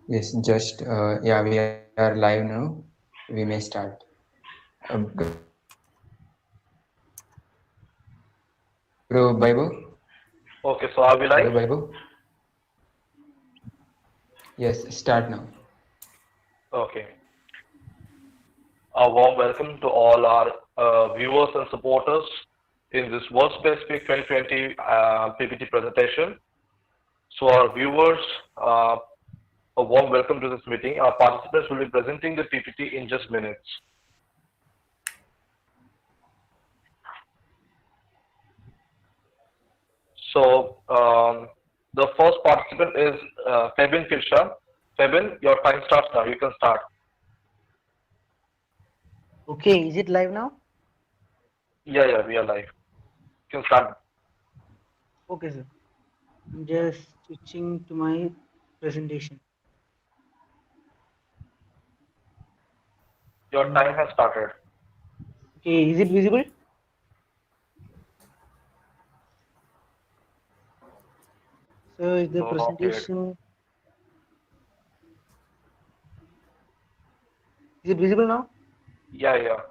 Yes, just yeah, we are live now. We may start. Bro, Bible. Okay, so are we live? Hello, Bible. Yes, start now. Okay. A warm welcome to all our viewers and supporters in this Workspace Week 2020 PPT presentation. So our viewers, a warm welcome to this meeting. Our participants will be presenting the PPT in just minutes. So the first participant is Febin Kirsha. Febin, your time starts now. You can start. Okay, is it live now? Yeah, we are live. You can start. Okay, sir. I'm just switching to my presentation. Your time Mm, has started. Okay, is it visible? So is the No, not yet. presentation, is it visible now? Yeah.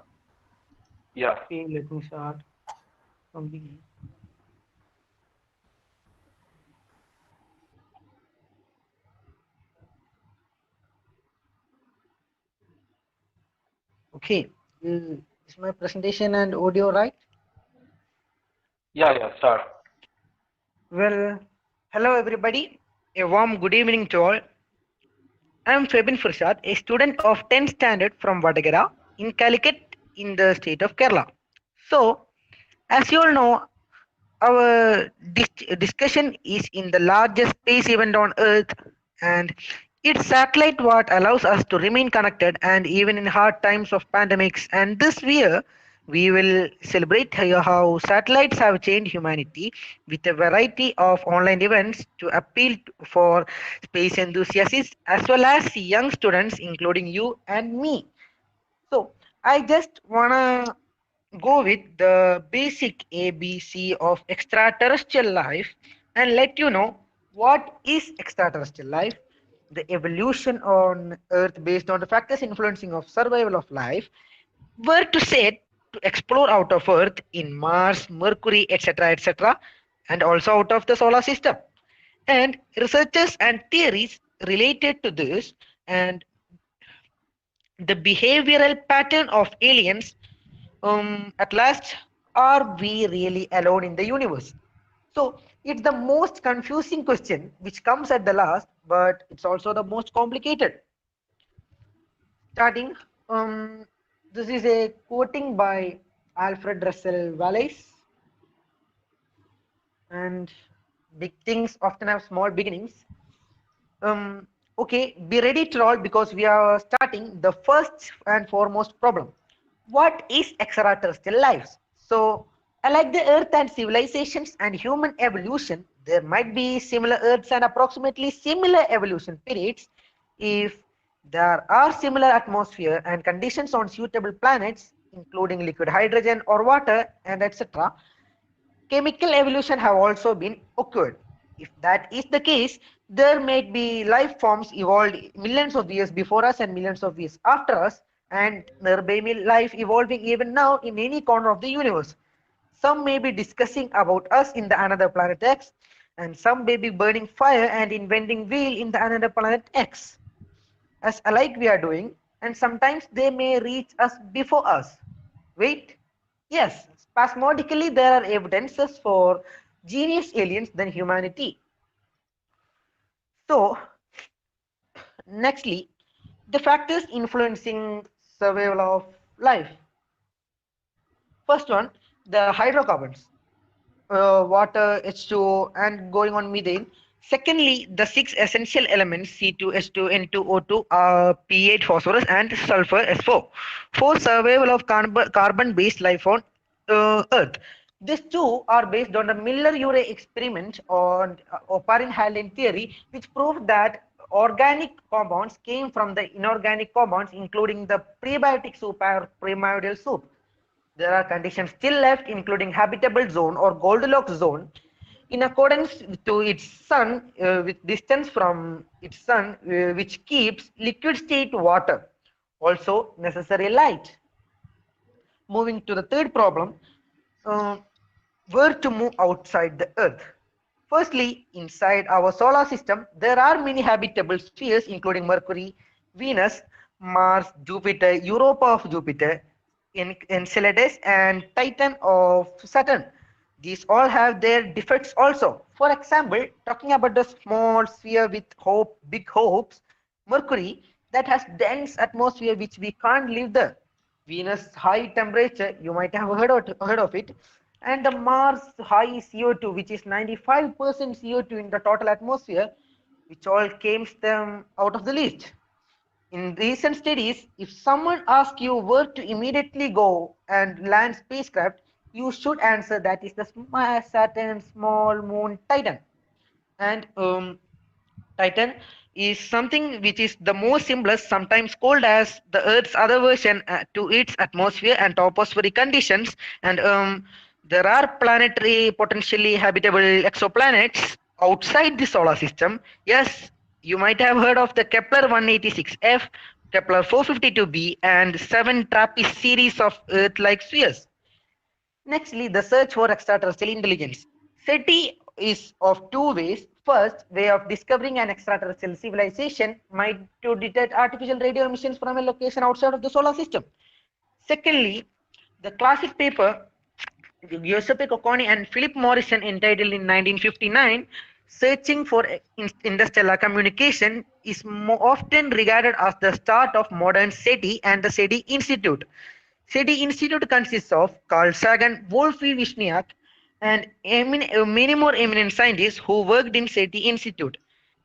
Okay, let me start from beginning. Okay, is my presentation and audio right? Yeah, start. Well, hello everybody. A warm good evening to all. I am Febin Fursad, a student of 10th standard from Vadagara in Calicut in the state of Kerala. So, as you all know, our discussion is in the largest space event on Earth, and it's satellite what allows us to remain connected and even in hard times of pandemics. And this year, we will celebrate how satellites have changed humanity with a variety of online events to appeal for space enthusiasts as well as young students, including you and me. So I just wanna go with the basic ABC of extraterrestrial life and let you know what is extraterrestrial life, the evolution on Earth based on the factors influencing of survival of life, were to set to explore out of Earth in Mars, Mercury, etc., and also out of the solar system. And researchers and theories related to this and the behavioral pattern of aliens at last, are we really alone in the universe? So it's the most confusing question which comes at the last, but it's also the most complicated. Starting, this is a quoting by Alfred Russel Wallace, and big things often have small beginnings. Um, okay, be ready to roll because we are starting the first and foremost problem. What is extraterrestrial life? So, like the Earth and civilizations and human evolution, there might be similar Earths and approximately similar evolution periods. If there are similar atmosphere and conditions on suitable planets, including liquid hydrogen or water and etc., chemical evolution have also been occurred. If that is the case, there may be life forms evolved millions of years before us and millions of years after us, and there may be life evolving even now in any corner of the universe. Some may be discussing about us in the another planet X, and some may be burning fire and inventing wheel in the another planet X, as alike we are doing, and sometimes they may reach us before us. Wait, yes, spasmodically there are evidences for genius aliens than humanity. So, nextly, the factors influencing survival of life. First one, the hydrocarbons, water, H2O, and going on methane. Secondly, the six essential elements C2, H2, N2, O2, pH, phosphorus, and sulfur S4 for survival of carbon-based life on Earth. These two are based on the Miller-Urey experiment on Oparin-Haldane theory, which proved that organic compounds came from the inorganic compounds, including the prebiotic soup or primordial soup. There are conditions still left, including habitable zone or Goldilocks zone, in accordance to its sun, with distance from its sun, which keeps liquid state water, also necessary light. Moving to the third problem, uh, where to move outside the Earth. Firstly, inside our solar system, there are many habitable spheres, including Mercury, Venus, Mars, Jupiter, Europa of Jupiter, Enceladus, and Titan of Saturn. These all have their defects also. For example, talking about the small sphere with big hopes, Mercury, that has dense atmosphere which we can't live there. Venus high temperature, you might have heard of it, and the Mars high CO2, which is 95% CO2 in the total atmosphere, which all comes them out of the list. In recent studies, if someone asks you where to immediately go and land spacecraft, you should answer that is the Saturn small moon Titan. And Titan is something which is the most simplest, sometimes called as the Earth's other version to its atmosphere and tropospheric conditions. And there are planetary, potentially habitable exoplanets outside the solar system. Yes, you might have heard of the Kepler 186f, Kepler 452b, and 7 TRAPPIST series of Earth-like spheres. Nextly, the search for extraterrestrial intelligence. SETI is of two ways. First, way of discovering an extraterrestrial civilization might to detect artificial radio emissions from a location outside of the solar system. Secondly, the classic paper Giuseppe Cocconi and Philip Morrison entitled in 1959, Searching for Interstellar Communication, is more often regarded as the start of modern SETI and the SETI Institute. SETI Institute consists of Carl Sagan, Wolfie Wishniak, and many more eminent scientists who worked in SETI Institute.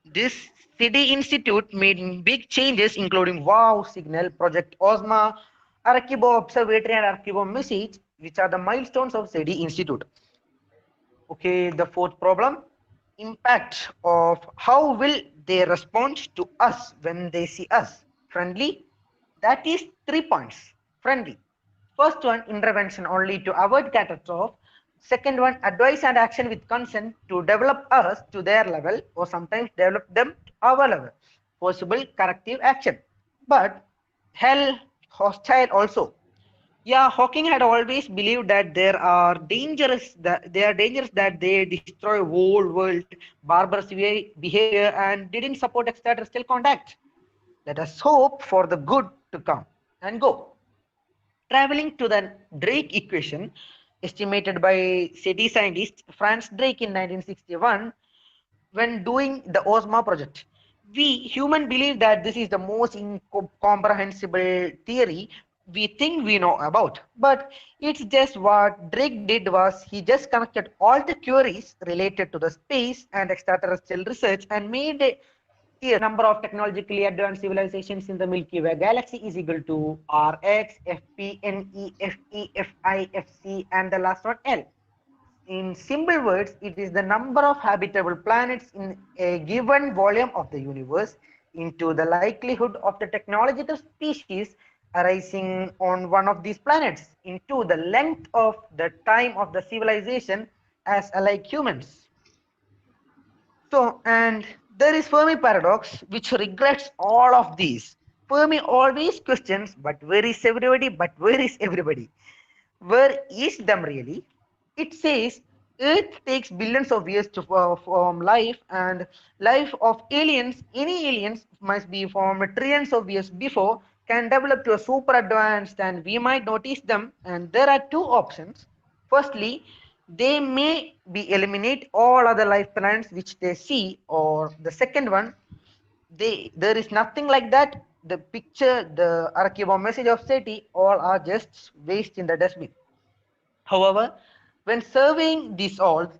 This SETI Institute made big changes including WOW, Signal, Project OSMA, Arecibo Observatory and Arecibo Message, which are the milestones of SETI Institute. Okay, the fourth problem, impact of how will they respond to us when they see us. Friendly, that is 3 points. Friendly. First one, intervention only to avoid catastrophe. Second one, advice and action with consent to develop us to their level or sometimes develop them to our level. Possible corrective action. But hell, hostile also. Yeah, Hawking had always believed that they are dangerous, that they destroy whole world, barbarous behavior, and didn't support extraterrestrial contact. Let us hope for the good to come and go. Traveling to the Drake equation, estimated by SETI scientist Franz Drake in 1961, when doing the OSMA project. We human believe that this is the most incomprehensible theory we think we know about. But it's just what Drake did was he just connected all the queries related to the space and extraterrestrial research and made a here, number of technologically advanced civilizations in the Milky Way galaxy is equal to Rx, Fp, Ne, Fe, Fi, Fc, and the last one L. In simple words, it is the number of habitable planets in a given volume of the universe into the likelihood of the technological species arising on one of these planets into the length of the time of the civilization as alike humans. So, and there is Fermi Paradox, which regrets all of these. Fermi always questions, but where is everybody? But where is everybody? Where is them really? It says Earth takes billions of years to form life, and life of aliens, any aliens must be formed trillions of years before, can develop to a super advanced, and we might notice them. And there are two options. Firstly, they may be eliminate all other life planets which they see, or the second one, there is nothing like that. The picture, the Archivo message of SETI, all are just waste in the dustbin. However, when surveying these all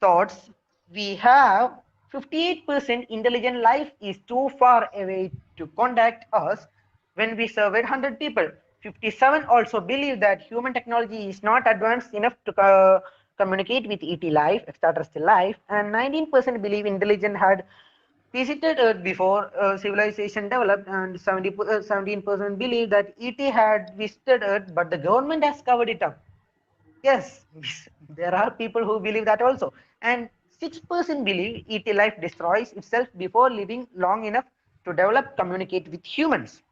thoughts, we have 58% intelligent life is too far away to contact us. When we surveyed 100 people, 57 also believe that human technology is not advanced enough to communicate with ET life, extraterrestrial life, and 19% believe intelligent had visited Earth before civilization developed, and 17% believe that ET had visited Earth, but the government has covered it up. Yes, there are people who believe that also. And 6% believe ET life destroys itself before living long enough to develop communicate with humans.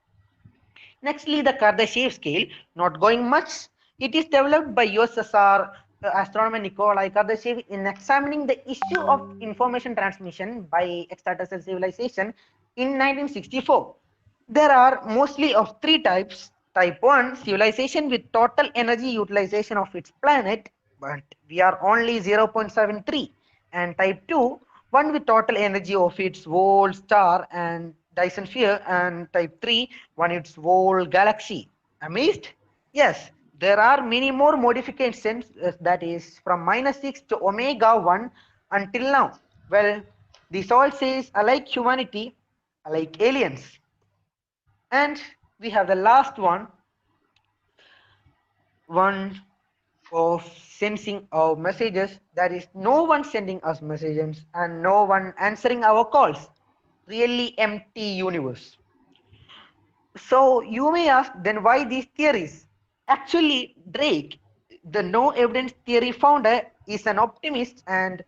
Nextly, the Kardashev scale, not going much. It is developed by USSR astronomer Nikolai Kardashev in examining the issue of information transmission by extraterrestrial civilization in 1964. There are mostly of three types. Type 1, civilization with total energy utilization of its planet, but we are only 0.73. And type 2, one with total energy of its whole star and Dyson sphere, and type 3, one its whole galaxy. Amazed? Yes, there are many more modifications, that is from -6 to omega 1 until now. Well, this all says alike humanity, alike aliens. And we have the last one of sensing our messages. There is no one sending us messages and no one answering our calls. Really empty universe. So you may ask, then why these theories? Actually, Drake, the no evidence theory founder, is an optimist, and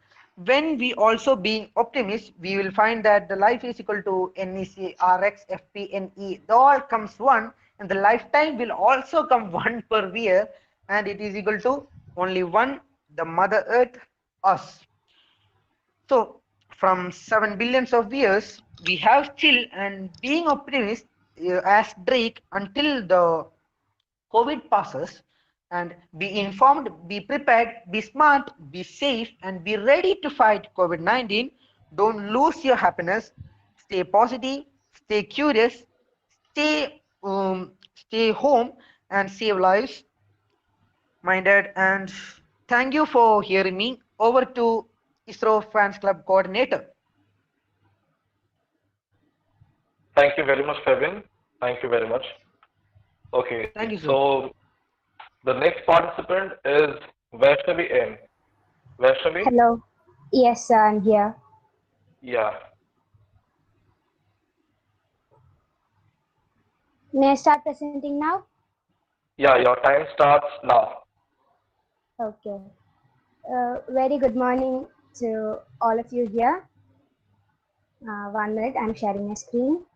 when we also being optimists, we will find that the life is equal to NEC, RX, FP, the all comes one, and the lifetime will also come one per year, and it is equal to only one, the Mother Earth, us. So from 7 billions of years, we have still and being optimist as Drake until the COVID passes, and be informed, be prepared, be smart, be safe, and be ready to fight COVID-19. Don't lose your happiness. Stay positive, stay curious, stay home, and save lives. Minded, and thank you for hearing me. Over to ISRO Fans Club coordinator. Thank you very much, Kevin. Thank you very much. Okay, Thank you, sir. so the next participant is Vaishnavi M. Vaishnavi? Hello. Yes, sir, I'm here. Yeah. May I start presenting now? Yeah, your time starts now. Okay. Very good morning to all of you here. 1 minute, I'm sharing my screen.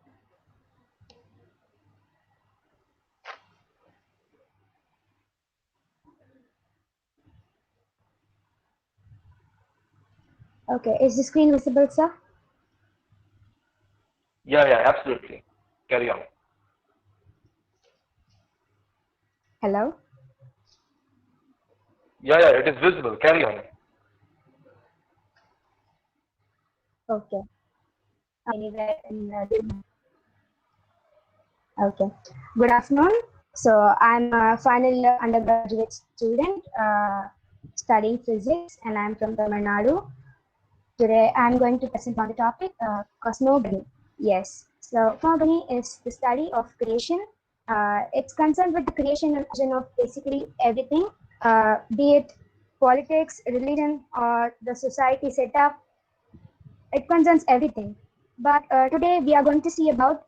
Okay, is the screen visible, sir? Yeah, absolutely. Carry on. Hello? Yeah, it is visible. Carry on. Okay. Anywhere in okay. Good afternoon. So I'm a final year undergraduate student studying physics, and I'm from Tamil Nadu. Today I'm going to present on the topic cosmogony. Yes, so cosmogony is the study of creation. It's concerned with the creation and origin of basically everything, be it politics, religion, or the society setup. It concerns everything. But today we are going to see about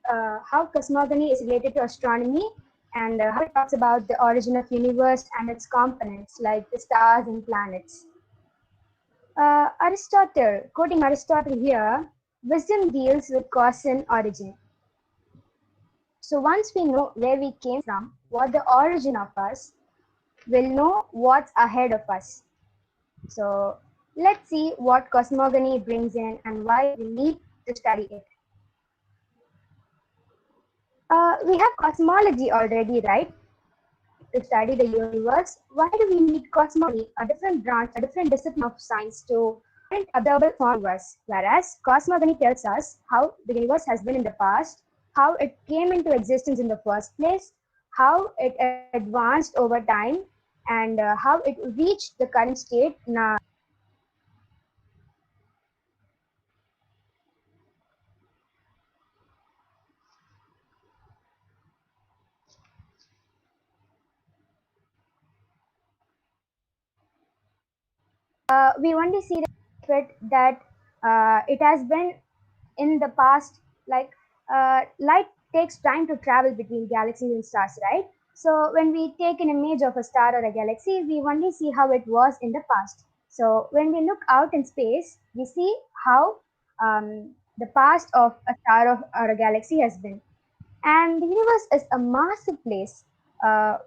how cosmogony is related to astronomy, and how it talks about the origin of universe and its components like the stars and planets. Aristotle, quoting Aristotle here, wisdom deals with cause and origin. So once we know where we came from, what the origin of us, we'll know what's ahead of us. So let's see what cosmogony brings in and why we need to study it. We have cosmology already, right? To study the universe. Why do we need cosmology, a different branch, a different discipline of science to observable form universe? Whereas cosmogony tells us how the universe has been in the past, how it came into existence in the first place, how it advanced over time, and how it reached the current state now. We only see the benefit that it has been in the past, like light takes time to travel between galaxies and stars, right? So when we take an image of a star or a galaxy, we only see how it was in the past. So when we look out in space, we see how the past of a star of or a galaxy has been. And the universe is a massive place.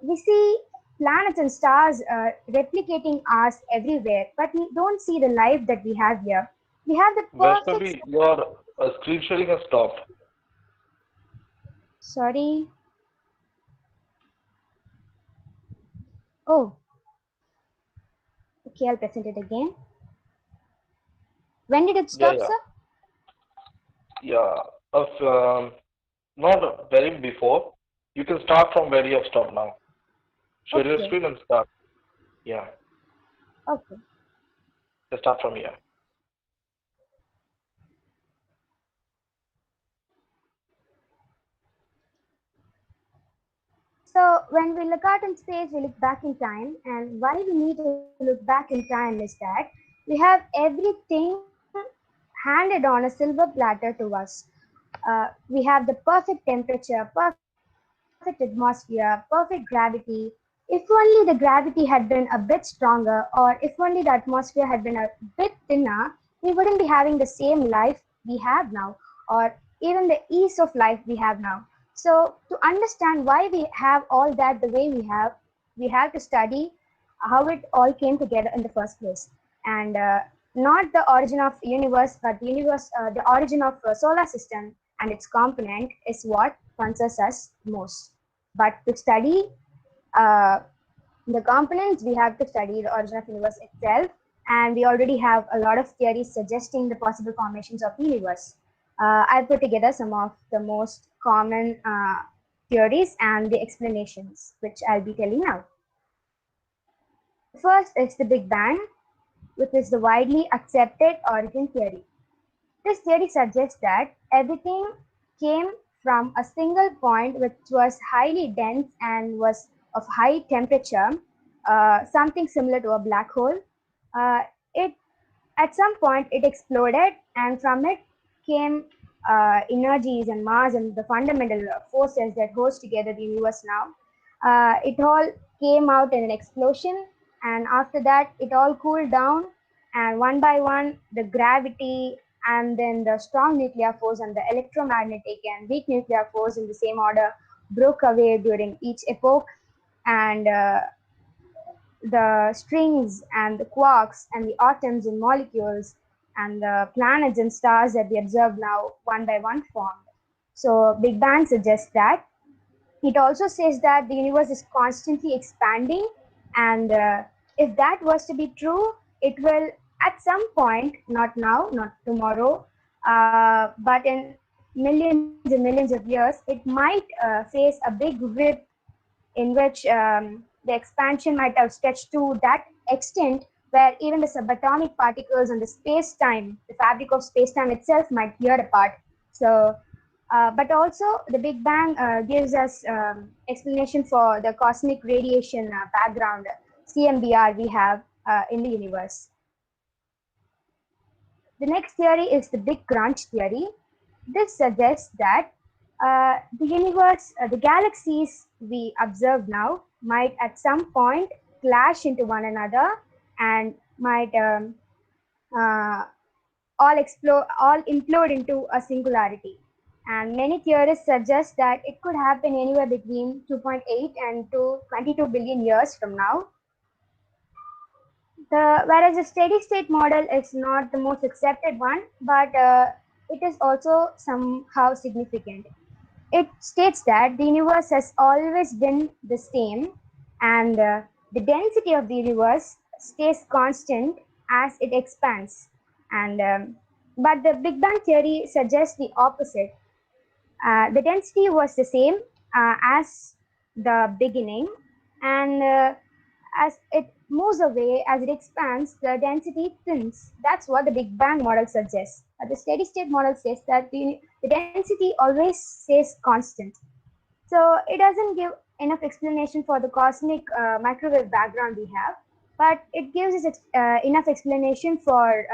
We see planets and stars replicating us everywhere, but we don't see the life that we have here. We have the perfect. Vaishnavi, your screen sharing has stopped. Sorry. Oh, okay, I'll present it again. When did it Yeah, stop, yeah, sir? yeah. Of not very before. You can start from where you have stopped now. Share your Okay, screen and start. Yeah, okay. just start from here. So when we look out in space, we look back in time, and why we need to look back in time is that we have everything handed on a silver platter to us. We have the perfect temperature, perfect atmosphere, perfect gravity. If only the gravity had been a bit stronger, or if only the atmosphere had been a bit thinner, we wouldn't be having the same life we have now, or even the ease of life we have now. So, to understand why we have all that the way we have to study how it all came together in the first place. And not the origin of universe, but the origin of solar system and its component is what concerns us most. But to study uh, the components, we have to study the origin of universe itself, and we already have a lot of theories suggesting the possible formations of the universe. I put together some of the most common theories and the explanations, which I'll be telling now. The first is the Big Bang, which is the widely accepted origin theory. This theory suggests that everything came from a single point which was highly dense and was of high temperature, something similar to a black hole. It At some point it exploded, and from it came energies and mass and the fundamental forces that holds together the universe now. It all came out in an explosion, and after that it all cooled down, and one by one the gravity and then the strong nuclear force and the electromagnetic and weak nuclear force in the same order broke away during each epoch, and the strings and the quarks and the atoms and molecules and the planets and stars that we observe now one by one formed. So Big Bang suggests that. It also says that the universe is constantly expanding, and if that was to be true, it will at some point, not now, not tomorrow, but in millions and millions of years, it might face a big rip in which the expansion might have stretched to that extent where even the subatomic particles and the space-time, the fabric of space-time itself might tear apart. So, but also the Big Bang gives us explanation for the cosmic radiation background, CMBR, we have in the universe. The next theory is the Big Crunch theory. This suggests that the universe, the galaxies we observe now, might at some point clash into one another and might uh, all implode into a singularity. And many theorists suggest that it could happen anywhere between 2.8 and to 22 billion years from now. Whereas the steady state model is not the most accepted one, but it is also somehow significant. It states that the universe has always been the same, and the density of the universe stays constant as it expands. And but the Big Bang theory suggests the opposite. The density was the same as the beginning, and as it moves away, as it expands, the density thins. That's what the Big Bang model suggests. The steady state model says that the density always stays constant. So it doesn't give enough explanation for the cosmic microwave background we have, but it gives us enough explanation for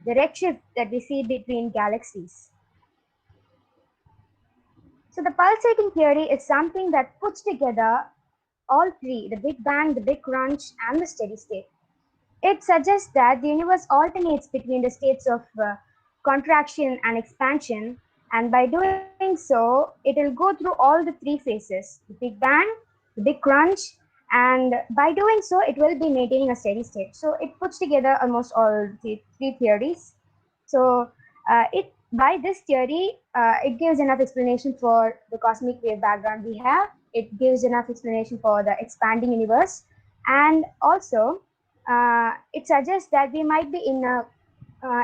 the redshift that we see between galaxies. So the pulsating theory is something that puts together all three, the Big Bang, the Big Crunch, and the steady state. it suggests that the universe alternates between the states of contraction and expansion, and by doing so, it will go through all the three phases: the Big Bang, the Big Crunch, and by doing so, it will be maintaining a steady state. So it puts together almost all the three theories. So it by this theory, it gives enough explanation for the cosmic wave background we have. It gives enough explanation for the expanding universe, and also it suggests that we might be in a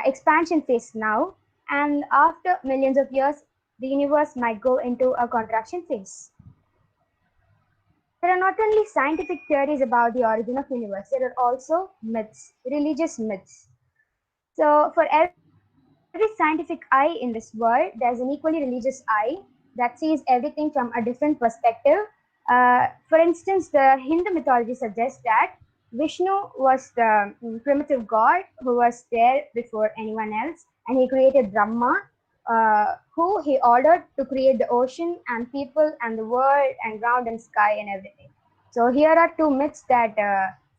expansion phase now, and after millions of years, the universe might go into a contraction phase. There are not only scientific theories about the origin of the universe, there are also myths, religious myths. So for every scientific eye in this world, there's an equally religious eye that sees everything from a different perspective. For instance, the Hindu mythology suggests that Vishnu was the primitive god who was there before anyone else, and he created Brahma, who he ordered to create the ocean and people and the world and ground and sky and everything. So here are two myths that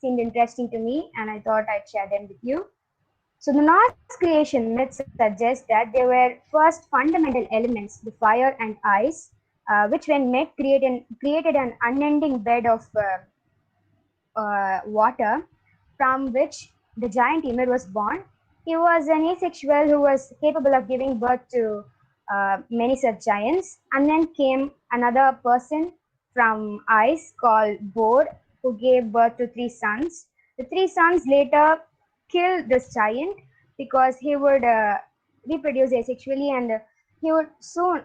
seemed interesting to me, and I thought I'd share them with you. So the Norse creation myth suggests that there were first fundamental elements, the fire and ice, which when met created an unending bed of water from which the giant Ymir was born. He was an asexual who was capable of giving birth to many such giants. And then came another person from ice called Bor, who gave birth to three sons. The three sons later killed this giant because he would reproduce asexually, and he would soon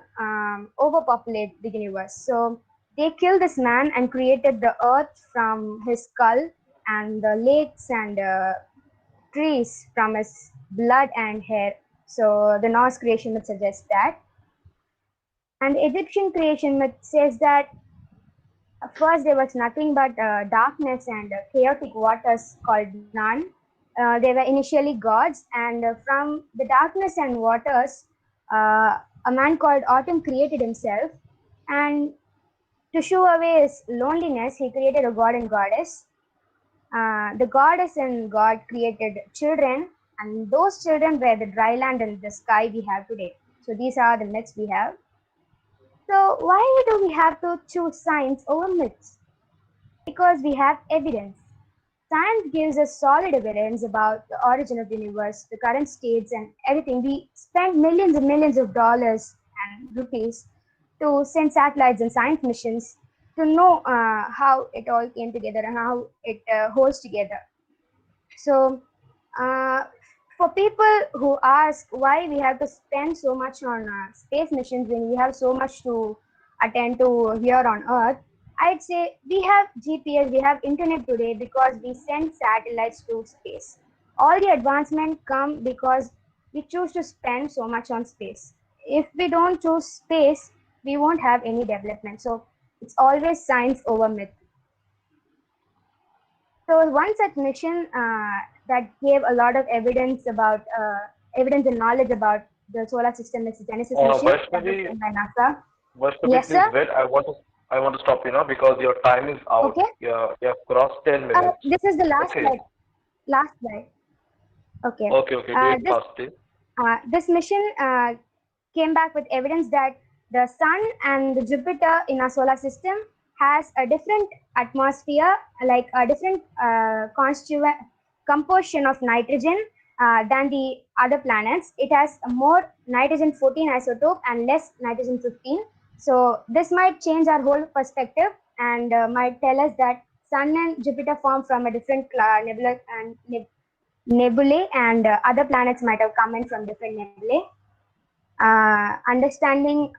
overpopulate the universe. So they killed this man and created the earth from his skull, and the lakes and trees from his blood and hair. So the Norse creation myth suggests that. And Egyptian creation myth says that first there was nothing but darkness and chaotic waters called Nan. They were initially gods, and from the darkness and waters, a man called Autumn created himself. And to shoo away his loneliness, he created a god and goddess. The goddess and god created children, and those children were the dry land and the sky we have today. So these are the myths we have. So why do we have to choose science over myths? Because we have evidence. Science gives us solid evidence about the origin of the universe, the current states, and everything. We spend millions and millions of dollars and rupees to send satellites and science missions to know how it all came together and how it holds together. So, for people who ask why we have to spend so much on space missions when we have so much to attend to here on Earth, I'd say we have GPS, we have internet today because we send satellites to space. All the advancement come because we choose to spend so much on space. If we don't choose space, we won't have any development. So it's always science over myth. So one such mission that gave a lot of evidence about evidence and knowledge about the solar system is the Genesis mission that was done by NASA. Vaishnavi, Yes, please sir. wait. I want to stop you now because your time is out. Okay. You have crossed 10 minutes. This is the last Okay. slide. Last slide. Okay. Okay. Do it This fast, please. this mission came back with evidence that the Sun and the Jupiter in our solar system has a different atmosphere, like a different composition of nitrogen than the other planets. It has more nitrogen 14 isotope and less nitrogen 15. So this might change our whole perspective and might tell us that Sun and Jupiter form from a different nebulae, and other planets might have come in from different nebulae. Understanding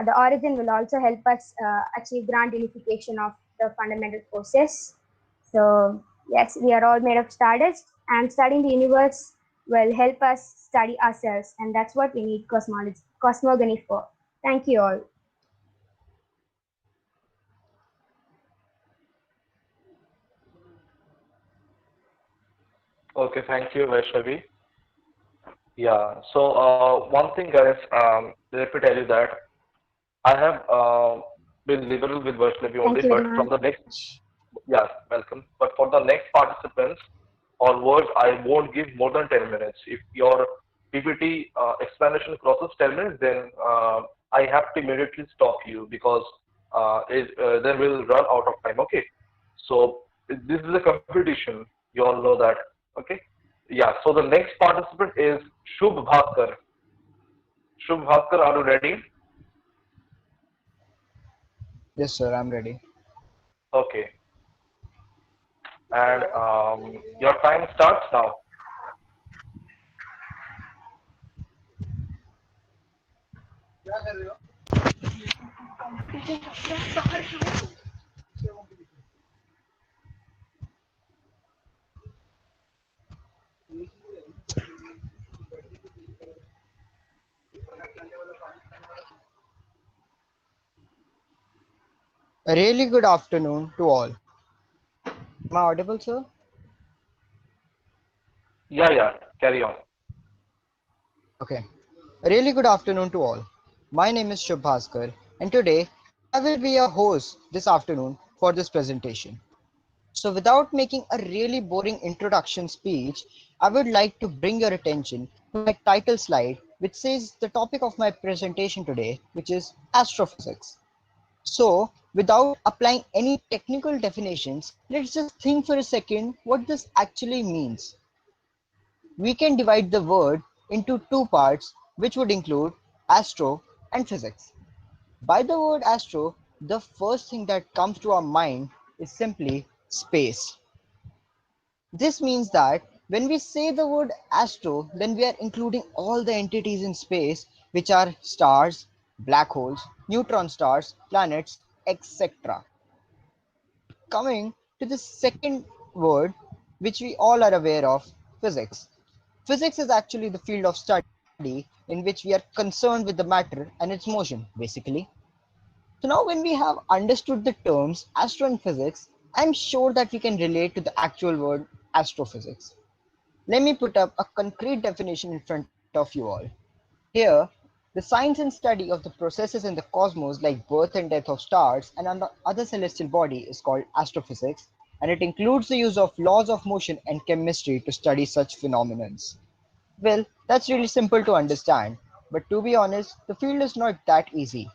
the origin will also help us achieve grand unification of the fundamental forces. So yes, we are all made of stardust, and studying the universe will help us study ourselves, and that's what we need cosmogony for. Thank you all. Okay, thank you, Vaishnavi. Yeah. So one thing, guys, let me tell you that I have been liberal with Vaishnavi Thank only, you very but from the next, much. yeah, welcome. But for the next participants, or words, I won't give more than 10 minutes. If your PPT explanation crosses 10 minutes, then I have to immediately stop you because then we'll run out of time. Okay. So this is a competition. You all know that. Okay. Yeah. So the next participant is Shubh Bhaskar. Shubh Bhaskar, are you ready? Yes, sir, I'm ready. Okay. And your time starts now. A really good afternoon to all. Am I audible, sir? Yeah, yeah. Carry on. Okay. A really good afternoon to all. My name is Shubh Bhaskar, and today I will be your host this afternoon for this presentation. So, without making a really boring introduction speech, I would like to bring your attention to my title slide, which says the topic of my presentation today, which is astrophysics. So, without applying any technical definitions, let's just think for a second what this actually means. We can divide the word into two parts, which would include astro and physics. By the word astro, the first thing that comes to our mind is simply space. This means that when we say the word astro, then we are including all the entities in space, which are stars, black holes, neutron stars, planets, etc. Coming to the second word, which we all are aware of, physics. Physics is actually the field of study in which we are concerned with the matter and its motion, basically. So now when we have understood the terms astro and physics, I'm sure that we can relate to the actual word astrophysics. Let me put up a concrete definition in front of you all. Here, the science and study of the processes in the cosmos like birth and death of stars and other celestial body is called astrophysics, and it includes the use of laws of motion and chemistry to study such phenomena. Well, that's really simple to understand, but to be honest, the field is not that easy.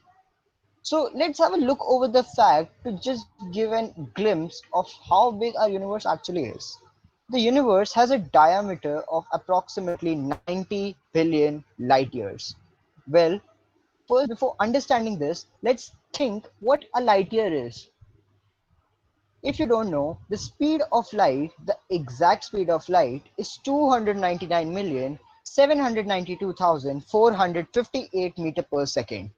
So let's have a look over the fact to just give a glimpse of how big our universe actually is. The universe has a diameter of approximately 90 billion light years. Well, first, before understanding this, let's think what a light year is. If you don't know, the speed of light, the exact speed of light is 299,792,458 meter per second.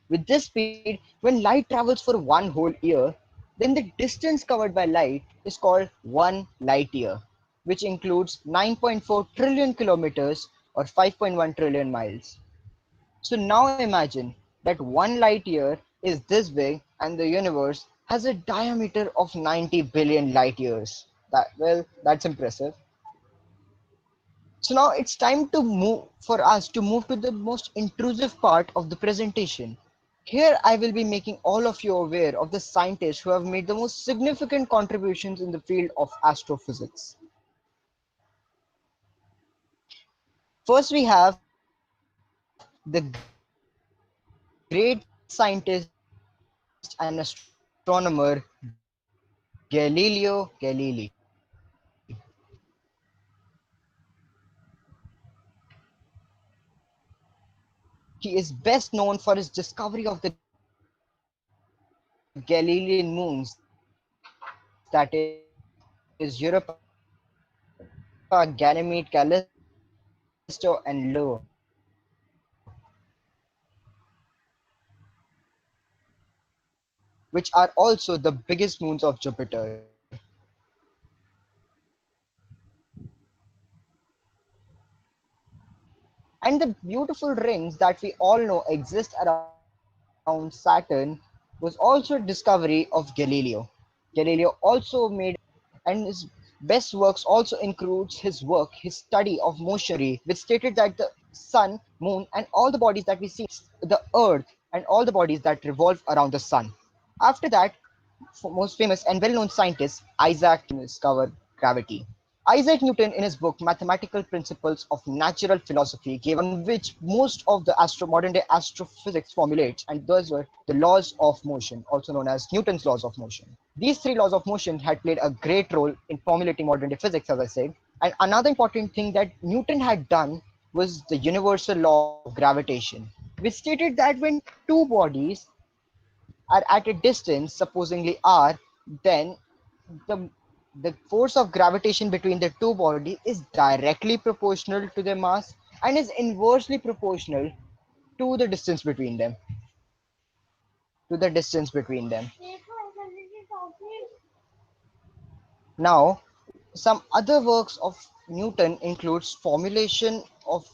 With this speed, when light travels for one whole year, then the distance covered by light is called 1 light year, which includes 9.4 trillion kilometers or 5.1 trillion miles. So now imagine that 1 light year is this big and the universe has a diameter of 90 billion light years. That's impressive. So now it's time to move for us to move to the most intrusive part of the presentation. Here I will be making all of you aware of the scientists who have made the most significant contributions in the field of astrophysics. First we have the great scientist and astronomer Galileo Galilei. He is best known for his discovery of the Galilean moons, that is Europa, Ganymede, Callisto, and Io, which are also the biggest moons of Jupiter. And the beautiful rings that we all know exist around Saturn was also a discovery of Galileo. Galileo also made, and his best works also includes his work, his study of motion theory, which stated that the sun, moon, and all the bodies that we see, the earth, and all the bodies that revolve around the sun. After that, most famous and well-known scientist Isaac Newton discovered gravity. Isaac Newton, in his book Mathematical Principles of Natural Philosophy, gave on which most of the modern day astrophysics formulates, and those were the laws of motion, also known as Newton's laws of motion. These three laws of motion had played a great role in formulating modern day physics, as I said. And another important thing that Newton had done was the universal law of gravitation, which stated that when two bodies are at a distance, supposedly r, then the the force of gravitation between the two bodies is directly proportional to their mass and is inversely proportional to the distance between them. To the distance between them. Now, some other works of Newton includes formulation of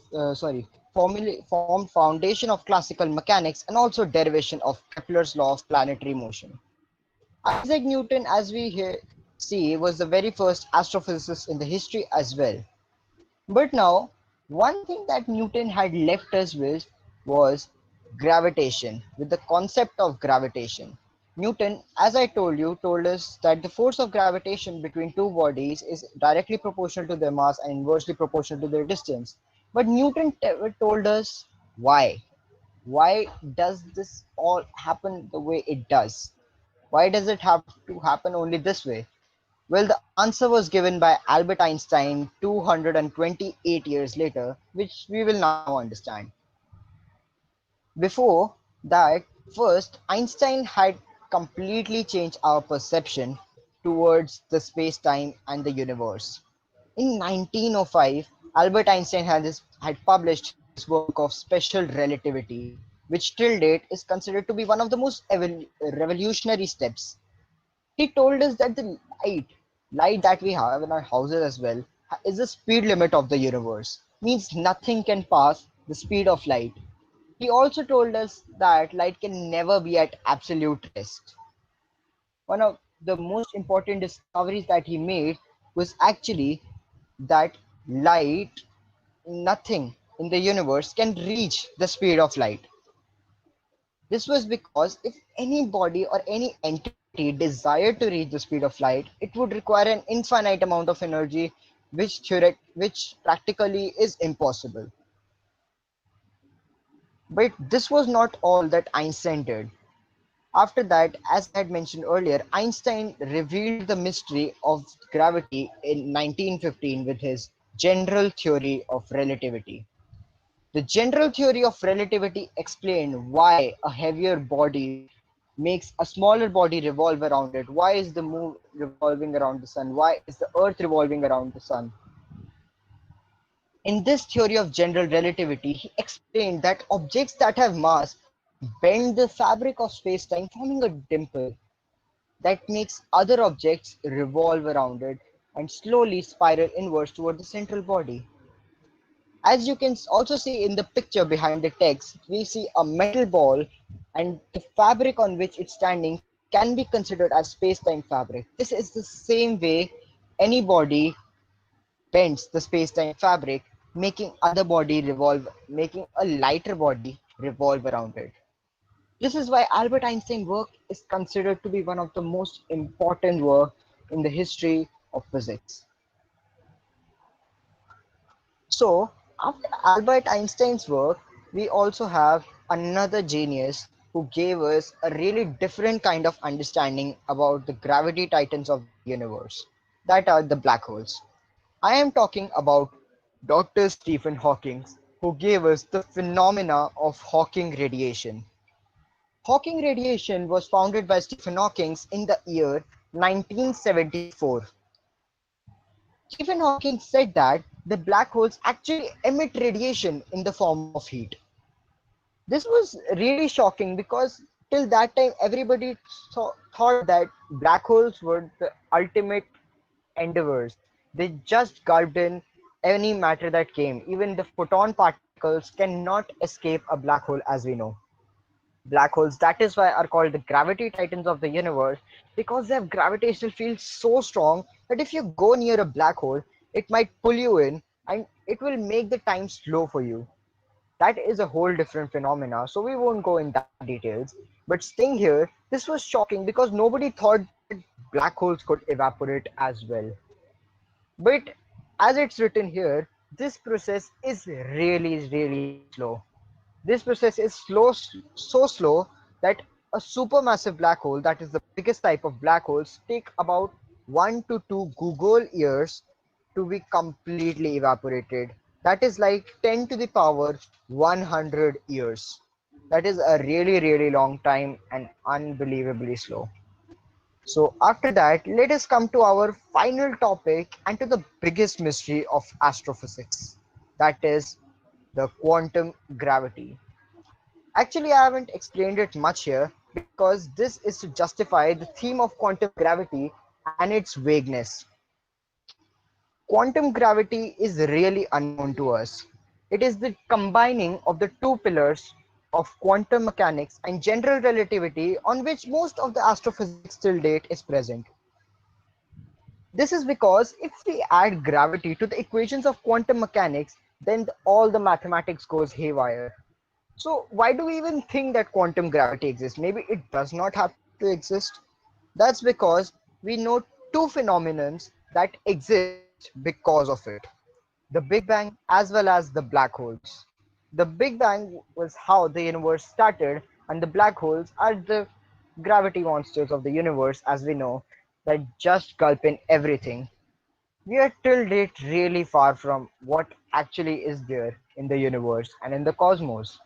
foundation of classical mechanics and also derivation of Kepler's law of planetary motion. Isaac Newton, as we here see, was the very first astrophysicist in the history as well. But now, one thing that Newton had left us with was gravitation, with the concept of gravitation. Newton, as I told you, told us that the force of gravitation between two bodies is directly proportional to their mass and inversely proportional to their distance. But Newton told us why. Why does this all happen the way it does? Why does it have to happen only this way? Well, the answer was given by Albert Einstein 228 years later, which we will now understand. Before that, first, Einstein had completely changed our perception towards the space time and the universe. In 1905, Albert Einstein had published his work of special relativity, which till date is considered to be one of the most revolutionary steps. He told us that the light that we have in our houses as well, is the speed limit of the universe. Means nothing can pass the speed of light. He also told us that light can never be at absolute rest. One of the most important discoveries that he made was actually that light, nothing in the universe can reach the speed of light. This was because if any body or any entity desired to reach the speed of light, it would require an infinite amount of energy, which practically is impossible. But this was not all that Einstein did. After that, as I had mentioned earlier, Einstein revealed the mystery of gravity in 1915 with his general theory of relativity. The general theory of relativity explained why a heavier body makes a smaller body revolve around it. Why is the moon revolving around the sun? Why is the earth revolving around the sun? In this theory of general relativity, he explained that objects that have mass bend the fabric of space-time, forming a dimple that makes other objects revolve around it and slowly spiral inwards toward the central body. As you can also see in the picture behind the text, we see a metal ball and the fabric on which it's standing can be considered as space-time fabric. This is the same way any body bends the space-time fabric, making a lighter body revolve around it. This is why Albert Einstein's work is considered to be one of the most important work in the history of physics. So, after Albert Einstein's work, we also have another genius who gave us a really different kind of understanding about the gravity titans of the universe, that are the black holes. I am talking about Dr. Stephen Hawking, who gave us the phenomena of Hawking radiation. Hawking radiation was founded by Stephen Hawking in the year 1974. Stephen Hawking said that the black holes actually emit radiation in the form of heat. This was really shocking because till that time everybody thought that black holes were the ultimate endeavors. They just gulped in any matter that came. Even the photon particles cannot escape a black hole as we know. Black holes, that is why are called the gravity titans of the universe, because they have gravitational fields so strong that if you go near a black hole, it might pull you in and it will make the time slow for you. That is a whole different phenomena, so we won't go in that details. But staying here, this was shocking because nobody thought that black holes could evaporate as well. But as it's written here, this process is really slow. This process is so slow that a supermassive black hole, that is the biggest type of black holes, take about 1 to 2 Google years to be completely evaporated. That is like 10 to the power 100 years. That is a really long time and unbelievably slow. So after that, let us come to our final topic and to the biggest mystery of astrophysics. That is the quantum gravity. Actually, I haven't explained it much here because this is to justify the theme of quantum gravity and its vagueness. Quantum gravity is really unknown to us. It is the combining of the two pillars of quantum mechanics and general relativity on which most of the astrophysics till date is present. This is because if we add gravity to the equations of quantum mechanics, then all the mathematics goes haywire. So why do we even think that quantum gravity exists? Maybe it does not have to exist. That's because we know two phenomena that exist because of it. The Big Bang as well as the black holes. The Big Bang was how the universe started, and the black holes are the gravity monsters of the universe, as we know, that just gulp in everything. We are till date really far from what actually is there in the universe and in the cosmos.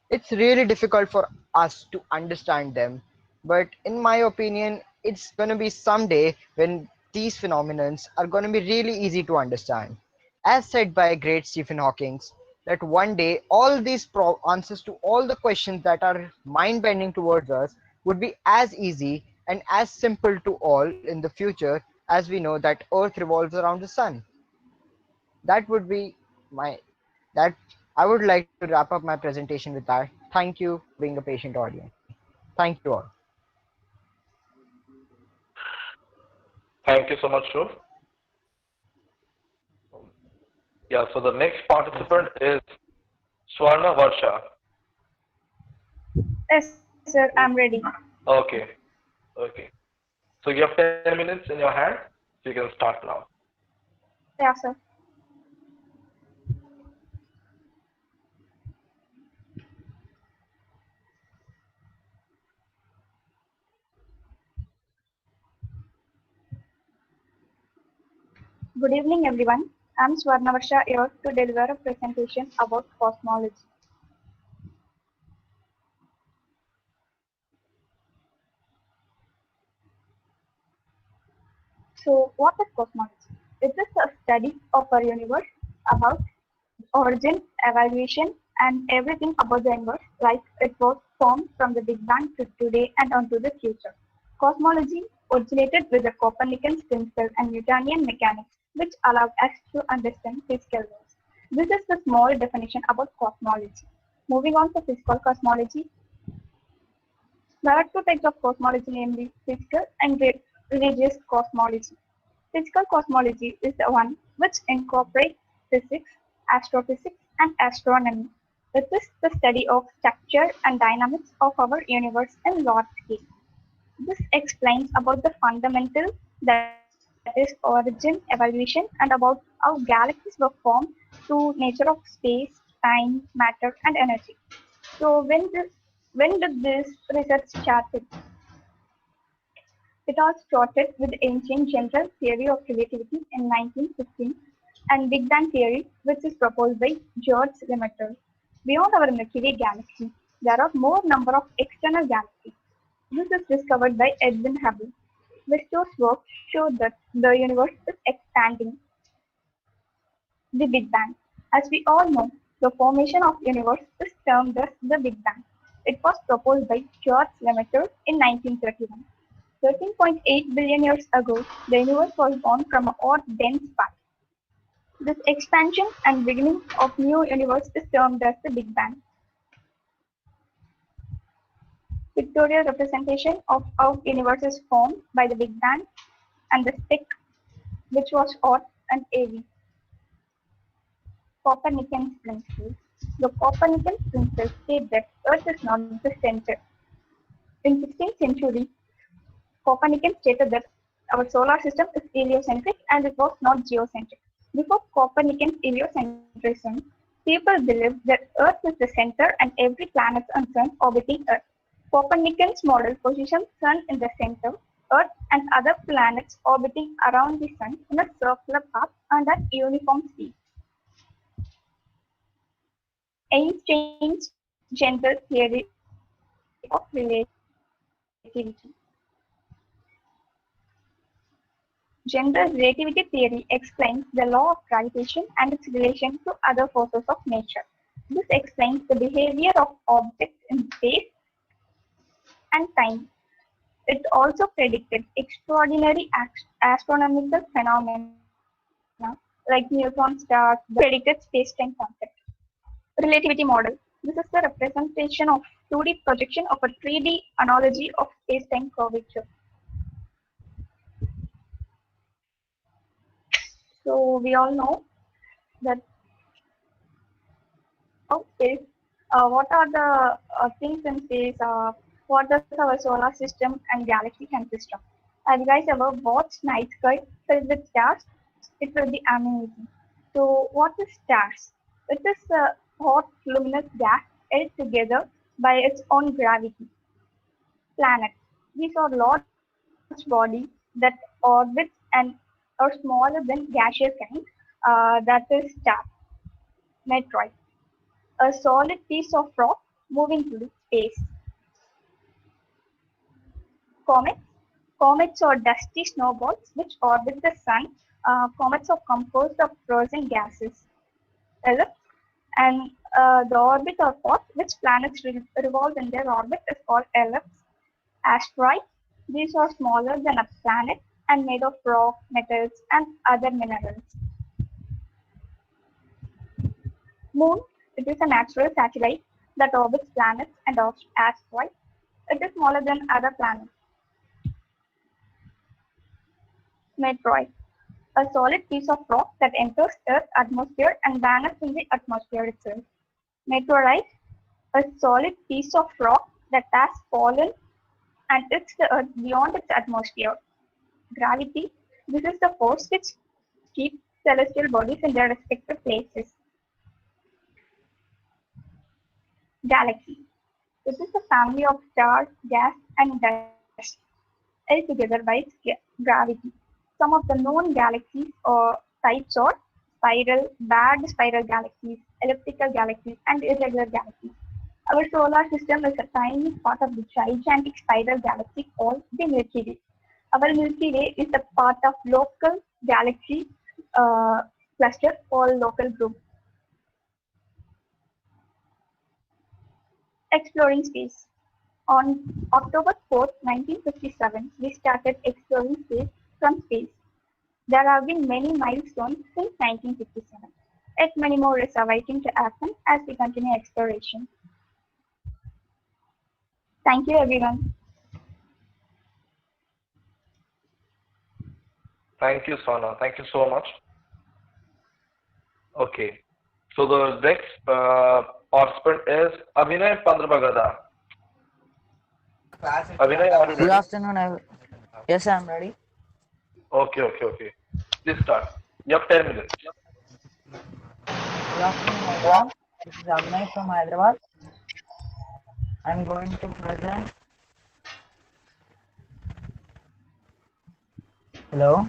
It's really difficult for us to understand them, but in my opinion, it's going to be someday when these phenomena are going to be really easy to understand. As said by great Stephen Hawking, that one day all these answers to all the questions that are mind bending towards us would be as easy and as simple to all in the future as we know that Earth revolves around the sun. That would be my that I would like to wrap up my presentation with that. Thank you for being a patient audience. Thank you all. Thank you so much, Shubh. Yeah, so the next participant is Swarna Varsha. Yes, sir, I'm ready. Okay, okay. So you have 10 minutes in your hand, so you can start now. Yeah, sir. Good evening, everyone. I'm Swarnavarsha here to deliver a presentation about cosmology. So, what is cosmology? It is a study of our universe about origin, evaluation, and everything about the universe, like it was formed from the Big Bang to today and onto the future. Cosmology originated with the Copernican principle and Newtonian mechanics, which allowed us to understand physical laws. This is the small definition about cosmology. Moving on to physical cosmology, there are two types of cosmology, namely physical and religious cosmology. Physical cosmology is the one which incorporates physics, astrophysics, and astronomy. It is the study of structure and dynamics of our universe in large scale. This explains about the fundamental, that is origin, evaluation, and about how galaxies were formed through nature of space, time, matter, and energy. So when did this research started? It all started with the ancient general theory of relativity in 1915 and Big Bang theory, which is proposed by George Lemaitre. Beyond our Milky Way galaxy, there are more number of external galaxies. This is discovered by Edwin Hubble. Wistor's work showed that the universe is expanding. The Big Bang. As we all know, the formation of universe is termed as the Big Bang. It was proposed by George Lemaitre in 1931. 13.8 billion years ago, the universe was born from a hot, dense spark. This expansion and beginning of new universe is termed as the Big Bang. Pictorial representation of how universe is formed by the Big Bang and the stick, which was hot and heavy. Copernican principle. The Copernican principle states that Earth is not the center. In 16th century, Copernican stated that Our solar system is heliocentric and it was not geocentric. Before Copernican heliocentrism, people believed that Earth is the center and every planet and sun orbiting Earth. Copernican's model positions Sun in the center, Earth and other planets orbiting around the Sun in a circular path and at uniform speed. Einstein's general theory of relativity. General relativity theory explains the law of gravitation and its relation to other forces of nature. This explains the behavior of objects in space and time. It also predicted extraordinary astronomical phenomena like neutron stars, predicted space-time concept. Relativity model. This is the representation of 2D projection of a 3D analogy of space-time curvature. So we all know that space, what are the things in space, what does our solar system and galaxy consist of. Have you guys ever watched night sky filled with stars? It will be amazing. So what is stars? It is a hot luminous gas held together by its own gravity. Planets. These are large bodies that orbit and are smaller than gaseous kind. That is star. Meteorite. A solid piece of rock moving through space. Comets. Comets are dusty snowballs which orbit the sun. Comets are composed of frozen gases. Ellipse. And the orbit or path which planets revolve in their orbit is called ellipse. Asteroids. These are smaller than a planet and made of rock, metals, and other minerals. Moon. It is a natural satellite that orbits planets and asteroids. It is smaller than other planets. Meteoroid. A solid piece of rock that enters Earth's atmosphere and vanishes in the atmosphere itself. Meteorite. A solid piece of rock that has fallen and hits the Earth beyond its atmosphere. Gravity. This is the force which keeps celestial bodies in their respective places. Galaxy. This is a family of stars, gas, and dust held together by its gravity. Some of the known galaxies or types are spiral, bad spiral galaxies, elliptical galaxies, and irregular galaxies. Our solar system is a tiny part of the gigantic spiral galaxy called the Milky Way. Our Milky Way is a part of local galaxy cluster called local group. Exploring space. On October 4th, 1957, we started exploring space from space. There have been many milestones since 1957. Yet many more is awaiting to happen as we continue exploration. Thank you, everyone. Thank you, Sana. Thank you so much. Okay. So the next participant is Abhinay Pandrabagada. Abhinay, are you Good ready? afternoon. Yes, I'm ready. Okay. Please start. You have 10 minutes. Good afternoon, everyone. This is Abhinay from Hyderabad. I'm going to present. Hello,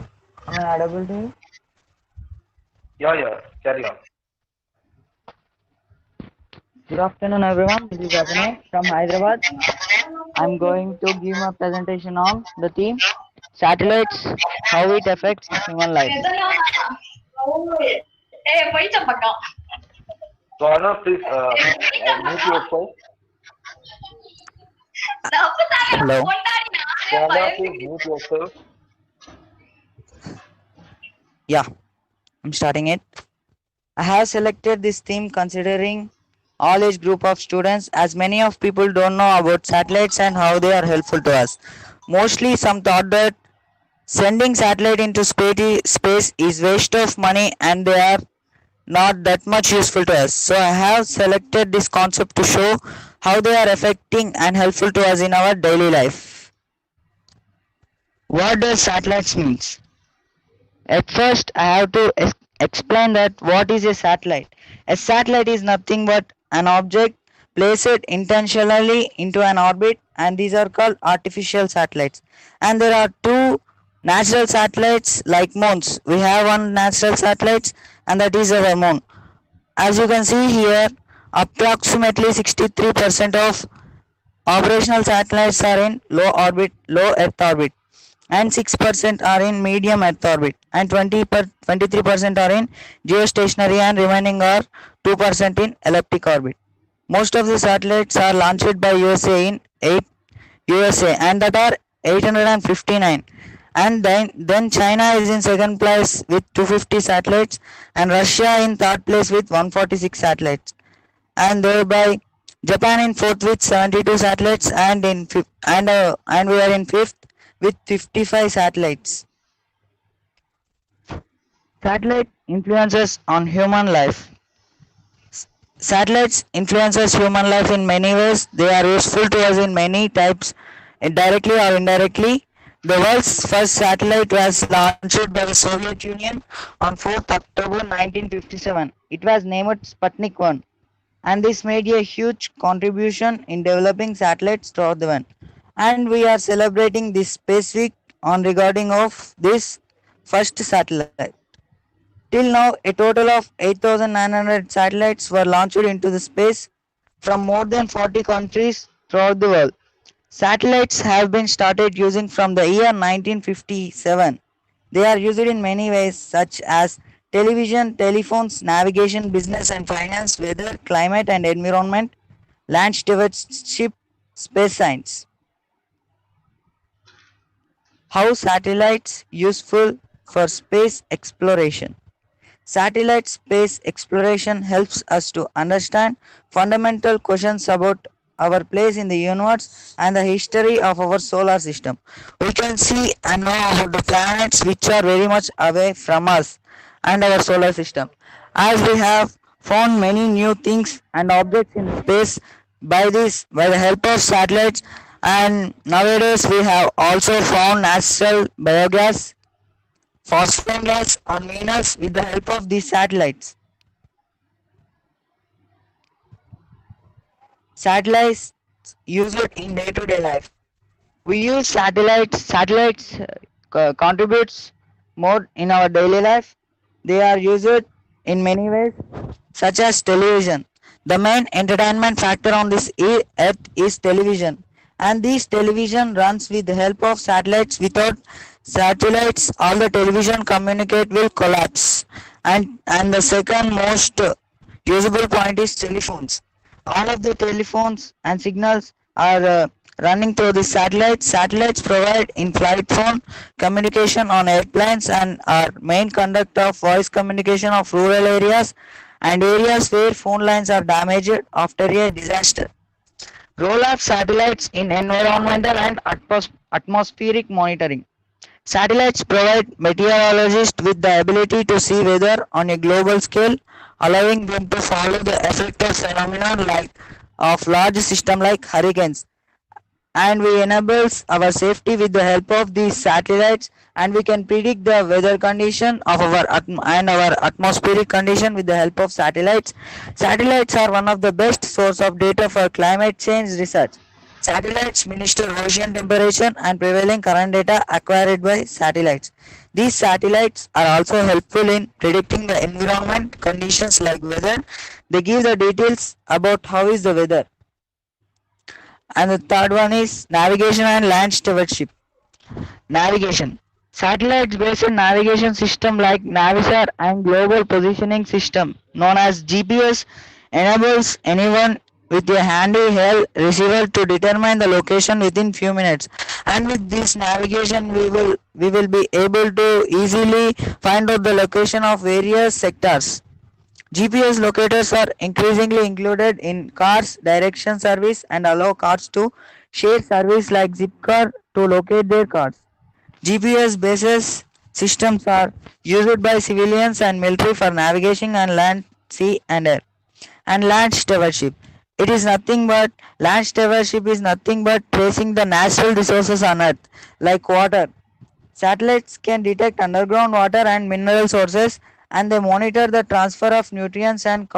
am I audible to you? Yeah. Carry on. Good afternoon, everyone. This is Abhinay from Hyderabad. I'm going to give my presentation on the theme satellites, how it affects human life. Sana, please mute yourself. Hello. Sana, please mute yourself. Yeah, I'm starting it. I have selected this theme considering all age group of students, as many of people don't know about satellites and how they are helpful to us. Mostly some thought that sending satellite into space is waste of money and they are not that much useful to us. So I have selected this concept to show how they are affecting and helpful to us in our daily life. What does satellites means? At first, I have to explain that what is a satellite. A satellite is nothing but an object placed intentionally into an orbit, and these are called artificial satellites. And there are two natural satellites like moons. We have one natural satellite, and that is our moon. As you can see here, approximately 63% of operational satellites are in low Earth orbit, and 6% are in medium Earth orbit, and 23% are in geostationary, and remaining are 2% in elliptic orbit. Most of the satellites are launched by USA in 8 USA, and that are 859. And then China is in second place with 250 satellites, and Russia in third place with 146 satellites, and thereby Japan in fourth with 72 satellites, and and we are in fifth with 55 satellites. Satellite influences on human life. Satellites influences human life in many ways. They are useful to us in many types, directly or indirectly. The world's first satellite was launched by the Soviet Union on 4th October 1957. It was named Sputnik 1, and this made a huge contribution in developing satellites throughout the world. And we are celebrating this Space Week on regarding of this first satellite. Till now, a total of 8,900 satellites were launched into the space from more than 40 countries throughout the world. Satellites have been started using from the year 1957. They are used in many ways such as television, telephones, navigation, business and finance, weather, climate and environment, land stewardship, space science. How satellites useful for space exploration? Satellite space exploration helps us to understand fundamental questions about our place in the universe and the history of our solar system. We can see and know about the planets which are very much away from us and our solar system. As we have found many new things and objects in space by the help of satellites, and nowadays we have also found natural biogas, phosphine gas on Venus with the help of these satellites. Satellites used in day-to-day life. We use satellites. Satellites contributes more in our daily life. They are used in many ways, such as television. The main entertainment factor on this earth is television, and this television runs with the help of satellites. Without satellites, all the television communicate will collapse. And the second most usable point is telephones. All of the telephones and signals are running through the satellites. Satellites provide in flight phone communication on airplanes and are main conduct of voice communication of rural areas and areas where phone lines are damaged after a disaster. Role of satellites in environmental and atmospheric monitoring. Satellites provide meteorologists with the ability to see weather on a global scale, allowing them to follow the effect of phenomena like of large systems like hurricanes. And we enables our safety with the help of these satellites, and we can predict the weather condition of our atmospheric condition with the help of satellites. Satellites are one of the best source of data for climate change research. Satellites minister ocean temperature and prevailing current data acquired by satellites. These satellites are also helpful in predicting the environment conditions like weather. They give the details about how is the weather. And the third one is navigation and land stewardship. Navigation. Satellites based navigation system like Navisar and global positioning system known as GPS enables anyone with a handheld receiver to determine the location within few minutes. And with this navigation we will be able to easily find out the location of various sectors. GPS locators are increasingly included in cars direction service and allow cars to share service like Zipcar to locate their cars. GPS bases systems are used by civilians and military for navigation and land, sea and air. And land stewardship. Land stewardship is nothing but tracing the natural resources on earth like water. Satellites can detect underground water and mineral sources, and they monitor the transfer of nutrients and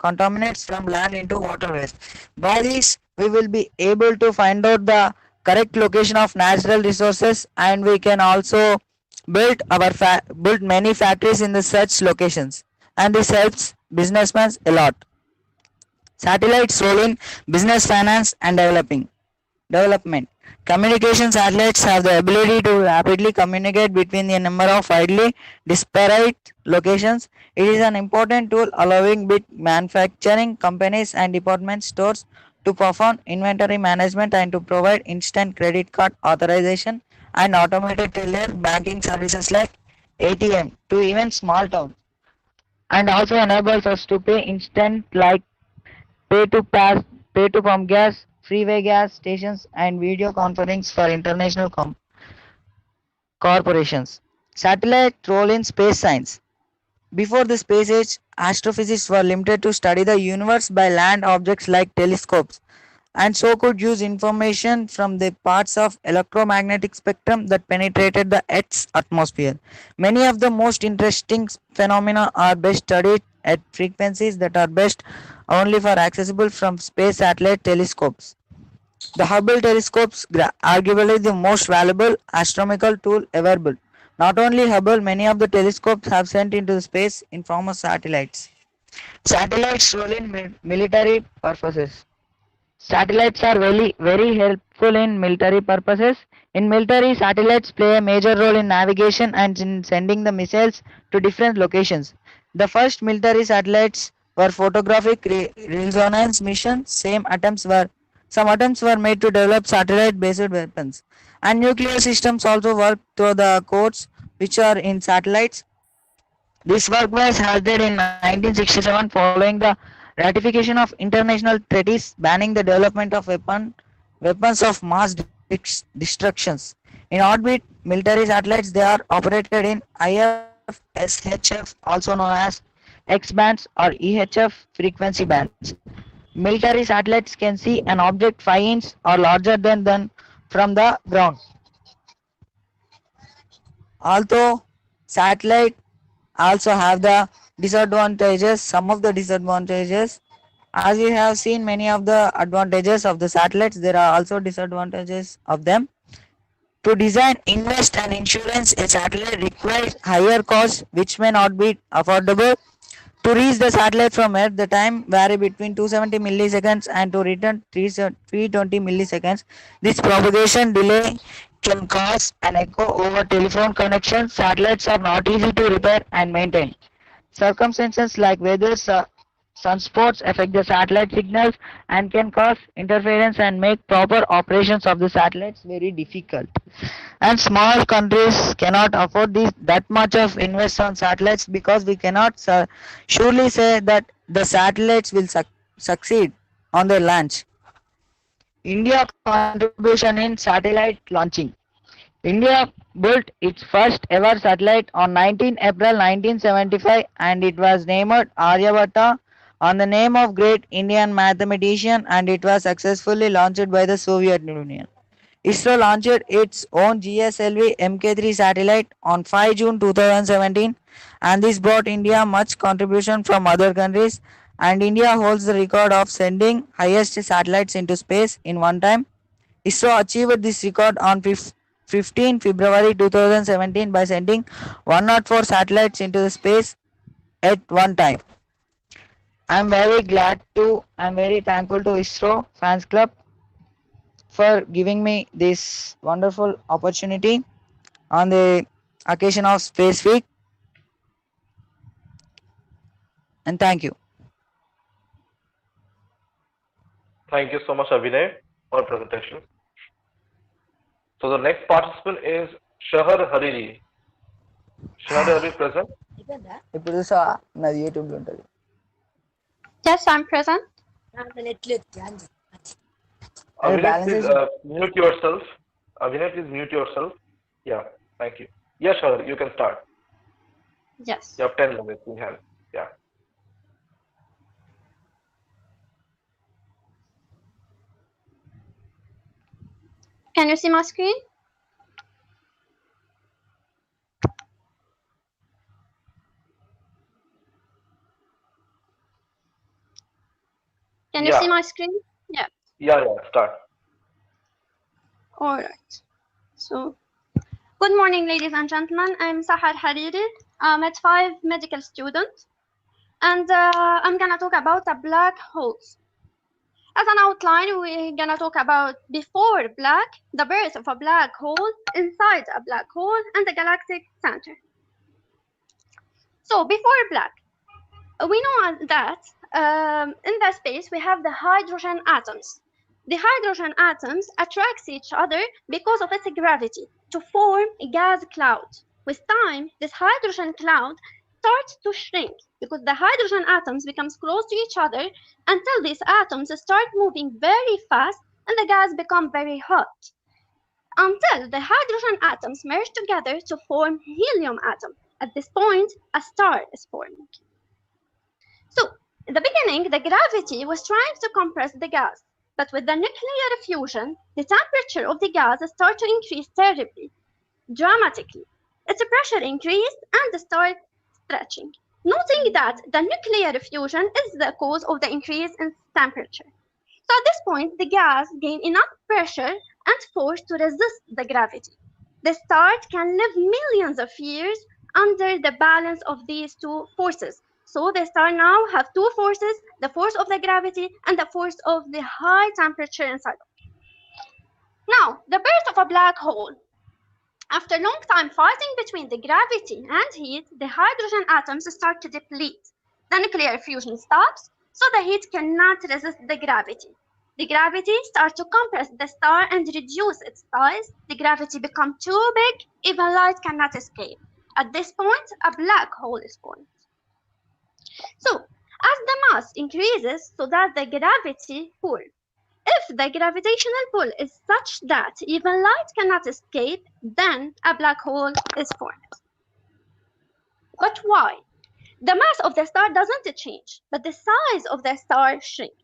contaminants from land into waterways. By this, we will be able to find out the correct location of natural resources, and we can also build many factories in the such locations, and this helps businessmen a lot. Satellites role in business finance and development. Communication satellites have the ability to rapidly communicate between a number of widely disparate locations. It is an important tool allowing big manufacturing companies and department stores to perform inventory management and to provide instant credit card authorization and automated teller banking services like ATM to even small towns, and also enables us to pay instant like pay to pass, pay to pump gas, freeway gas stations, and video conferencing for international corporations. Satellite role in space science. Before the space age, astrophysicists were limited to study the universe by land objects like telescopes, and so could use information from the parts of electromagnetic spectrum that penetrated the Earth's atmosphere. Many of the most interesting phenomena are best studied at frequencies that are best only for accessible from space satellite telescopes. The Hubble telescopes arguably the most valuable astronomical tool ever built. Not only Hubble, many of the telescopes have sent into space in form of satellites. Satellites role in military purposes. Satellites are very helpful in military purposes. In military, satellites play a major role in navigation and in sending the missiles to different locations. The first military satellites were photographic resonance missions. Some attempts were made to develop satellite-based weapons. And nuclear systems also work through the codes which are in satellites. This work was halted in 1967 following the ratification of international treaties banning the development of weapons of mass destructions. In orbit, military satellites they are operated in IFSHF, also known as X bands or EHF frequency bands. Military satellites can see an object 5 inches or larger than from the ground. Although satellite also have the disadvantages, some of the disadvantages, as we have seen many of the advantages of the satellites, there are also disadvantages of them. To design, invest and insurance a satellite requires higher costs which may not be affordable. To reach the satellite from Earth, the time vary between 270 milliseconds and to return 320 milliseconds. This propagation delay can cause an echo over telephone connection. Satellites are not easy to repair and maintain. Circumstances like weather, sunspots affect the satellite signals and can cause interference and make proper operations of the satellites very difficult. And small countries cannot afford that much of invest on satellites because we cannot surely say that the satellites will succeed on their launch. India contribution in satellite launching. India built its first ever satellite on 19 April 1975 and it was named Aryabhatta on the name of great Indian mathematician, and it was successfully launched by the Soviet Union. ISRO launched its own GSLV Mk3 satellite on 5 June 2017, and this brought India much contribution from other countries, and India holds the record of sending highest satellites into space in one time. ISRO achieved this record on 15 February 2017 by sending 104 satellites into the space at one time. I'm very thankful to ISRO Fans Club for giving me this wonderful opportunity on the occasion of Space Week. And thank you. Thank you so much, Abhinay, for presentation. So the next participant is Shahar Hariri. Shahar, are you present? ఇప్పుడు చూసా నాది యూట్యూబ్లో ఉంటుంది. Yes, I'm present. Abhinay, please mute yourself. Abhinay, please mute yourself. Yeah, thank you. Yeah, Shahar, you can start. Yes. You have 10 minutes in hand. Yeah. Can you see my screen? Can you see my screen? Yeah. Yeah, start. All right. So, good morning, ladies and gentlemen. I'm Sahar Hariri. I'm a 5 medical student, and I'm gonna talk about the black holes. As an outline, we're gonna talk about before black, the birth of a black hole, inside a black hole, and the galactic center. So before black, we know that in the space we have the hydrogen atoms. The hydrogen atoms attract each other because of its gravity to form a gas cloud. With time, this hydrogen cloud starts to shrink because the hydrogen atoms becomes close to each other until these atoms start moving very fast and the gas become very hot. Until the hydrogen atoms merge together to form helium atom. At this point, a star is forming. So, in the beginning, the gravity was trying to compress the gas, but with the nuclear fusion, the temperature of the gas started to increase terribly, dramatically. Its pressure increased and the star stretching. Noting that the nuclear fusion is the cause of the increase in temperature. So at this point, the gas gained enough pressure and force to resist the gravity. The star can live millions of years under the balance of these two forces. So the star now have two forces, the force of the gravity and the force of the high temperature inside. Now, the birth of a black hole. After a long time fighting between the gravity and heat, the hydrogen atoms start to deplete. The nuclear fusion stops, so the heat cannot resist the gravity. The gravity starts to compress the star and reduce its size. The gravity becomes too big, even light cannot escape. At this point, a black hole is formed. So, as the mass increases, so does the gravity pull. If the gravitational pull is such that even light cannot escape, then a black hole is formed. But why? The mass of the star doesn't change, but the size of the star shrinks.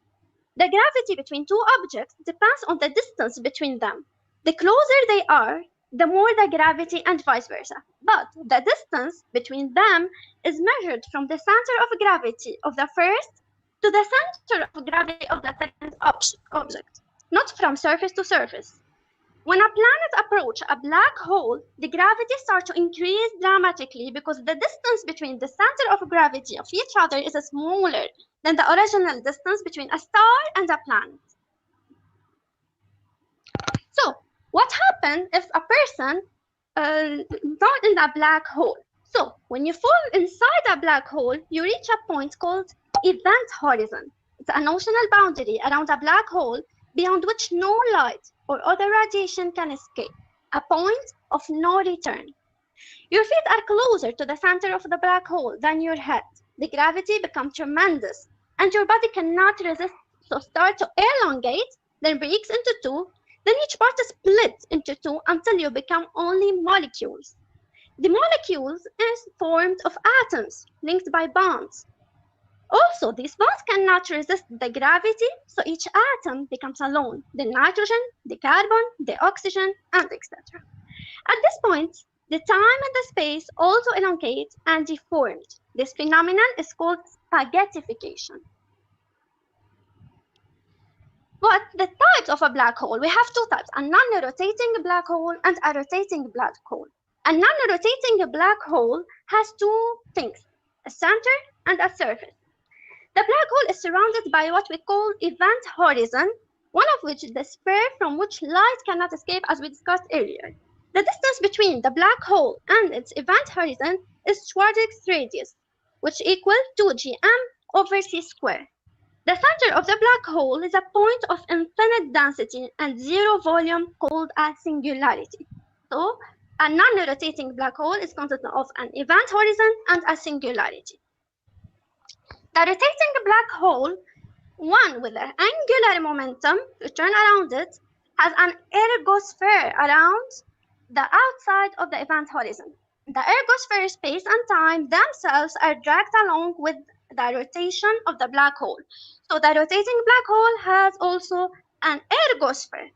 The gravity between two objects depends on the distance between them. The closer they are, the more the gravity and vice versa. But the distance between them is measured from the center of gravity of the first to the center of gravity of the second object, not from surface to surface. When a planet approaches a black hole, the gravity starts to increase dramatically because the distance between the center of gravity of each other is smaller than the original distance between a star and a planet. So, what happens if a person not in a black hole? So, when you fall inside a black hole, you reach a point called event horizon. It's a notional boundary around a black hole beyond which no light or other radiation can escape, a point of no return. Your feet are closer to the center of the black hole than your head. The gravity becomes tremendous, and your body cannot resist, so starts to elongate, then breaks into two, then each part is split into two until you become only molecules. The molecules is formed of atoms linked by bonds. Also, these bonds cannot resist the gravity, so each atom becomes alone, the nitrogen, the carbon, the oxygen, and etc. At this point, the time and the space also elongate and deformed. This phenomenon is called spaghettification. What the types of a black hole? We have two types, a non-rotating black hole and a rotating black hole. A non-rotating black hole has two things, a center and a surface. The black hole is surrounded by what we call event horizon, one of which is the sphere from which light cannot escape, as we discussed earlier. The distance between the black hole and its event horizon is Schwarzschild radius, which equals 2gm over c squared. The center of the black hole is a point of infinite density and zero volume called a singularity. So, a non-rotating black hole is consisting of an event horizon and a singularity. The rotating black hole, one with an angular momentum to turn around it, has an ergosphere around the outside of the event horizon. The ergosphere space and time themselves are dragged along with the rotation of the black hole. So the rotating black hole has also an ergosphere.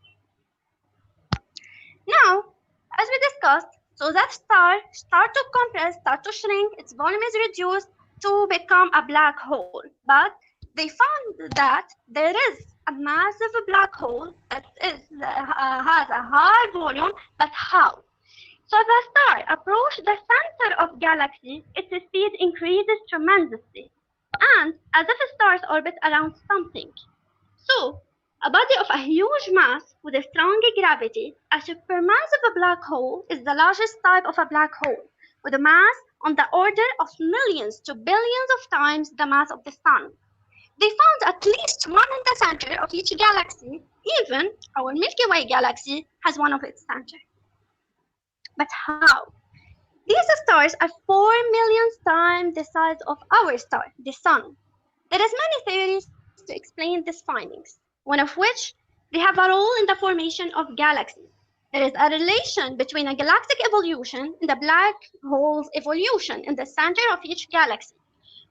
Now, as we discussed, so that star starts to compress, starts to shrink, its volume is reduced to become a black hole. But They found that there is a massive black hole that has a high volume, but how? So as the star approaches the center of galaxy, its speed increases tremendously, and as if stars orbit around something. So, a body of a huge mass with a strong gravity, a supermassive black hole is the largest type of a black hole, with a mass on the order of millions to billions of times the mass of the Sun. They found at least one in the center of each galaxy. Even our Milky Way galaxy has one of its centers. But how? These stars are 4 million times the size of our star, the Sun. There is many theories to explain these findings, one of which they have a role in the formation of galaxies. There is a relation between a galactic evolution and the black hole's evolution in the center of each galaxy.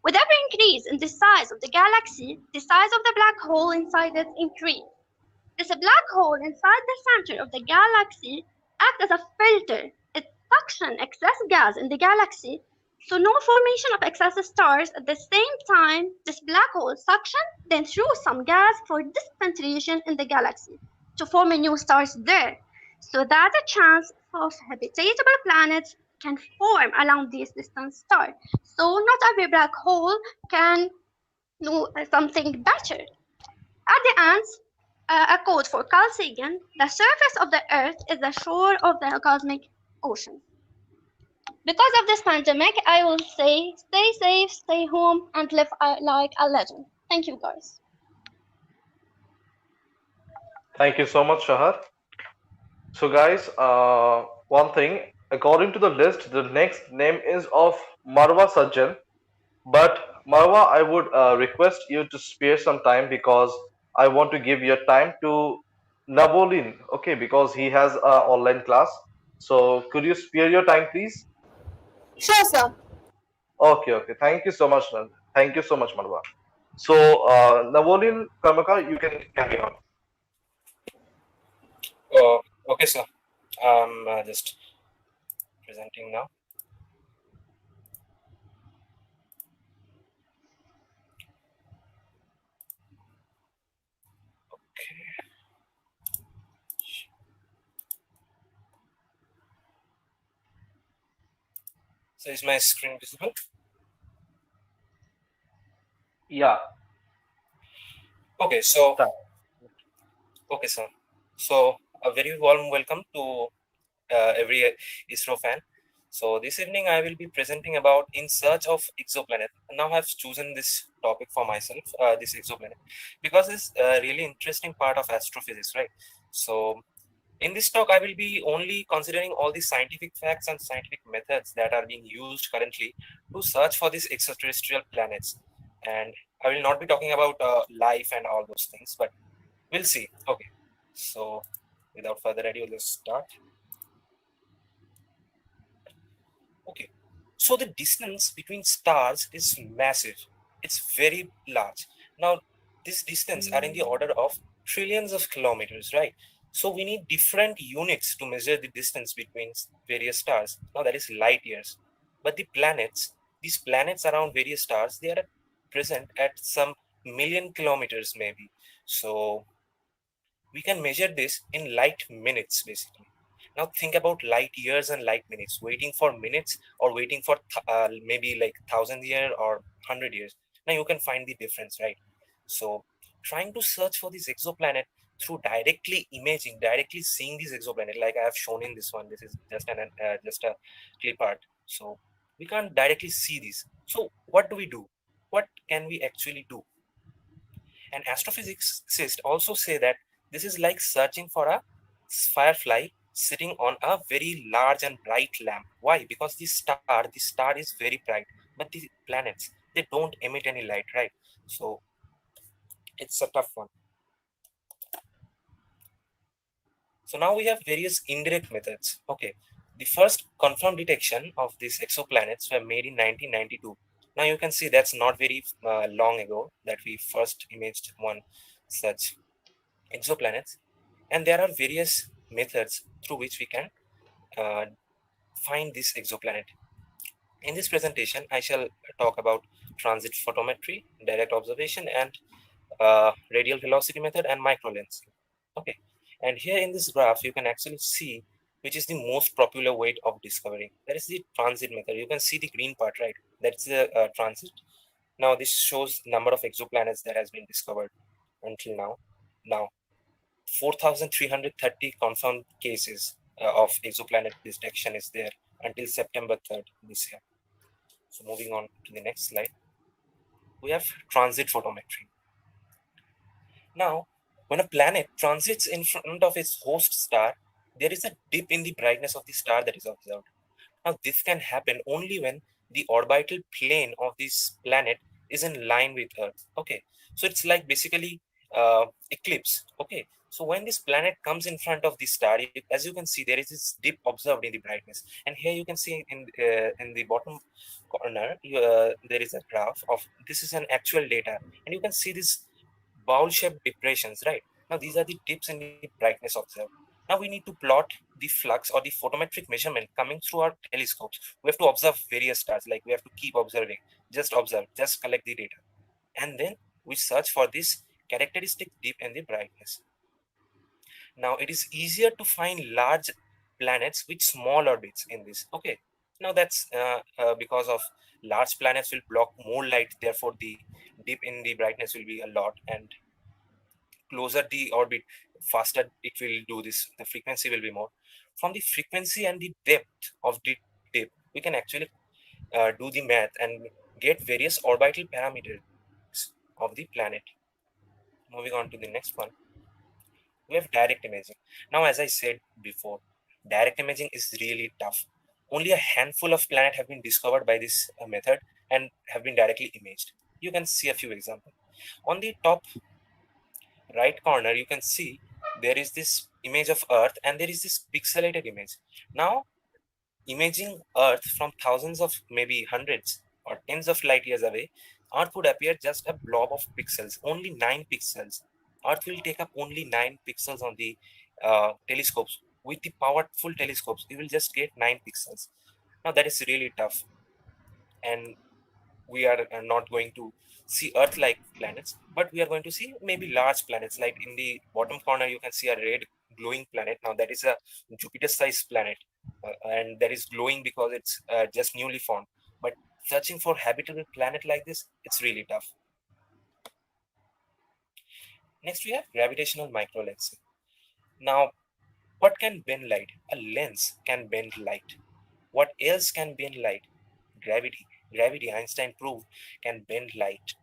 With every increase in the size of the galaxy, the size of the black hole inside it increases. This black hole inside the center of the galaxy acts as a filter. It suctions excess gas in the galaxy, so no formation of excess stars. At the same time, this black hole suctions, then throws some gas for distant region in the galaxy to form a new stars there, so that a chance of habitable planets can form around these distant stars. So not every black hole can do something better. At the end, a quote for Carl Sagan: "The surface of the Earth is the shore of the cosmic ocean." Because of this pandemic, I will say stay safe, stay home, and live like a legend. Thank you, guys. Thank you so much, Shahar. So, guys, one thing, according to the list, the next name is of Marwa Sajjan. But Marwa, I would request you to spare some time because I want to give your time to Navolin, okay, because he has an online class. So, could you spare your time, please? Sure, sir. Okay, okay. Thank you so much, Thank you so much, Marwa. So, Navolin Karmaka, you can carry on. Okay, sir. I'm just presenting now. Okay. So is my screen visible? Yeah. Okay, so Start. okay, sir. So a very warm welcome to every ISRO fan. So this evening I will be presenting about In Search of Exoplanet. Now I've chosen this topic for myself, this exoplanet, because it's a really interesting part of astrophysics, right? So in this talk, I will be only considering all the scientific facts and scientific methods that are being used currently to search for these extraterrestrial planets. And I will not be talking about life and all those things, but we'll see. Okay, so without further ado, let's start. Okay, so the distance between stars is massive. It's very large. Now, this distance are in the order of trillions of kilometers, right? So we need different units to measure the distance between various stars. Now that is light years. But the planets, these planets around various stars, they are present at some million kilometers maybe. So we can measure this in light minutes basically. Now think about light years and light minutes, waiting for minutes or waiting for maybe like 1,000 years or 100 years. Now you can find the difference, right? So trying to search for this exoplanet through directly imaging, directly seeing this exoplanet, like I have shown in this one. This is just just a clip art. So we can't directly see this. So what do we do? What can we actually do? And astrophysicists also say that this is like searching for a firefly sitting on a very large and bright lamp. Why? Because the star is very bright, but the planets, they don't emit any light, right? So it's a tough one. So now we have various indirect methods. Okay, the first confirmed detection of these exoplanets were made in 1992. Now you can see that's not very long ago that we first imaged one such exoplanets, and there are various methods through which we can find this exoplanet. In this presentation, I shall talk about transit photometry, direct observation, and radial velocity method and microlensing. Okay, and here in this graph you can actually see which is the most popular way of discovering. That is the transit method. You can see the green part, right? That's the transit. Now this shows number of exoplanets that has been discovered until now. Now 4,330 confirmed cases of exoplanet detection is there until September 3rd this year. So moving on to the next slide, we have transit photometry. Now, when a planet transits in front of its host star, there is a dip in the brightness of the star that is observed. Now, this can happen only when the orbital plane of this planet is in line with Earth. Okay, so it's like basically eclipse. Okay, so when this planet comes in front of the star, as you can see, there is this dip observed in the brightness. And here you can see in the bottom corner, there is a graph of this is an actual data, and you can see this bowl-shaped depressions, right? Now these are the dips in the brightness observed. Now we need to plot the flux or the photometric measurement coming through our telescopes. We have to observe various stars, like we have to keep observing, just observe, just collect the data. And then we search for this characteristic dip in the brightness. Now it is easier to find large planets with small orbits in this. Okay, now that's because of large planets will block more light, therefore the dip in the brightness will be a lot, and closer the orbit, faster it will do this. The frequency will be more. From the frequency and the depth of the dip, we can actually do the math and get various orbital parameters of the planet. Moving on to the next one, we have direct imaging. Now, as I said before, direct imaging is really tough. Only a handful of planets have been discovered by this method and have been directly imaged. You can see a few examples. On the top right corner, you can see there is this image of Earth and there is this pixelated image. Now, imaging Earth from thousands of, maybe hundreds or tens of light years away, Earth would appear just a blob of pixels, only 9 pixels. Earth will take up only 9 pixels on the telescopes. With the powerful telescopes, you will just get 9 pixels. Now that is really tough. And we are not going to see Earth-like planets, but we are going to see maybe large planets. Like in the bottom corner, you can see a red glowing planet. Now that is a Jupiter-sized planet, and that is glowing because it's just newly formed. But searching for habitable planet like this, it's really tough. Next, we have gravitational microlensing. Now, what can bend light? A lens can bend light. What else can bend light? Gravity. Gravity, Einstein proved, can bend light.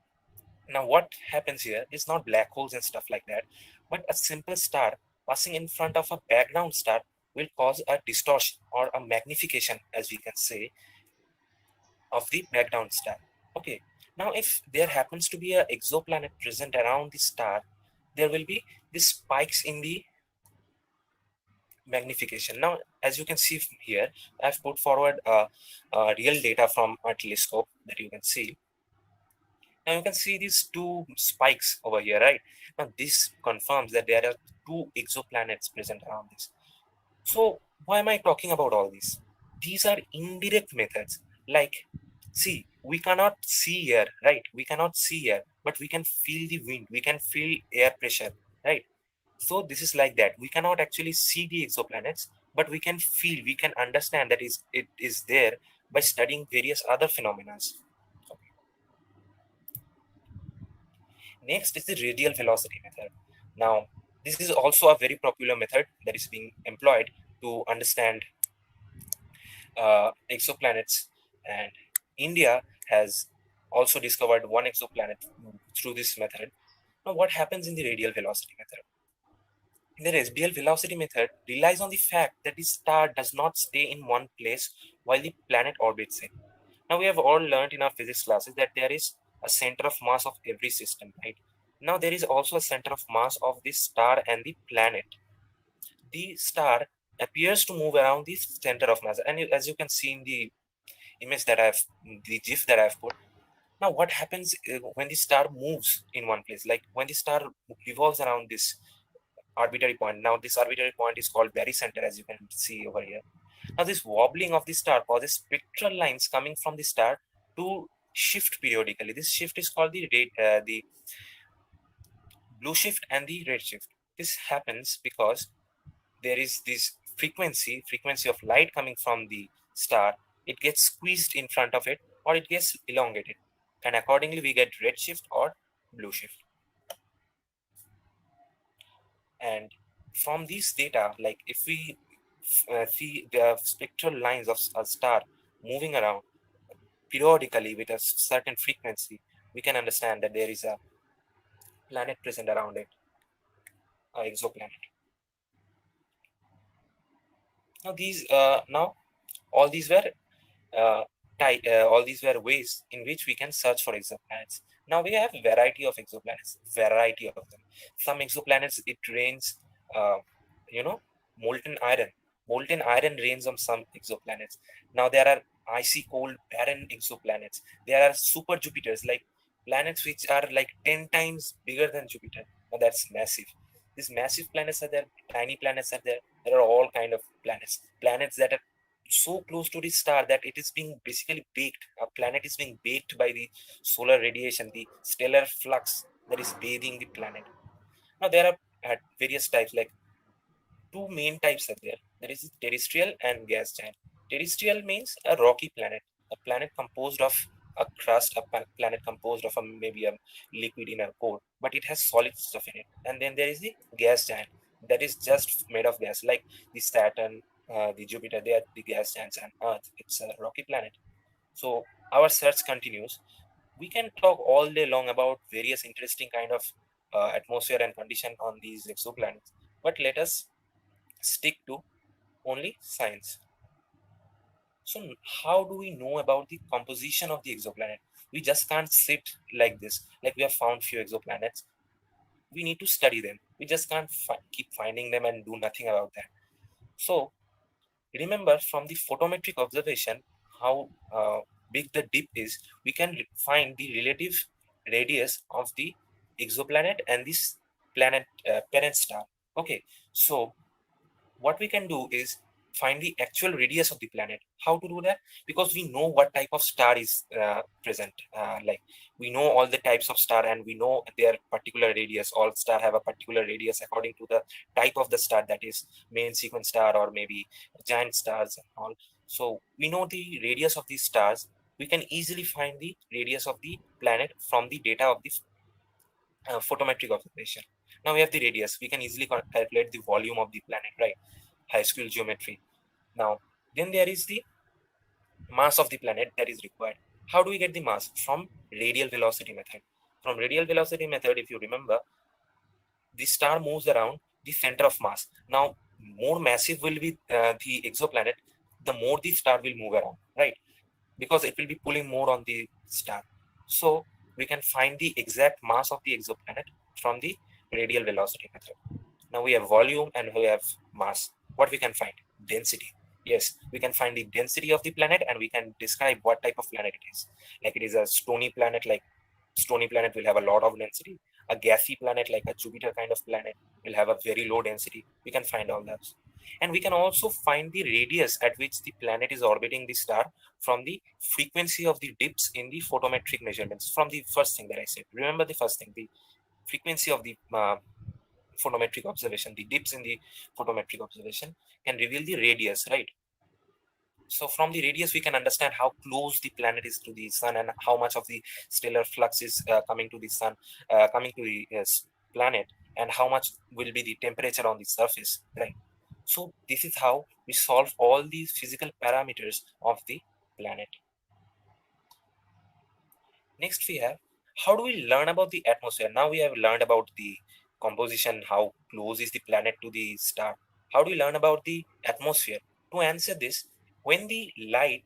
Now, what happens here is not black holes and stuff like that, but a simple star passing in front of a background star will cause a distortion or a magnification, as we can say, of the background star. Okay. Now, if there happens to be an exoplanet present around the star, there will be these spikes in the magnification. Now, as you can see here, I've put forward real data from our telescope that you can see. Now you can see these two spikes over here, right? Now this confirms that there are two exoplanets present around this. So why am I talking about all this? These are indirect methods. Like, see, we cannot see here, right? We cannot see here, but we can feel the wind. We can feel air pressure, right? So this is like that. We cannot actually see the exoplanets, but we can feel, we can understand that it is there by studying various other phenomena. Okay. Next is the radial velocity method. Now, this is also a very popular method that is being employed to understand exoplanets, and India has also discovered one exoplanet through this method. Now, what happens in the radial velocity method? The radial velocity method relies on the fact that the star does not stay in one place while the planet orbits it. Now, we have all learned in our physics classes that there is a center of mass of every system, right? Now, there is also a center of mass of the star and the planet. The star appears to move around the center of mass, and as you can see in the image that the GIF that I've put. Now, what happens when the star moves in one place? Like when the star revolves around this arbitrary point. Now, this arbitrary point is called barycenter, as you can see over here. Now, this wobbling of the star causes spectral lines coming from the star to shift periodically. This shift is called the blue shift and the red shift. This happens because there is this frequency of light coming from the star. It gets squeezed in front of it, or it gets elongated, and accordingly we get red shift or blue shift. And from these data, like if we see the spectral lines of a star moving around periodically with a certain frequency, we can understand that there is a planet present around it, an exoplanet. Now all these were all these were ways in which we can search for exoplanets. Now we have variety of exoplanets, variety of them. Some exoplanets, it rains, you know, molten iron. Molten iron rains on some exoplanets. Now there are icy cold barren exoplanets. There are super Jupiters, like planets which are like 10 times bigger than Jupiter. Now that's massive. These massive planets are there, tiny planets are there. There are all kind of planets. Planets that are so close to the star that it is being basically baked. A planet is being baked by the solar radiation, the stellar flux that is bathing the planet. Now there are various types, like two main types are there. There is terrestrial and gas giant. Terrestrial means a rocky planet, a planet composed of a crust, a planet composed of maybe a liquid inner core, but it has solid stuff in it. And then there is the gas giant, that is just made of gas, like the Saturn, the Jupiter. They are the gas giants, and Earth, it's a rocky planet. So our search continues. We can talk all day long about various interesting kind of atmosphere and condition on these exoplanets, but let us stick to only science. So how do we know about the composition of the exoplanet? We just can't sit like this, like we have found few exoplanets. We need to study them. We just can't keep finding them and do nothing about that. So remember, from the photometric observation, how big the dip is, we can find the relative radius of the exoplanet and this planet parent star. Okay, so what we can do is find the actual radius of the planet. How to do that? Because we know what type of star is present. Like we know all the types of star, and we know their particular radius. All star have a particular radius according to the type of the star, that is main sequence star or maybe giant stars and all. So we know the radius of these stars. We can easily find the radius of the planet from the data of the photometric observation. Now we have the radius. We can easily calculate the volume of the planet, right? High school geometry. Now, then there is the mass of the planet that is required. How do we get the mass? From radial velocity method. From radial velocity method, if you remember, the star moves around the center of mass. Now, more massive will be the exoplanet, the more the star will move around, right? Because it will be pulling more on the star. So we can find the exact mass of the exoplanet from the radial velocity method. Now we have volume and we have mass. What we can find? Density. Yes, we can find the density of the planet, and we can describe what type of planet it is. Like it is a stony planet, like stony planet will have a lot of density. A gassy planet like a Jupiter kind of planet will have a very low density. We can find all those. And we can also find the radius at which the planet is orbiting the star from the frequency of the dips in the photometric measurements. From the first thing that I said, remember the first thing, the frequency of the photometric observation, the dips in the photometric observation can reveal the radius, right? So from the radius, we can understand how close the planet is to the sun and how much of the stellar flux is coming to the sun, coming to the planet, and how much will be the temperature on the surface, right? So this is how we solve all these physical parameters of the planet. Next we have, how do we learn about the atmosphere? Now we have learned about the composition, how close is the planet to the star. How do we learn about the atmosphere? To answer this, when the light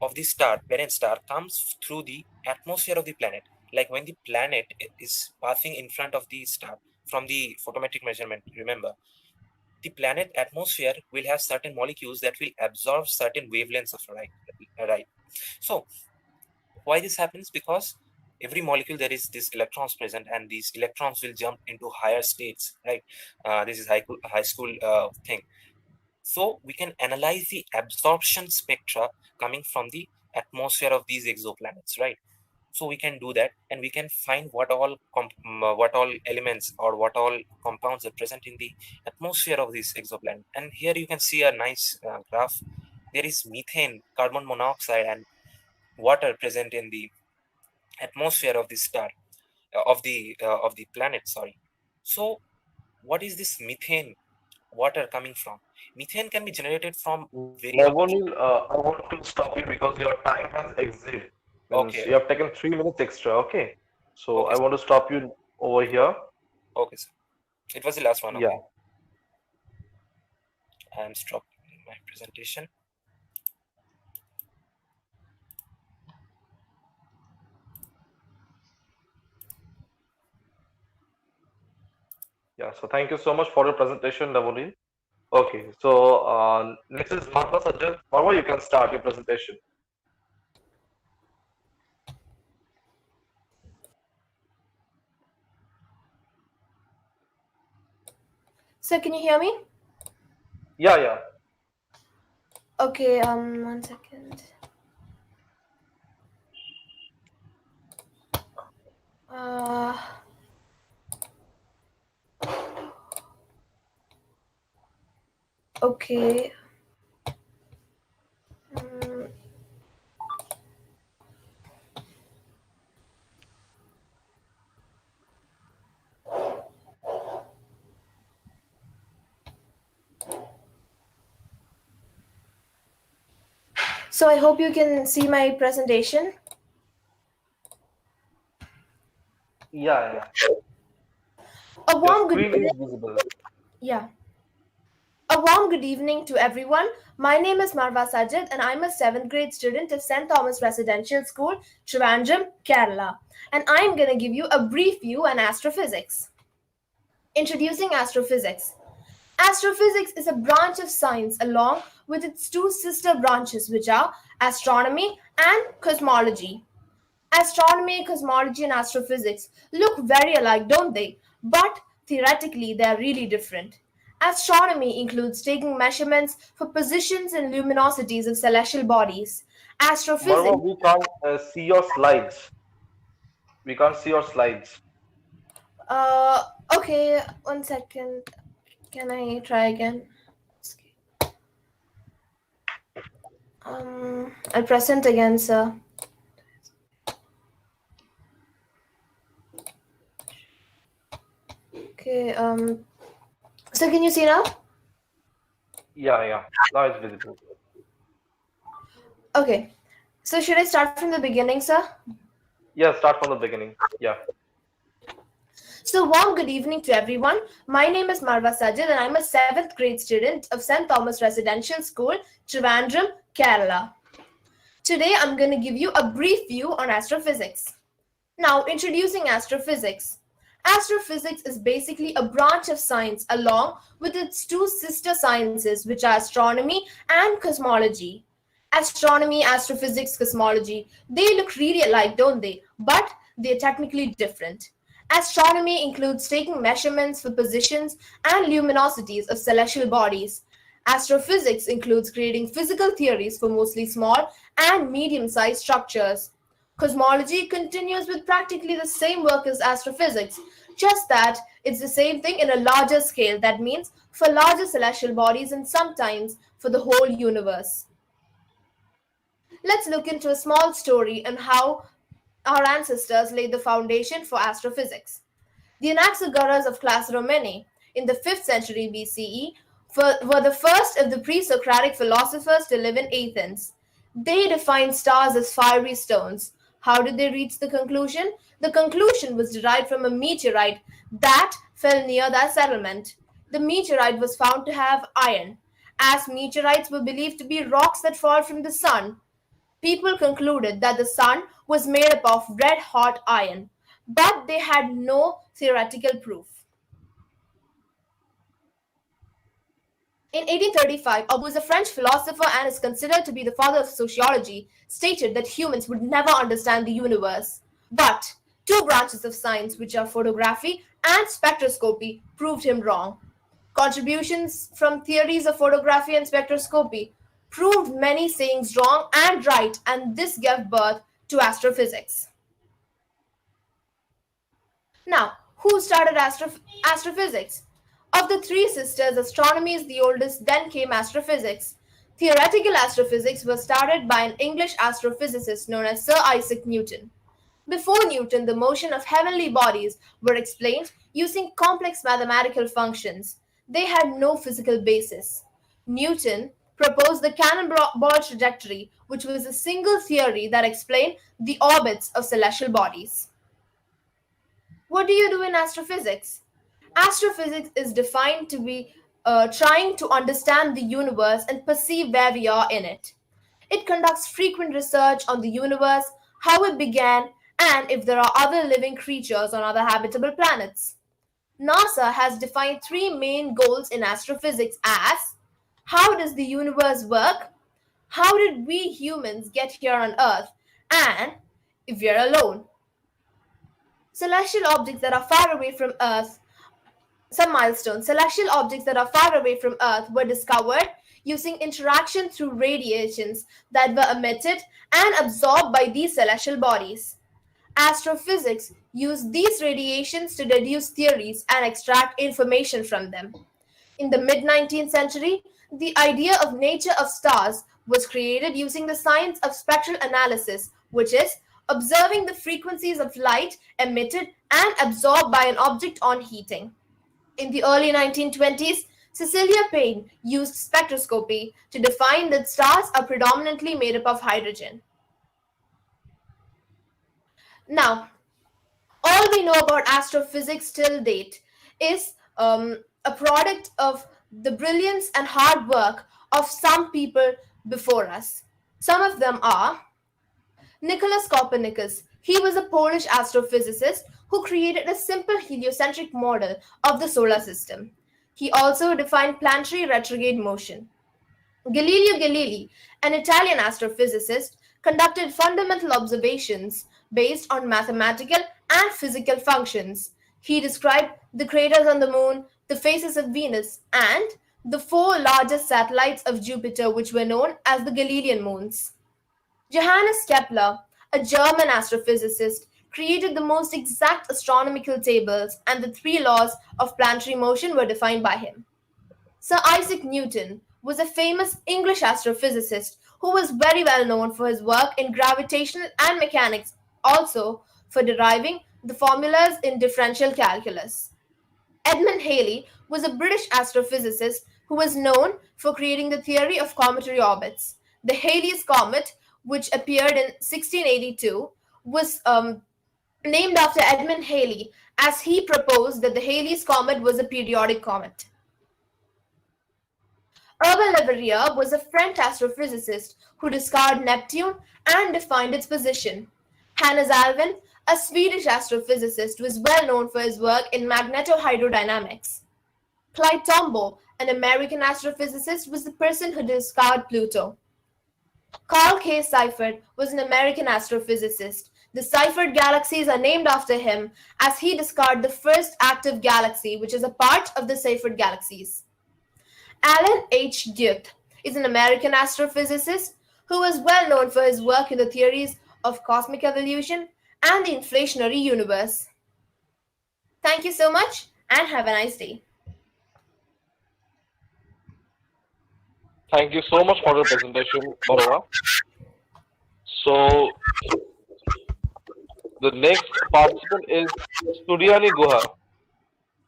of the star, parent star, comes through the atmosphere of the planet, like when the planet is passing in front of the star from the photometric measurement, remember, the planet atmosphere will have certain molecules that will absorb certain wavelengths of light, right? So why this happens? Because every molecule there is this electrons present, and these electrons will jump into higher states, right? This is high school thing. So we can analyze the absorption spectra coming from the atmosphere of these exoplanets, right? So we can do that, and we can find what all elements or what all compounds are present in the atmosphere of this exoplanet. And here you can see a nice graph. There is methane, carbon monoxide, and water present in the atmosphere of the star, of the planet. Sorry. So what is this methane water coming from? Methane can be generated from various. Navonil, I want to stop you because your time has exceeded. Means Okay, you have taken 3 minutes extra. Okay. So okay, I want to stop you over here. okay, sir. It was the last one. Yeah. Okay, I am stopping my presentation. Yeah. So thank you so much for your presentation, Navonil. Okay. So next is Marwa Sajjad. Marwa, you can start your presentation. So can you hear me? Yeah, yeah. Okay, 1 second. Okay. So I hope you can see my presentation. Yeah, yeah. A warm Your good screen is visible. Yeah. A warm good evening to everyone. My name is Marwa Sajid and I'm a 7th grade student of St. Thomas Residential School, Trivandrum, Kerala. And I'm going to give you a brief view on astrophysics. Introducing astrophysics. Astrophysics is a branch of science along with its two sister branches, which are astronomy and cosmology. Astronomy, cosmology, and astrophysics look very alike, don't they? But theoretically, they are really different. Astronomy includes taking measurements for positions and luminosities of celestial bodies. Marwa, Astrophysics. we can't see your slides. We can't see your slides. Okay, 1 second. Can I try again? I'll present again, sir. Okay, so can you see now? Yeah, yeah. Now it's visible. Okay, so should I start from the beginning, sir? Yeah, start from the beginning. Yeah. So warm good evening to everyone. My name is Marwa Sajid and I'm a 7th grade student of St. Thomas Residential School, Trivandrum, Kerala. Today I'm going to give you a brief view on astrophysics. Now, introducing astrophysics. Astrophysics is basically a branch of science along with its two sister sciences, which are astronomy and cosmology. Astronomy, astrophysics, cosmology, they look really alike, don't they? But they're technically different. Astronomy includes taking measurements for positions and luminosities of celestial bodies. Astrophysics includes creating physical theories for mostly small and medium-sized structures. Cosmology continues with practically the same work as astrophysics, just that it's the same thing in a larger scale. That means for larger celestial bodies and sometimes for the whole universe. Let's look into a small story on how our ancestors laid the foundation for astrophysics. The Anaxagoras of class Romani in the 5th century BCE were the first of the pre-Socratic philosophers to live in Athens. They defined stars as fiery stones. How did they reach the conclusion? The conclusion was derived from a meteorite that fell near their settlement. The meteorite was found to have iron. As meteorites were believed to be rocks that fall from the sun, people concluded that the sun was made up of red-hot iron, but they had no theoretical proof. In 1835, Auguste, who is a French philosopher and is considered to be the father of sociology, stated that humans would never understand the universe. But two branches of science, which are photography and spectroscopy, proved him wrong. Contributions from theories of photography and spectroscopy proved many sayings wrong and right, and this gave birth to astrophysics. Now, who started astrophysics? Of the three sisters, astronomy is the oldest, then came astrophysics. Theoretical astrophysics was started by an English astrophysicist known as Sir Isaac Newton. Before Newton, the motion of heavenly bodies were explained using complex mathematical functions. They had no physical basis. Newton proposed the cannonball trajectory, which was a single theory that explained the orbits of celestial bodies. What do you do in astrophysics? Astrophysics is defined to be trying to understand the universe and perceive where we are in it. It conducts frequent research on the universe, how it began, and if there are other living creatures on other habitable planets. NASA has defined three main goals in astrophysics as: how does the universe work? How did we humans get here on Earth? And if we are alone. Celestial objects that are far away from Earth. Some milestones. Celestial objects that are far away from Earth were discovered using interaction through radiations that were emitted and absorbed by these celestial bodies. Astrophysics used these radiations to deduce theories and extract information from them. In the mid-19th century, the idea of nature of stars was created using the science of spectral analysis, which is observing the frequencies of light emitted and absorbed by an object on heating. In the early 1920s, Cecilia Payne used spectroscopy to define that stars are predominantly made up of hydrogen. Now, all we know about astrophysics till date is a product of the brilliance and hard work of some people before us. Some of them are Nicholas Copernicus. He was a Polish astrophysicist who created a simple heliocentric model of the solar system. He also defined planetary retrograde motion. Galileo Galilei, an Italian astrophysicist, conducted fundamental observations based on mathematical and physical functions. He described the craters on the moon, the faces of Venus, and the four largest satellites of Jupiter, which were known as the Galilean moons. Johannes Kepler, a German astrophysicist, created the most exact astronomical tables, and the three laws of planetary motion were defined by him. Sir Isaac Newton was a famous English astrophysicist who was very well known for his work in gravitational and mechanics, also for deriving the formulas in differential calculus. Edmund Halley was a British astrophysicist who was known for creating the theory of cometary orbits. The Halley's Comet, which appeared in 1682, was named after Edmund Halley, as he proposed that the Halley's Comet was a periodic comet. Urbain Le Verrier was a French astrophysicist who discovered Neptune and defined its position. Hannes Alfvén, a Swedish astrophysicist, was well known for his work in magnetohydrodynamics. Clyde Tombaugh, an American astrophysicist, was the person who discovered Pluto. Carl K. Seifert was an American astrophysicist. The Seifert galaxies are named after him, as he discovered the first active galaxy, which is a part of the Seifert galaxies. Alan H. Guth is an American astrophysicist who was well known for his work in the theories of cosmic evolution and the inflationary universe. Thank you so much and have a nice day. Thank you so much for the presentation, Marwa. So, the next participant is Suryani Guha.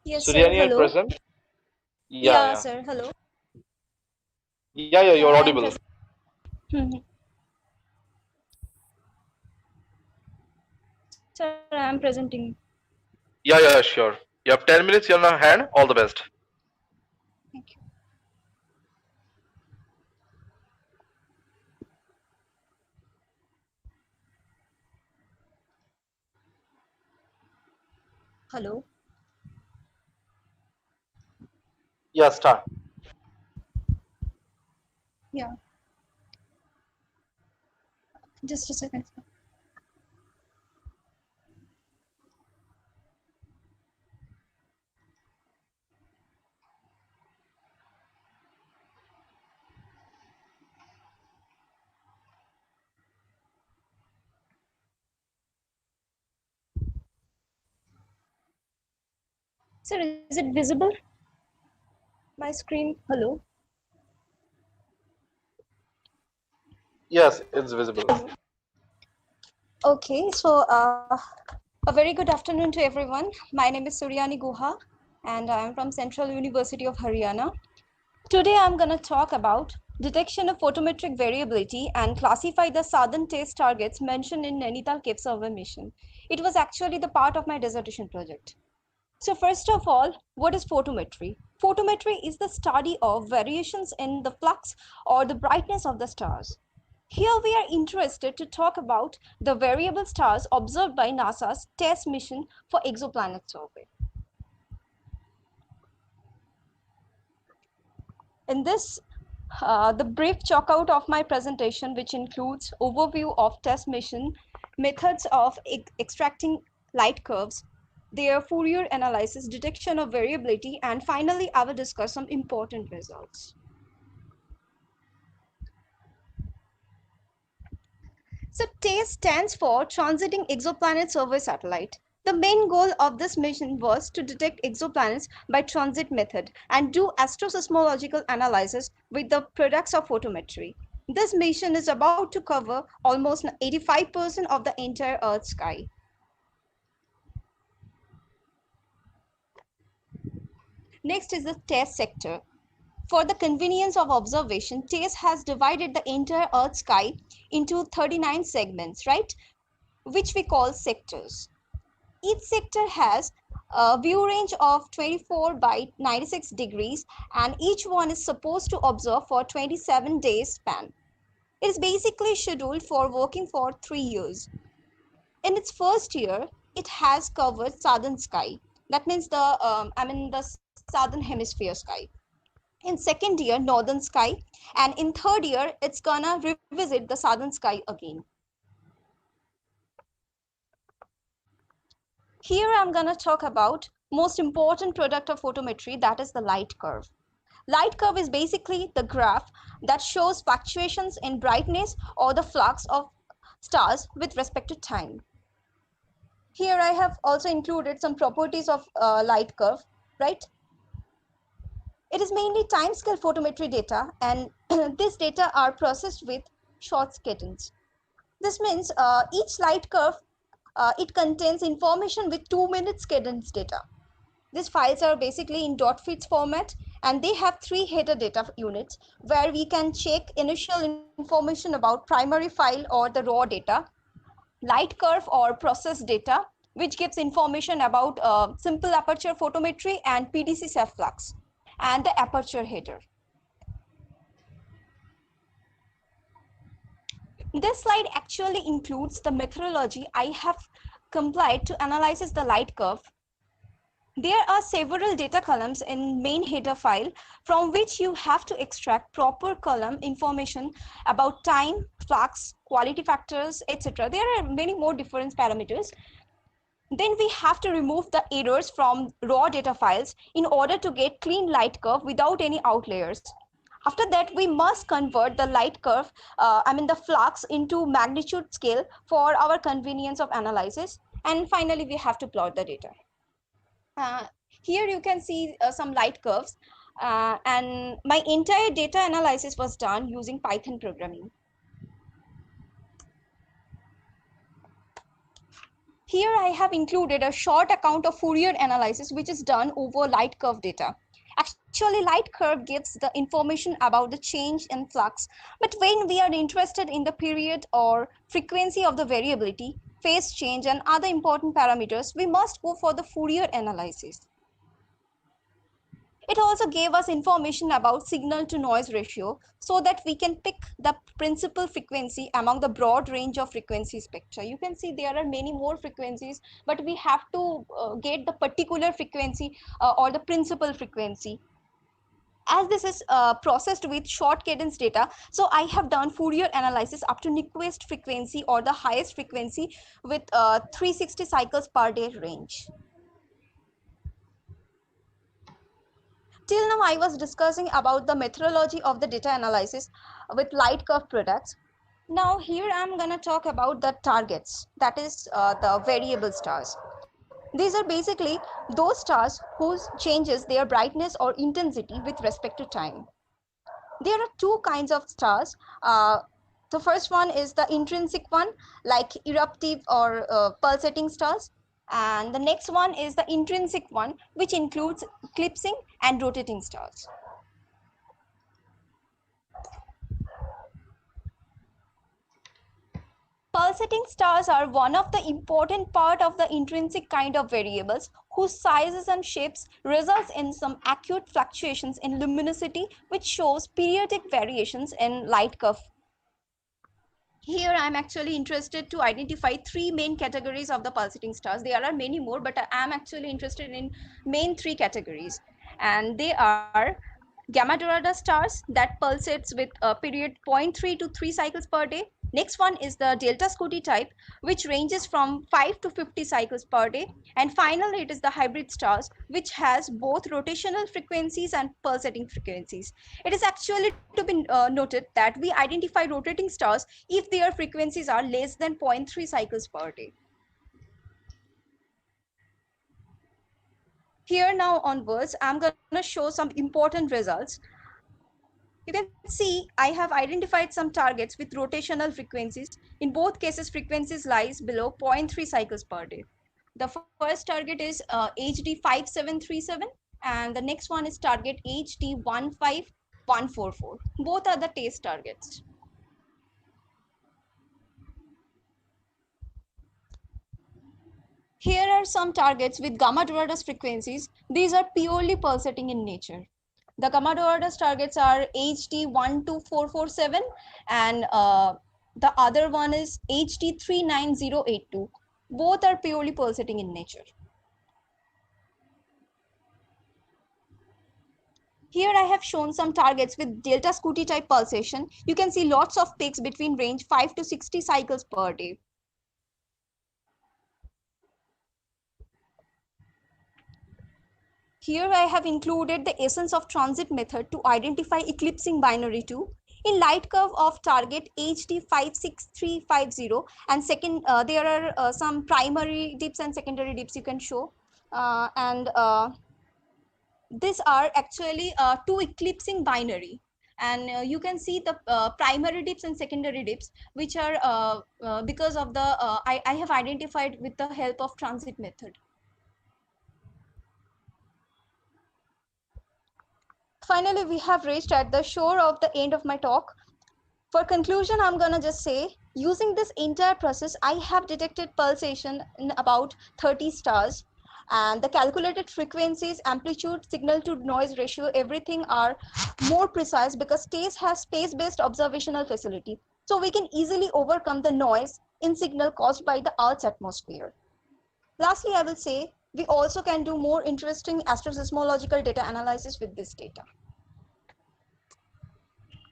Yes, Suryani, sir. are you Hello. present? Yeah, sir. Hello. Yeah, you're I'm audible. Mhm. Sir, I'm presenting. Yeah, sure. You have 10 minutes in your hand. All the best. Thank you. Hello. Yeah, start. Yeah. Just a second. Sir, is it visible? My screen, hello? Yes, it's visible. Okay, so a very good afternoon to everyone. My name is Suryani Guha and I am from Central University of Haryana. Today I'm going to talk about detection of photometric variability and classify the southern taste targets mentioned in Nainital Cave Survey mission. It was actually the part of my dissertation project. So first of all, what is photometry? Photometry is the study of variations in the flux or the brightness of the stars. Here we are interested to talk about the variable stars observed by NASA's TESS mission for exoplanet survey. In this, the brief chalk out of my presentation, which includes overview of TESS mission, methods of extracting light curves, their Fourier analysis, detection of variability, and finally, I will discuss some important results. So TASE stands for Transiting Exoplanet Survey Satellite. The main goal of this mission was to detect exoplanets by transit method and do astroseismological analysis with the products of photometry. This mission is about to cover almost 85% of the entire Earth sky. Next is the TASE sector. For the convenience of observation, TASE has divided the entire Earth sky into 39 segments, right? Which we call sectors. Each sector has a view range of 24 by 96 degrees and each one is supposed to observe for 27 days span. It is basically scheduled for working for 3 years. In its first year, it has covered southern sky. That means the southern hemisphere sky. In second year, northern sky, and in third year, it's gonna revisit the southern sky again. Here I'm gonna talk about most important product of photometry, that is the light curve. Light curve is basically the graph that shows fluctuations in brightness or the flux of stars with respect to time. Here I have also included some properties of light curve, right? It is mainly time scale photometry data and this data are processed with short cadence. This means each light curve, it contains information with 2 minutes cadence data. These files are basically in .feeds format and they have 3 header data units where we can check initial information about primary file or the raw data, light curve or process data, which gives information about simple aperture photometry and PDC ceph flux, and the aperture header. This slide actually includes the methodology I have complied to analyze the light curve. There are several data columns in main header file from which you have to extract proper column information about time, flux, quality factors, etc. There are many more different parameters. Then we have to remove the errors from raw data files in order to get clean light curve without any outliers. After that, we must convert the light curve, the flux into magnitude scale for our convenience of analysis. And finally, we have to plot the data. Here you can see some light curves and my entire data analysis was done using Python programming. Here I have included a short account of Fourier analysis which is done over light curve data. Actually, light curve gives the information about the change in flux, but when we are interested in the period or frequency of the variability, phase change and other important parameters, we must go for the Fourier analysis. It also gave us information about signal to noise ratio so that we can pick the principal frequency among the broad range of frequency spectra. You can see there are many more frequencies, but we have to get the particular frequency or the principal frequency. As this is processed with short cadence data, so I have done Fourier analysis up to Nyquist frequency or the highest frequency with 360 cycles per day range. Till now, I was discussing about the methodology of the data analysis with light curve products. Now here I'm going to talk about the targets, that is the variable stars. These are basically those stars whose changes their brightness or intensity with respect to time. There are two kinds of stars. The first one is the intrinsic one, like eruptive or pulsating stars. And the next one is the intrinsic one, which includes eclipsing and rotating stars. Pulsating stars are one of the important part of the intrinsic kind of variables whose sizes and shapes results in some acute fluctuations in luminosity, which shows periodic variations in light curve. Here I'm actually interested to identify three main categories of the pulsating stars. There are many more, but I'm actually interested in main three categories. And they are Gamma Dorada stars that pulsates with a period 0.3 to 3 cycles per day. Next one is the Delta Scuti type, which ranges from 5 to 50 cycles per day. And finally, it is the hybrid stars, which has both rotational frequencies and pulsating frequencies. It is actually to be noted that we identify rotating stars if their frequencies are less than 0.3 cycles per day. Here now onwards, I'm going to show some important results. You can see I have identified some targets with rotational frequencies. In both cases, frequencies lies below 0.3 cycles per day. The first target is HD 5737 and the next one is target HD 15144. Both are the test targets. Here are some targets with gamma Doradus frequencies. These are purely pulsating in nature. The gamma Doradus targets are HD 12447 and the other one is HD 39082. Both are purely pulsating in nature. Here I have shown some targets with Delta Scuti type pulsation. You can see lots of peaks between range 5 to 60 cycles per day. Here I have included the essence of transit method to identify eclipsing binary 2 in light curve of target HD 56350 and second there are some primary dips and secondary dips you can show and these are actually two eclipsing binary and you can see the primary dips and secondary dips which are because of the I have identified with the help of transit method. Finally, we have reached at the shore of the end of my talk. For conclusion, I'm gonna just say, using this entire process, I have detected pulsation in about 30 stars and the calculated frequencies, amplitude, signal to noise ratio, everything are more precise because STACE has space-based observational facility. So we can easily overcome the noise in signal caused by the Earth's atmosphere. Lastly, I will say, we also can do more interesting astroseismological data analysis with this data.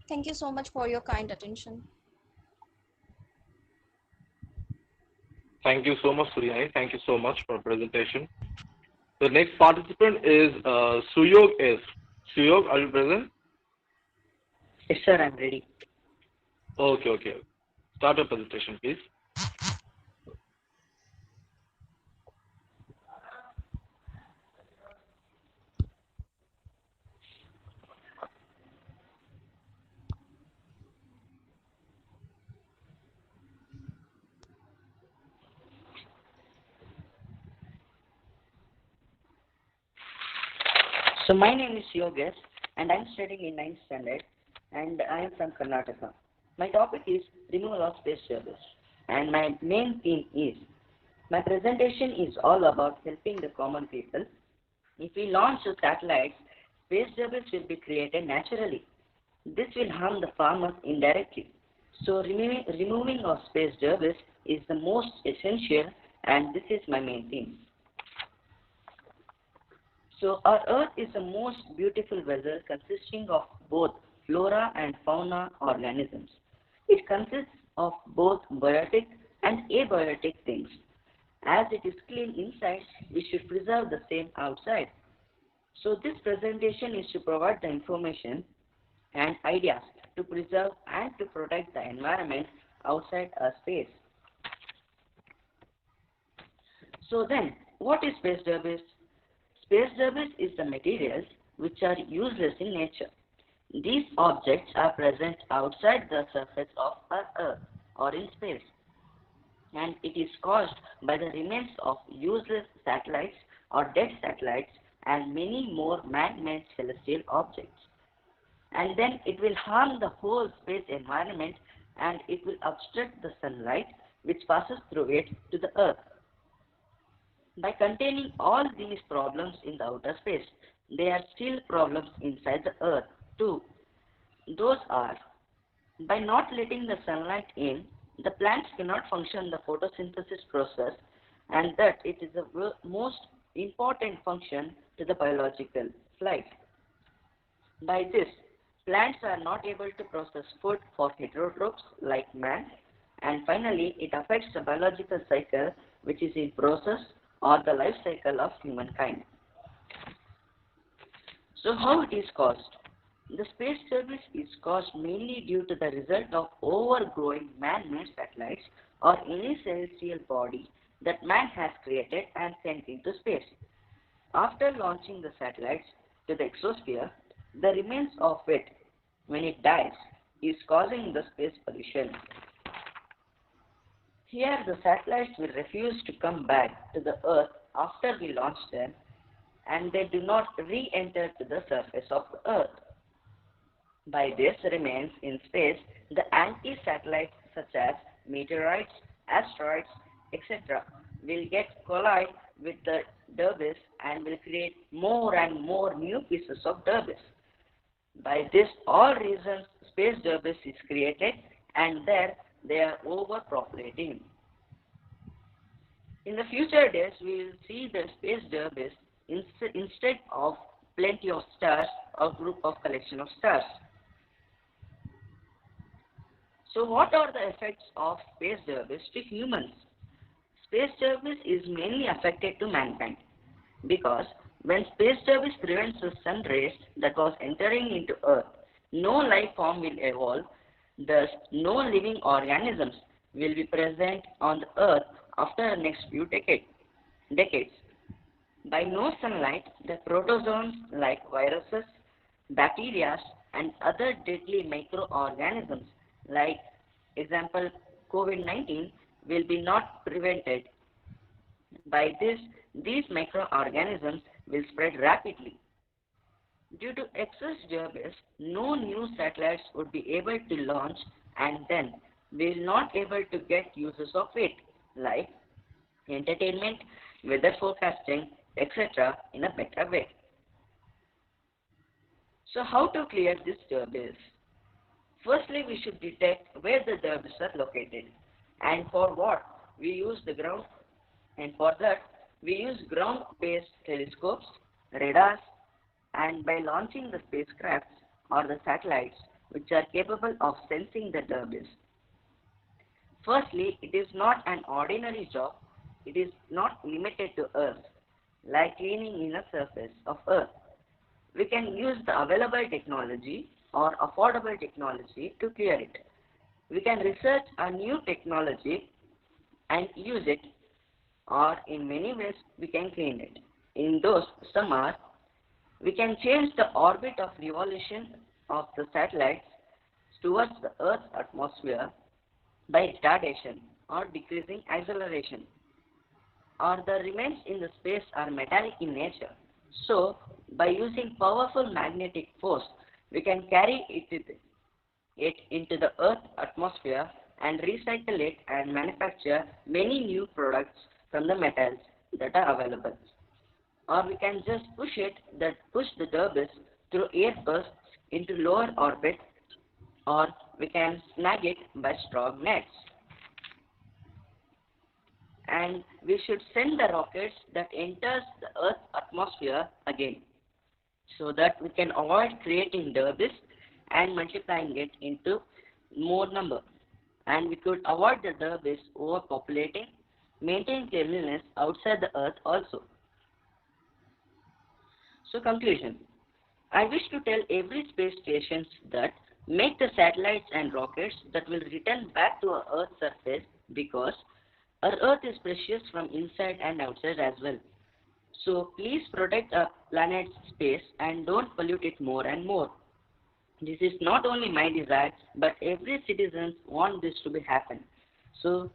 Thank you so much for your kind attention. Thank you so much, Suryani. Thank you so much for presentation. The next participant is Suyog S. Suyog, are you present? Yes, sir, I'm ready. Okay. Start your presentation, please. So my name is Yogesh and I'm studying in 9th standard and I am from Karnataka. My topic is removal of space service and my main theme is, my presentation is all about helping the common people. If we launch the satellites, space service will be created naturally. This will harm the farmers indirectly. So removing of space service is the most essential and this is my main theme. So our Earth is the most beautiful vessel consisting of both flora and fauna organisms. It consists of both biotic and abiotic things. As it is clean inside, we should preserve the same outside. So this presentation is to provide the information and ideas to preserve and to protect the environment outside our space. So then, what is space debris? Space debris is the materials which are useless in nature. These objects are present outside the surface of our Earth or in space, and it is caused by the remains of useless satellites or dead satellites and many more man-made celestial objects. And then it will harm the whole space environment, and it will obstruct the sunlight which passes through it to the Earth. By containing all these problems in the outer space, there are still problems inside the Earth too. Those are, by not letting the sunlight in, the plants cannot function the photosynthesis process, and that it is the most important function to the biological life. By this, plants are not able to process food for heterotrophs like man, and finally it affects the biological cycle which is in process or the life cycle of humankind. So how it is caused? The space debris is caused mainly due to the result of overgrowing man-made satellites or any celestial body that man has created and sent into space. After launching the satellites to the exosphere, the remains of it, when it dies, is causing the space pollution. Here the satellites will refuse to come back to the Earth after we launch them, and they do not re-enter to the surface of the Earth. By this remains in space, the anti-satellites such as meteorites, asteroids, etc. will get collide with the debris and will create more and more new pieces of debris. By this all reasons space debris is created, and there they are overpopulating. In the future days we will see the space debris instead of plenty of stars or group of collection of stars. So what are the effects of space debris to humans? Space debris is mainly affected to mankind because when space debris prevents the sun rays that was entering into Earth, no life form will evolve, thus no living organisms will be present on the Earth after the next few decades. By no sunlight, the protozoans like viruses, bacteria, and other deadly microorganisms like example COVID-19 will be not prevented. By this, these microorganisms will spread rapidly. Due to excess debris, no new satellites would be able to launch, and then we will not able to get uses of it like entertainment, weather forecasting, etc. in a better way. So how to clear this debris? Firstly, we should detect where the debris are located, and for what we use the ground, and for that we use ground-based telescopes, radars, and by launching the spacecrafts or the satellites which are capable of sensing the debris. Firstly, it is not an ordinary job. It is not limited to Earth, like cleaning in a surface of Earth. We can use the available technology or affordable technology to clear it. We can research a new technology and use it, or in many ways we can clean it. In those, some are, we can change the orbit of revolution of the satellites towards the Earth's atmosphere by retardation or decreasing acceleration. Or the remains in the space are metallic in nature. So, by using powerful magnetic force, we can carry it into the Earth's atmosphere and recycle it and manufacture many new products from the metals that are available. Or we can just push the debris through air bursts into lower orbit, or we can snag it by strong nets. And we should send the rockets that enters the Earth's atmosphere again, so that we can avoid creating debris and multiplying it into more number. And we could avoid the debris overpopulating, maintain cleanliness outside the Earth also. So conclusion, I wish to tell every space stations that make the satellites and rockets that will return back to our Earth's surface, because Our Earth is precious from inside and outside as well. So please protect our planet's space and don't pollute it more and more. This is not only my desire, but every citizen want this to be happen. So,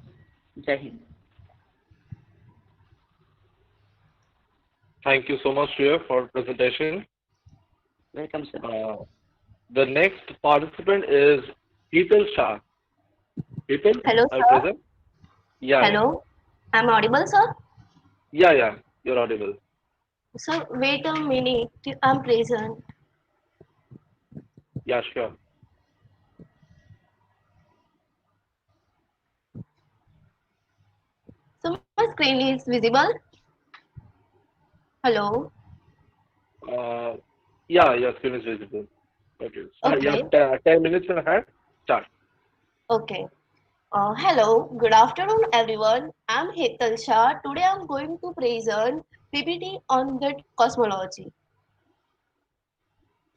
Jai Hind. Thank you so much, Shreya, for presentation. Welcome, sir. The next participant is Heetal Shah. Heetal, Hello, are you sir. present? Yeah, Hello. I'm audible, sir? yeah, you're audible. Sir, wait a minute. I'm present. Yeah, sure. So my screen is visible. Hello. Yeah, your screen is visible. Okay. You Okay. have 10 minutes in hand. Start. Okay. Hello. Good afternoon, everyone. I'm Hetal Shah. Today I'm going to present PPT on the cosmology.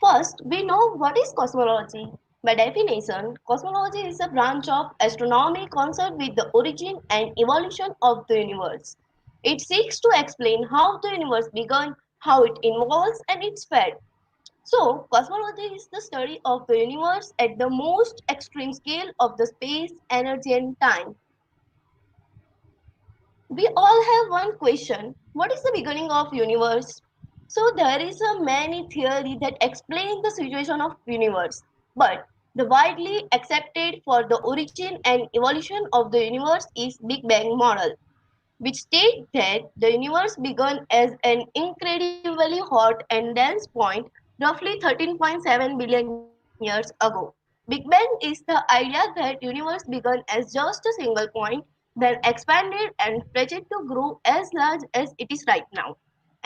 First, we know what is cosmology. By definition, cosmology is a branch of astronomy concerned with the origin and evolution of the universe. It seeks to explain how the universe began, how it evolves, and its fate. So, cosmology is the study of the universe at the most extreme scale of the space, energy, and time. We all have one question: what is the beginning of universe? So there is a many theory that explain the situation of universe, but the widely accepted for the origin and evolution of the universe is Big Bang model, which states that the universe began as an incredibly hot and dense point roughly 13.7 billion years ago. Big Bang is the idea that universe began as just a single point, then expanded and stretched to grow as large as it is right now.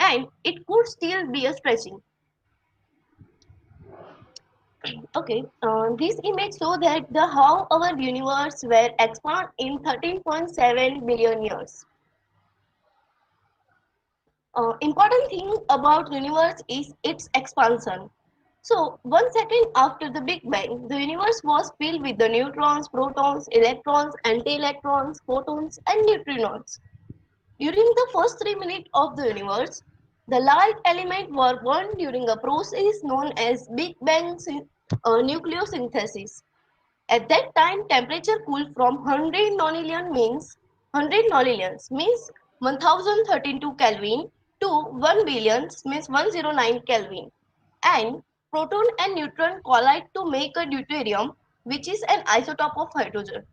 And it could still be a stretching. Okay, this image show that the how our universe were expand in 13.7 billion years. Important thing about universe is its expansion. So 1 second after the Big Bang, the universe was filled with the neutrons, protons, electrons, anti-electrons, photons, and neutrinos. During the first 3 minutes of the universe, the light element were born during a process known as Big Bang nucleosynthesis. At that time, temperature cooled from 100 nonillions means 1032 Kelvin to 1 billion means 109 Kelvin. And proton and neutron collide to make a deuterium, which is an isotope of hydrogen.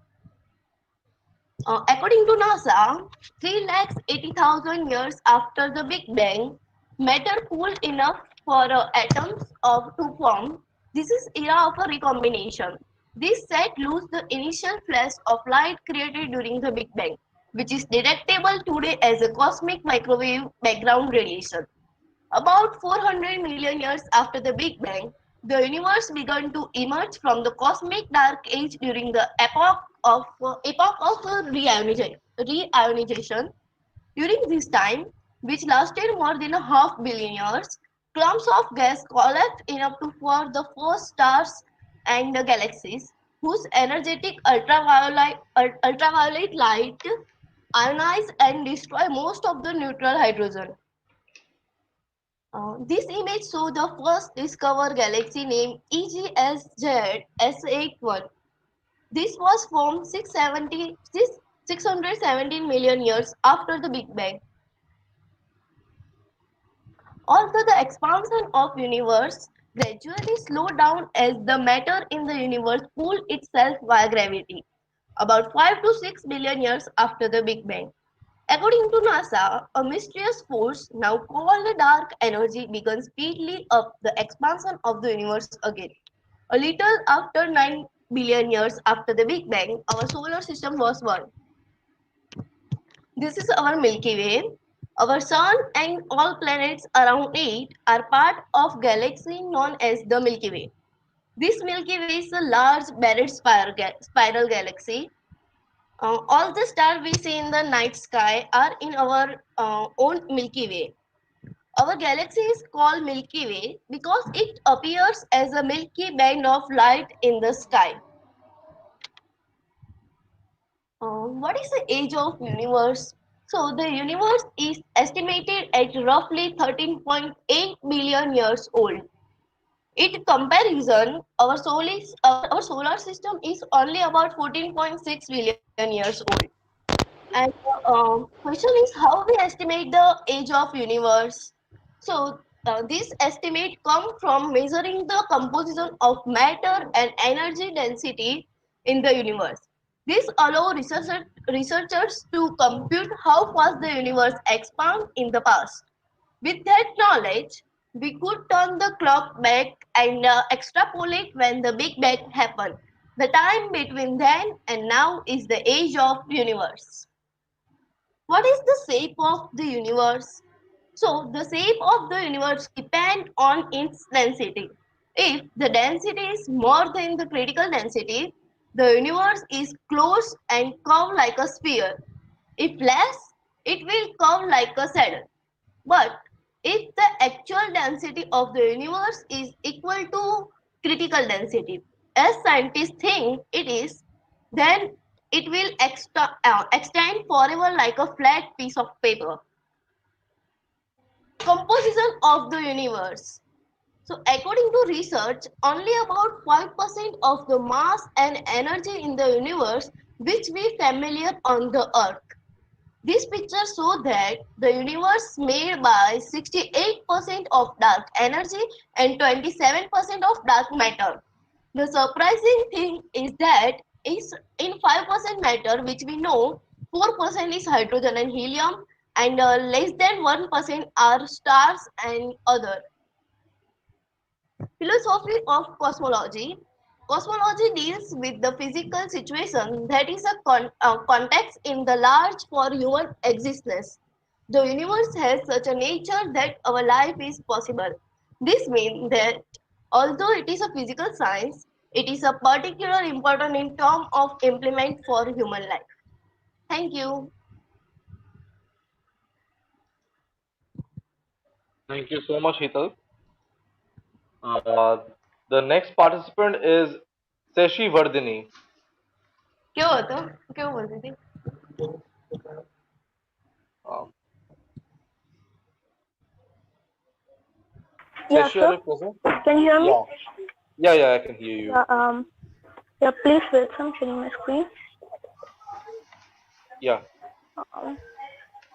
According to NASA, 380,000 years after the Big Bang, matter cooled enough for atoms to form. This is era of a recombination. This set loose the initial flash of light created during the Big Bang, which is detectable today as a cosmic microwave background radiation. About 400 million years after the Big Bang, the universe began to emerge from the cosmic dark age during the epoch of reionization. During this time, which lasted more than a half billion years, clumps of gas collapsed enough to form the first stars and the galaxies, whose energetic ultraviolet light ionize and destroy most of the neutral hydrogen. This image shows the first discovered galaxy named EGSZ S81. This was formed 617 million years after the Big Bang. Although the expansion of universe gradually slowed down as the matter in the universe pulled itself via gravity, about 5 to 6 billion years after the Big Bang. According to NASA, a mysterious force now called the dark energy began speeding up the expansion of the universe again. A little after 9 billion years after the Big Bang, our solar system was born. This is our Milky Way. Our Sun and all planets around it are part of galaxy known as the Milky Way. This Milky Way is a large barred spiral galaxy. All the stars we see in the night sky are in our own Milky Way. Our galaxy is called Milky Way because it appears as a milky band of light in the sky. What is the age of universe? So the universe is estimated at roughly 13.8 billion years old. In comparison, our solar system is only about 14.6 billion years old. And question is how we estimate the age of universe. So this estimate come from measuring the composition of matter and energy density in the universe. This allow researchers to compute how fast the universe expanded in the past. With that knowledge, we could turn the clock back and extrapolate when the Big Bang happened. The time between then and now is the age of universe. What is the shape of the universe? So the shape of the universe depends on its density. If the density is more than the critical density, the universe is closed and curved like a sphere. If less, it will curve like a saddle. But if the actual density of the universe is equal to critical density, as scientists think it is, then it will extend forever like a flat piece of paper. Composition of the universe. So according to research, only about 5% of the mass and energy in the universe which we familiar on the earth. This picture shows that the universe made by 68% of dark energy and 27% of dark matter. The surprising thing is that is in 5% matter, which we know 4% is hydrogen and helium, and less than 1% are stars and other. Philosophy of cosmology. Cosmology deals with the physical situation that is a context in the large for human existence. The universe has such a nature that our life is possible. This means that although it is a physical science, it is a particular important in terms of implement for human life. Thank you. Thank you so much, Hital. Uh, the next participant is Seshi Vardhini. क्यों होता क्यों बोलती थी Um, Yeah, Seshi, are sir. you present? Can you hear me? Yeah. Yeah, I can hear you. Yeah, please wait. I'm sharing my screen. Yeah.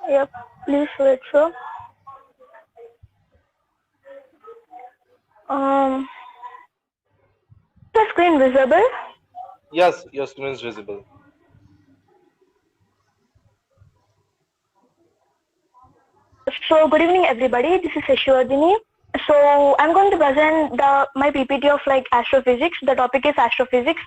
Yeah, please wait, sir. The screen visible? Yes, your screen is visible. So, good evening, everybody. This is Sheshwardini. So, I'm going to present my PPT of like astrophysics. The topic is astrophysics.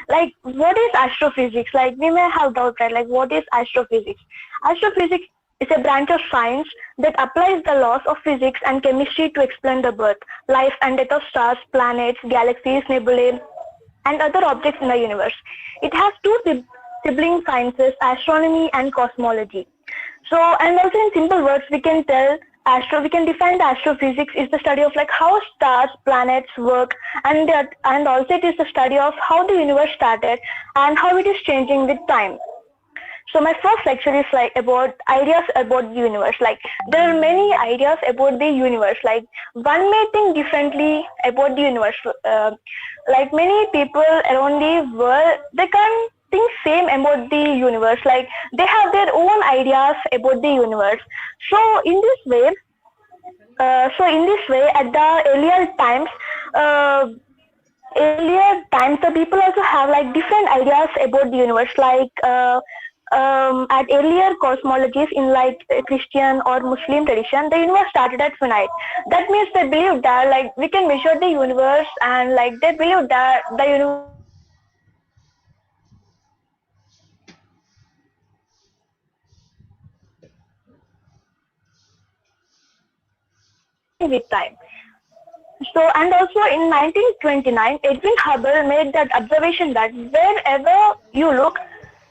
Like, what is astrophysics? Like, we may have doubt, right? Like, what is astrophysics? Astrophysics is a branch of science that applies the laws of physics and chemistry to explain the birth, life, and death of stars, planets, galaxies, nebulae, and other objects in the universe. It has two sibling sciences, astronomy and cosmology. So, and also in simple words, we can define the astrophysics is the study of like how stars, planets work, and also it is the study of how the universe started and how it is changing with time. So my first lecture is like about ideas about the universe. Like there are many ideas about the universe. Like one may think differently about the universe. Like many people around the world, they can't think same about the universe. Like they have their own ideas about the universe. So in this way, at the earlier times, the people also have like different ideas about the universe. Like at earlier cosmologies in like Christian or Muslim tradition, the universe started at finite. That means they believe that like we can measure the universe, and like they believe that the universe with time. So, and also in 1929, Edwin Hubble made that observation that wherever you look,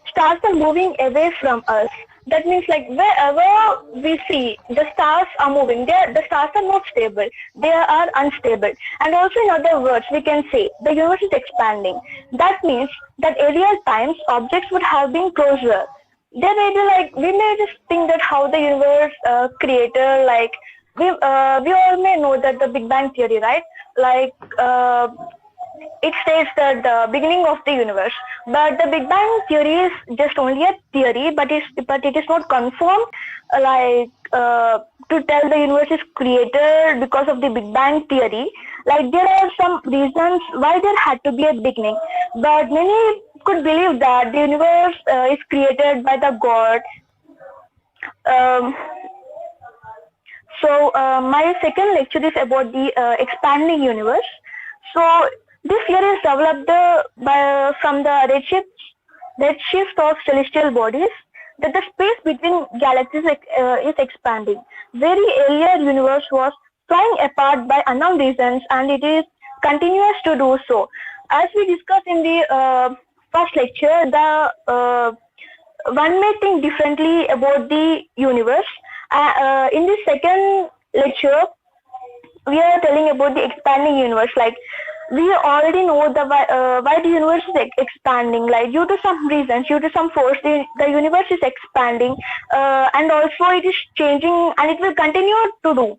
stars are moving away from us. That means like wherever we see the stars are moving, the stars are not stable. They are unstable. And also in other words, we can say the universe is expanding. That means that earlier times objects would have been closer. They may be like we may just think that how the universe created like we all may know that the Big Bang theory, right? Like it states that the beginning of the universe, but the Big Bang theory is just only a theory, but it is not confirmed. Like to tell the universe is created because of the Big Bang theory. Like there are some reasons why there had to be a beginning, but many could believe that the universe is created by the God. Um, my second lecture is about the expanding universe. So this year is developed from the redshift of celestial bodies that the space between galaxies is expanding. Very earlier universe was flying apart by unknown reasons, and it is continuous to do so. As we discussed in the first lecture, the one may think differently about the universe. In the second lecture, we are telling about the expanding universe. Like we already know why the universe is expanding. Like due to some reasons, due to some force, the universe is expanding, and also it is changing, and it will continue to do.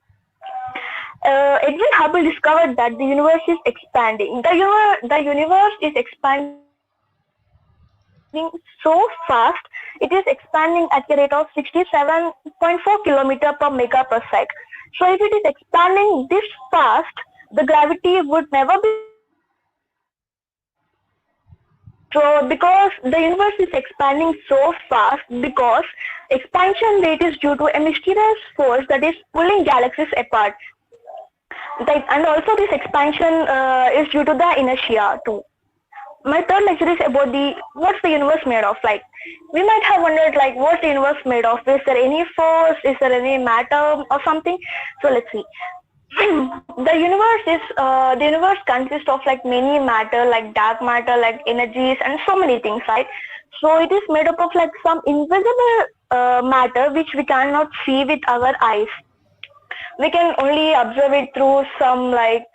Edwin Hubble discovered that the universe is expanding. The universe is expanding so fast. It is expanding at a rate of 67.4 kilometer per mega per sec. So if it is expanding this fast, the gravity would never be strong. So because the universe is expanding so fast, because expansion rate is due to a mysterious force that is pulling galaxies apart. And also this expansion is due to the inertia too. My third lecture is about what's the universe made of. Like we might have wondered like what's the universe made of? Is there any force? Is there any matter or something? So let's see. The universe consists of like many matter, like dark matter, like energies, and so many things, right? So it is made up of like some invisible matter which we cannot see with our eyes. We can only observe it through some like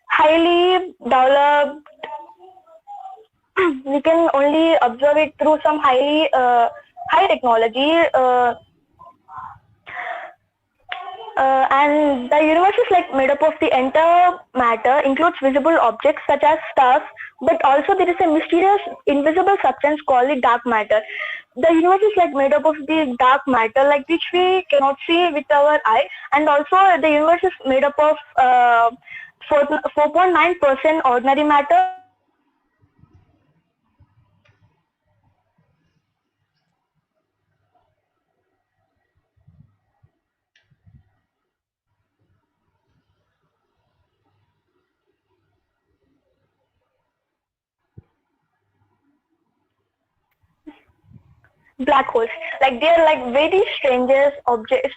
highly developed. We can only observe it through some highly high technology. And the universe is like made up of the entire matter, includes visible objects such as stars, but also there is a mysterious invisible substance called the dark matter. The universe is like made up of the dark matter, like which we cannot see with our eye, and also the universe is made up of 4.9% ordinary matter, 4.9% black holes. Like they are like very strangest objects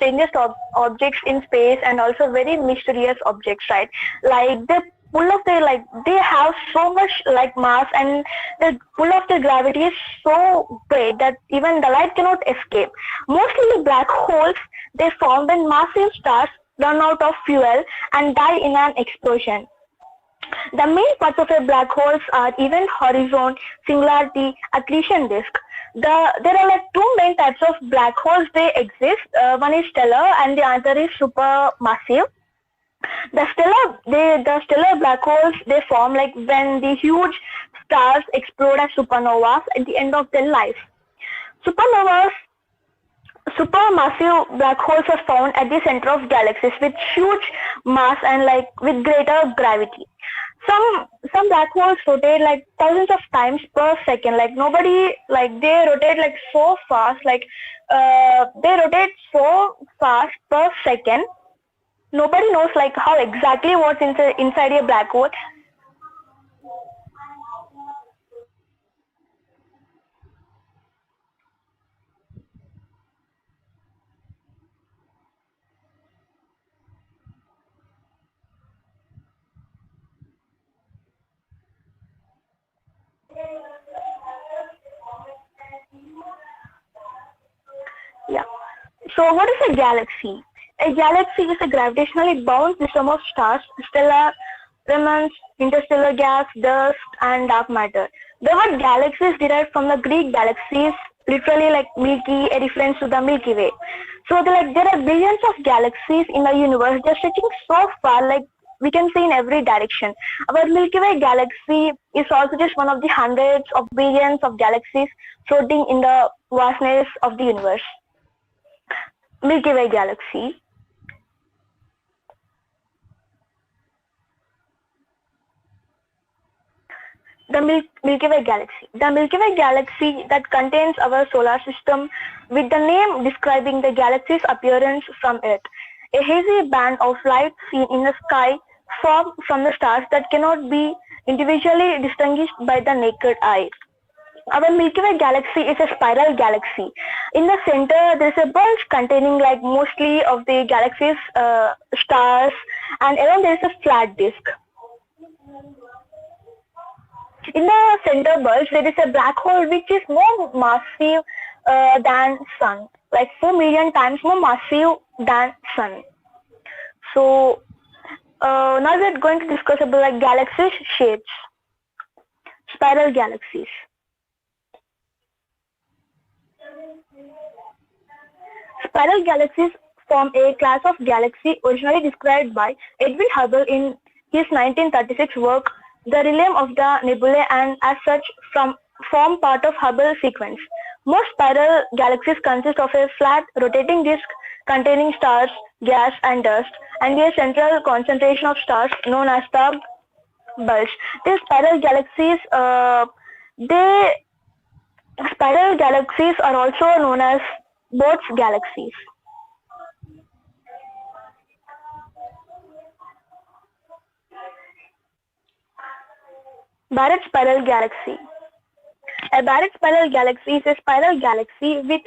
in space, and also very mysterious objects, right? Like the pull of their like they have so much like mass, and the pull of their gravity is so great that even the light cannot escape. Mostly the black holes, they form when massive stars run out of fuel and die in an explosion. The main parts of a black holes are event horizon, singularity, accretion disk. There are like two main types of black holes they exist. One is stellar and the other is supermassive. The stellar black holes, they form like when the huge stars explode as supernovas at the end of their life. Supernovas Supermassive black holes are found at the center of galaxies with huge mass and like with greater gravity. Some black holes rotate like thousands of times per second. Like nobody like they rotate like so fast. Like they rotate so fast per second. Nobody knows like how exactly what's inside a black hole. So what is a galaxy? A galaxy is a gravitationally bound system of stars, stellar remnants, interstellar gas, dust, and dark matter. The word galaxy is derived from the Greek galaxies, literally like Milky, a reference to the Milky Way. So there are billions of galaxies in the universe. They're stretching so far, like we can see in every direction. Our Milky Way galaxy is also just one of the hundreds of billions of galaxies floating in the vastness of the universe. Milky Way galaxy. The Milky Way galaxy. The Milky Way galaxy that contains our solar system, with the name describing the galaxy's appearance from it. A hazy band of light seen in the sky formed from the stars that cannot be individually distinguished by the naked eye. Our Milky Way galaxy is a spiral galaxy. In the center, there is a bulge containing like mostly of the galaxy's stars, and around there is a flat disk. In the center bulge, there is a black hole which is more massive than Sun, like 4 million times more massive than Sun. So now we're going to discuss about like galaxy shapes, spiral galaxies. Spiral galaxies form a class of galaxy originally described by Edwin Hubble in his 1936 work, The Realm of the Nebulae, and as such form part of Hubble sequence. Most spiral galaxies consist of a flat rotating disk containing stars, gas, and dust, and a central concentration of stars known as the bulge. These spiral galaxies, spiral galaxies are also known as Bot's galaxies. Barrett spiral galaxy. A Barrett spiral galaxy is a spiral galaxy with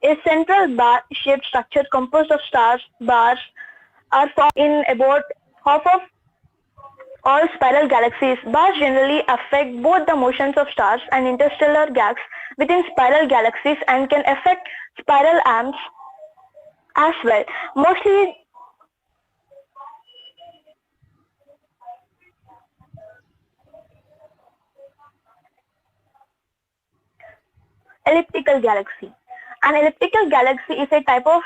a central bar-shaped structure composed of stars. Bars are formed in about half of all spiral galaxies. Bars generally affect both the motions of stars and interstellar gas within spiral galaxies and can affect spiral arms as well. Mostly elliptical galaxy. An elliptical galaxy is a type of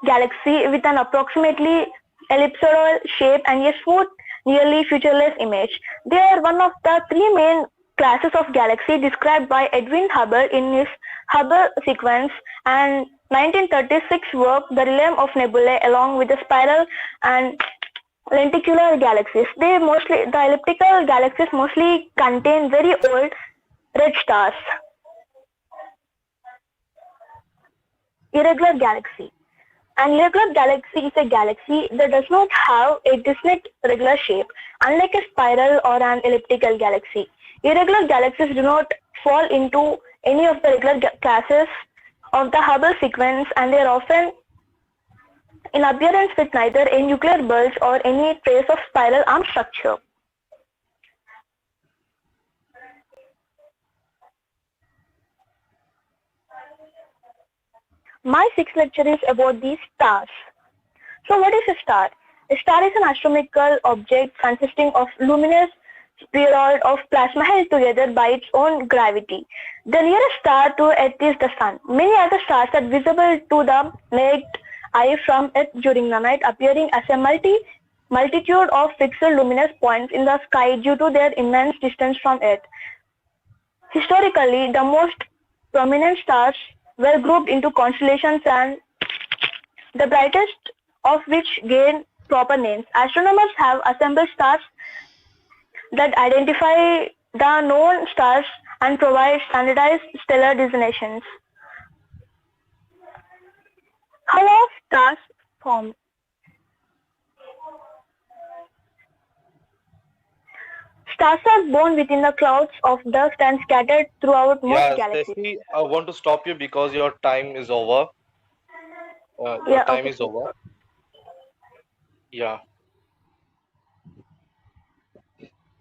galaxy with an approximately ellipsoidal shape and a smooth, nearly featureless image. They are one of the three main classes of galaxy described by Edwin Hubble in his Hubble sequence and 1936 work, The Realm of Nebulae, along with the spiral and lenticular galaxies. The elliptical galaxies mostly contain very old red stars. Irregular galaxy. An irregular galaxy is a galaxy that does not have a distinct regular shape, unlike a spiral or an elliptical galaxy. Irregular galaxies do not fall into any of the regular classes of the Hubble sequence, and they are often in appearance with neither a nuclear bulge or any trace of spiral arm structure. My sixth lecture is about the stars. So what is a star? A star is an astronomical object consisting of luminous spheroid of plasma held together by its own gravity. The nearest star to Earth is the Sun. Many other stars are visible to the naked eye from Earth during the night, appearing as a multitude of fixed luminous points in the sky due to their immense distance from Earth. Historically, the most prominent stars were grouped into constellations, and the brightest of which gained proper names. Astronomers have assembled stars that identify the known stars and provide standardized stellar designations. How are stars formed? Stars are born within the clouds of dust and scattered throughout most galaxies. Steffi, I want to stop you because your time is over. Is over. Yeah.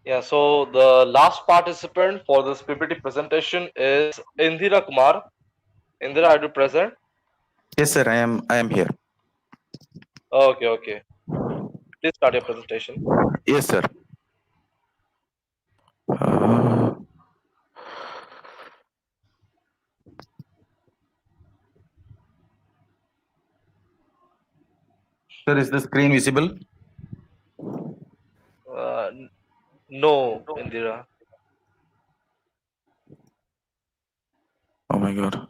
Yeah, so the last participant for this PPT presentation is Indira Kumar. Indira, are you present? Yes, sir. I am here. Okay, okay. Please start your presentation. Yes, sir. Sir, is the screen visible? No, Indira. Oh my God.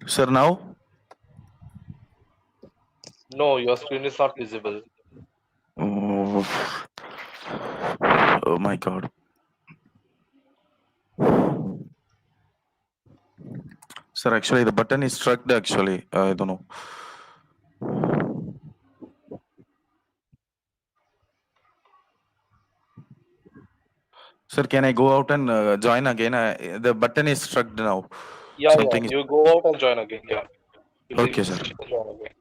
Sir, now? No, your screen is not visible. Oh, oh my God. Sir, actually, the button is struck. Actually, I don't know. Sir, can I go out and join again? The button is struck now. Yeah, Something yeah. is... You go out and join again. Yeah. Okay, sir. Join again.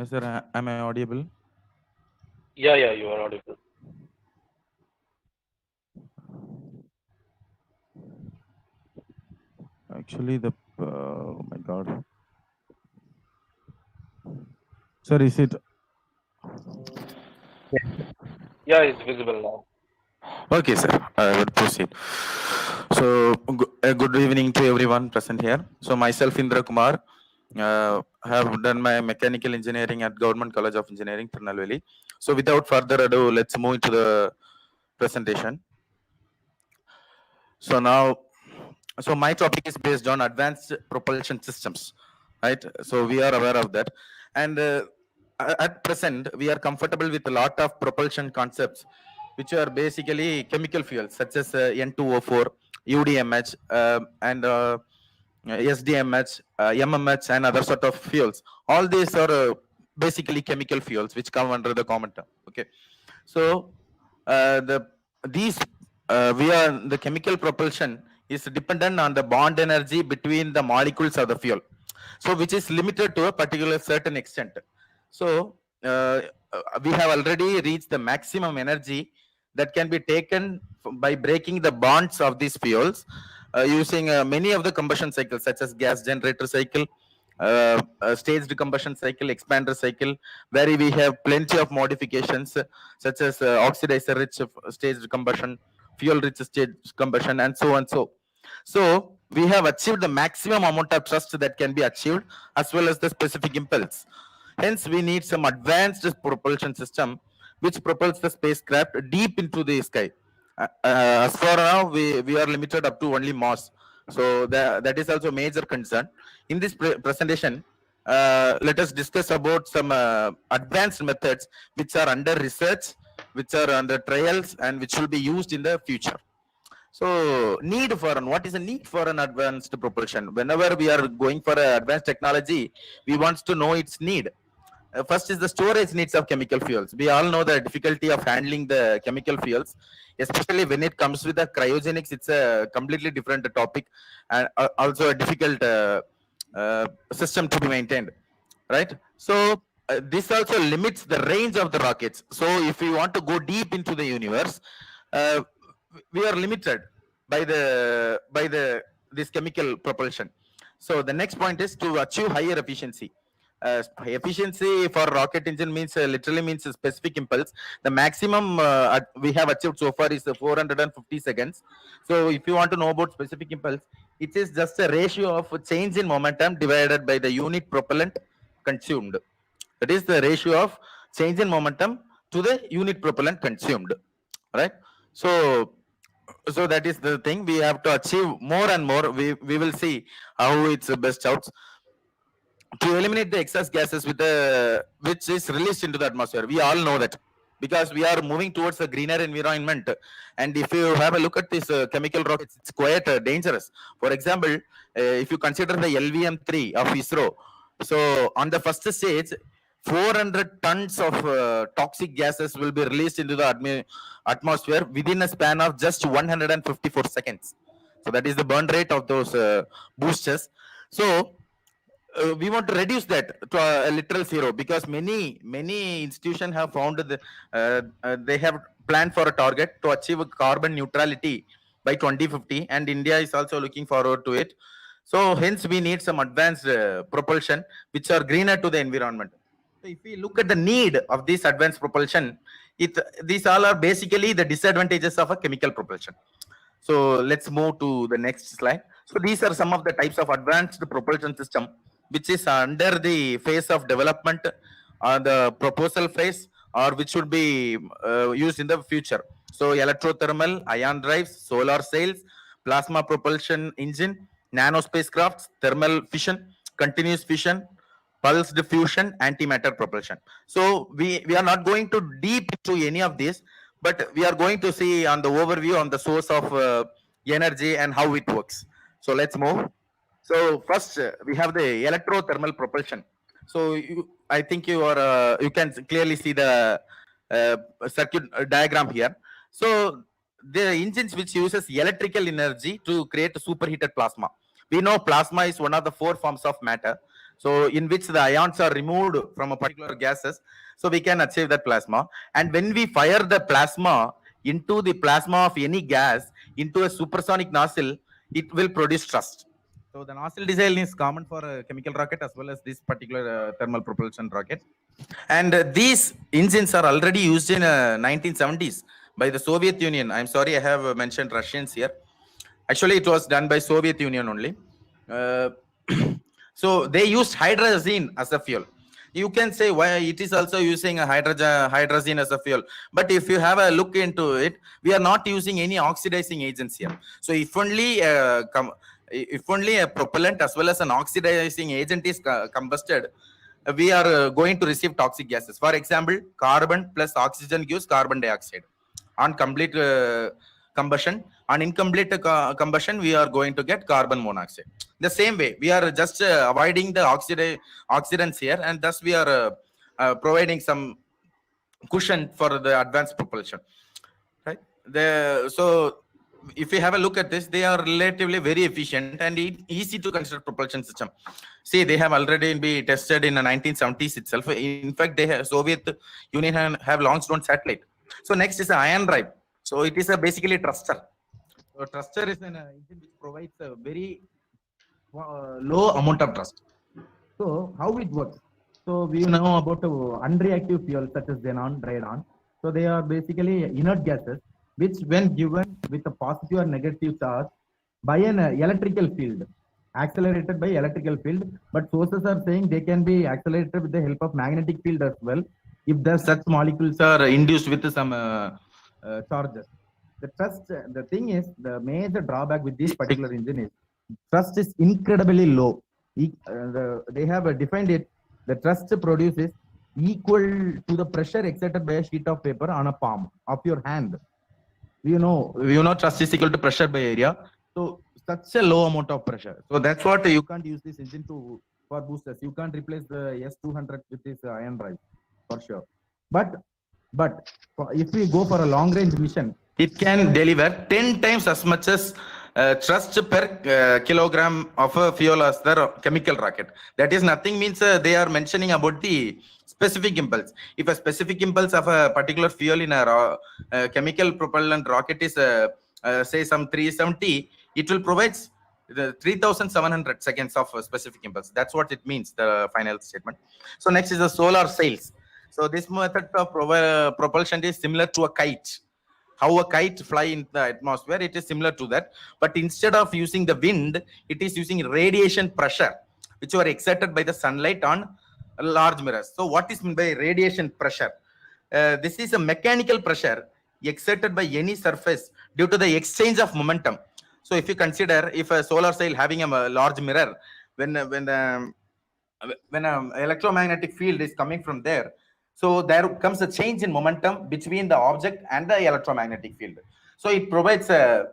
Sir, am I audible? Yeah, yeah. You are audible. Actually, the oh my God. Sir, is it? Yeah, it's visible now. Okay, sir. I will proceed. So, good evening to everyone present here. So, myself, Indra Kumar, have done my mechanical engineering at Government College of Engineering, Tirunelveli. So, without further ado, let's move into the presentation. So now, so my topic is based on advanced propulsion systems, right? So we are aware of that, and at present we are comfortable with a lot of propulsion concepts, which are basically chemical fuels such as N2O4, UDMH, and SDMH, MMH, and other sort of fuels. All these are basically chemical fuels which come under the common term. Okay, so the chemical propulsion is dependent on the bond energy between the molecules of the fuel, so which is limited to a particular certain extent. So we have already reached the maximum energy that can be taken by breaking the bonds of these fuels using many of the combustion cycles such as gas generator cycle, staged combustion cycle, expander cycle, where we have plenty of modifications such as oxidizer rich staged combustion, fuel rich staged combustion, and so on. So we have achieved the maximum amount of thrust that can be achieved as well as the specific impulse. Hence, we need some advanced propulsion system which propels the spacecraft deep into the sky. As for now, we are limited up to only Mars. So that is also a major concern. In this presentation, let us discuss about some advanced methods which are under research, which are under trials, and which will be used in the future. So what is the need for an advanced propulsion? Whenever we are going for an advanced technology, we want to know its need. First is the storage needs of chemical fuels. We all know the difficulty of handling the chemical fuels, especially when it comes with the cryogenics. It's a completely different topic and also a difficult system to be maintained, right? So this also limits the range of the rockets. So if we want to go deep into the universe, we are limited by this chemical propulsion. So the next point is to achieve higher efficiency. Efficiency for rocket engine means literally means a specific impulse. The maximum we have achieved so far is 450 seconds. So if you want to know about specific impulse, it is just a ratio of change in momentum divided by the unit propellant consumed. That is the ratio of change in momentum to the unit propellant consumed, right? So that is the thing. We have to achieve more and more. We will see how it's best out to eliminate the excess gases which is released into the atmosphere. We all know that because we are moving towards a greener environment, and if you have a look at this chemical rockets, it's quite dangerous. For example, if you consider the LVM-3 of ISRO, so on the first stage, 400 tons of toxic gases will be released into the atmosphere within a span of just 154 seconds. So that is the burn rate of those boosters. So we want to reduce that to a literal zero, because many institutions have found that they have planned for a target to achieve carbon neutrality by 2050, and India is also looking forward to it. So hence we need some advanced propulsion which are greener to the environment. So if we look at the need of this advanced propulsion, these all are basically the disadvantages of a chemical propulsion. So let's move to the next slide. So these are some of the types of advanced propulsion system which is under the phase of development, or the proposal phase, or which should be used in the future. So electrothermal, ion drives, solar sails, plasma propulsion engine, nano spacecrafts, thermal fission, continuous fission, pulse diffusion, antimatter propulsion. So we are not going to deep into any of this, but we are going to see on the overview on the source of energy and how it works. So let's move. So first we have the electrothermal propulsion. So I think you can clearly see the circuit diagram here. So the engines which uses electrical energy to create a superheated plasma. We know plasma is one of the 4 forms of matter, so in which the ions are removed from a particular gases, so we can achieve that plasma. And when we fire the plasma into the plasma of any gas into a supersonic nozzle, it will produce thrust. So the nozzle design is common for a chemical rocket as well as this particular thermal propulsion rocket. And these engines are already used in 1970s by the Soviet Union. I'm sorry, I have mentioned Russians here. Actually, it was done by Soviet Union only. So they used hydrazine as a fuel. You can say why it is also using a hydrazine as a fuel, but if you have a look into it, we are not using any oxidizing agents here. So if only a propellant as well as an oxidizing agent is combusted, we are going to receive toxic gases. For example, carbon plus oxygen gives carbon dioxide. On complete combustion, on incomplete combustion, we are going to get carbon monoxide. The same way, we are just avoiding the oxidants here, and thus we are providing some cushion for the advanced propulsion, right? So if you have a look at this, they are relatively very efficient and easy to construct propulsion system. See, they have already been tested in the 1970s itself. In fact, Soviet Union have launched one satellite. So next is the ion drive. So it is basically thruster. So thruster is an engine which provides a very low amount of thrust. So how it works? So we know about unreactive fuels such as xenon, radon. So they are basically inert gases which, when given with a positive or negative charge by an electrical field, accelerated by electrical field, but sources are saying they can be accelerated with the help of magnetic field as well, if the such molecules are induced with some charges. The thing is, the major drawback with this particular engine is thrust is incredibly low. They have defined it. The thrust produces equal to the pressure exerted by a sheet of paper on a palm of your hand. You know thrust is equal to pressure by area. So such a low amount of pressure. So that's what you can't use this engine for boosters. You can't replace the S200 with this ion drive for sure. But if we go for a long range mission, it can deliver 10 times as much as thrust per kilogram of fuel as the chemical rocket. That is nothing means they are mentioning about the specific impulse. If a specific impulse of a particular fuel in a chemical propellant rocket is say some 370, it will provide the 3700 seconds of specific impulse. That's what it means, the final statement. So next is the solar sails. So this method of propulsion is similar to a kite. How a kite fly in the atmosphere, it is similar to that, but instead of using the wind, it is using radiation pressure which are exerted by the sunlight on large mirrors. So what is meant by radiation pressure? This is a mechanical pressure exerted by any surface due to the exchange of momentum. So if you consider, if a solar sail having a large mirror, when an electromagnetic field is coming from there, so there comes a change in momentum between the object and the electromagnetic field. So it provides a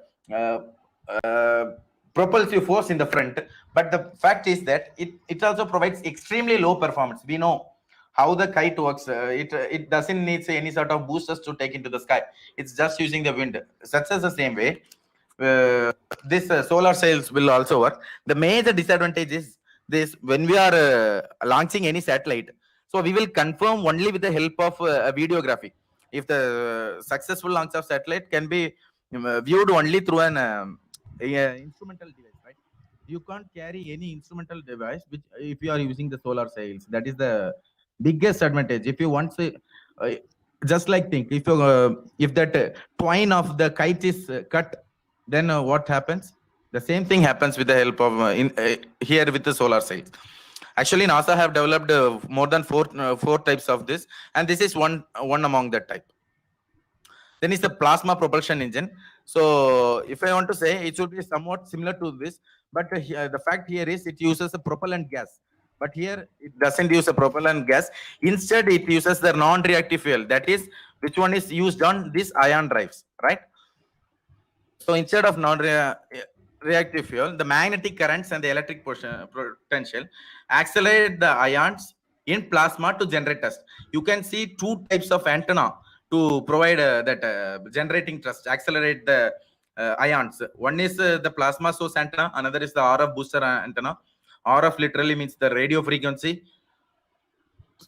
propulsive force in the front, but the fact is that it also provides extremely low performance. We know how the kite works. It doesn't need any sort of boosters to take into the sky. It's just using the wind. Such as the same way, this solar sails will also work. The major disadvantage is this: when we are launching any satellite, so we will confirm only with the help of a videography. If the successful launch of satellite can be viewed only through an instrumental device, right? You can't carry any instrumental device which if you are using the solar sails. That is the biggest advantage. If you want to just like think, if that twine of the kite is cut, then what happens? The same thing happens with the help of here with the solar sails. Actually, NASA have developed more than four types of this, and this is one among that type. Then is the plasma propulsion engine. So if I want to say, it should be somewhat similar to this, but the fact here is it uses a propellant gas. But here it doesn't use a propellant gas. Instead, it uses the non-reactive fuel. That is, which one is used on these ion drives, right? So instead of non-reactive fuel, the magnetic currents and the electric potential accelerate the ions in plasma to generate thrust. You can see two types of antenna to provide that generating thrust, accelerate the ions. One is the plasma source antenna, another is the RF booster antenna. RF literally means the radio frequency.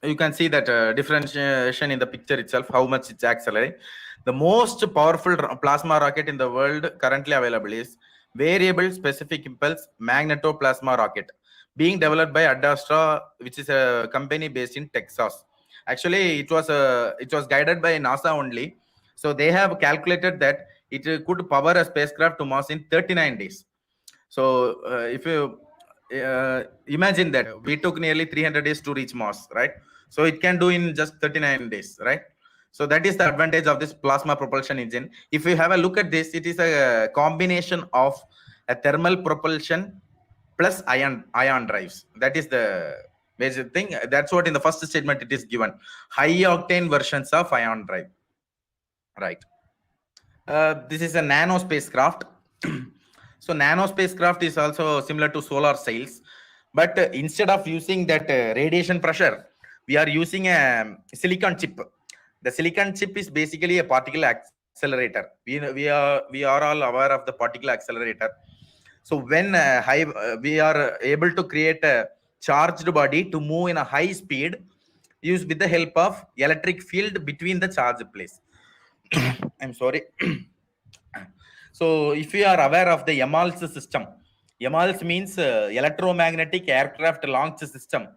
You can see that differentiation in the picture itself, how much it's accelerating. The most powerful plasma rocket in the world currently available is variable specific impulse magnetoplasma rocket, being developed by Adastra, which is a company based in Texas. Actually, it was guided by NASA only. So they have calculated that it could power a spacecraft to Mars in 39 days. So if you imagine that we took nearly 300 days to reach Mars, right? So it can do in just 39 days, right? So that is the advantage of this plasma propulsion engine. If you have a look at this, it is a combination of a thermal propulsion plus ion drives. That is the major thing. That's what in the first statement it is given. High octane versions of ion drive, right? This is a nano spacecraft. So nano spacecraft is also similar to solar sails, but instead of using that radiation pressure, we are using a silicon chip. The silicon chip is basically a particle accelerator. We are all aware of the particle accelerator. So when we are able to create a charged body to move in a high speed, used with the help of electric field between the charge place. I'm sorry. So if you are aware of the EMALS system, EMALS means electromagnetic aircraft launch system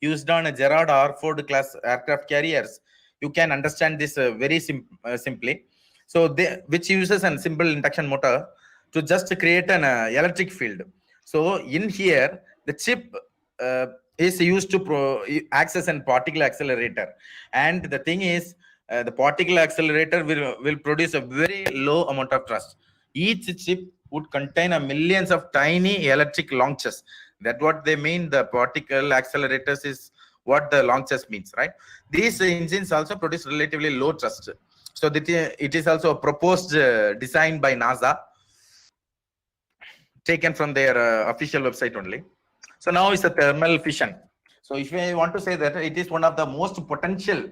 used on a Gerald R. Ford class aircraft carriers. You can understand this very simply. So which uses a simple induction motor to just create an electric field. So in here, the chip is used to access a particle accelerator. And the thing is, the particle accelerator will produce a very low amount of thrust. Each chip would contain a millions of tiny electric launches. That's what they mean. The particle accelerators is what the launches means, right? These engines also produce relatively low thrust. So it is also a proposed design by NASA, taken from their official website only. So now it's a thermal fission. So if I want to say that it is one of the most potential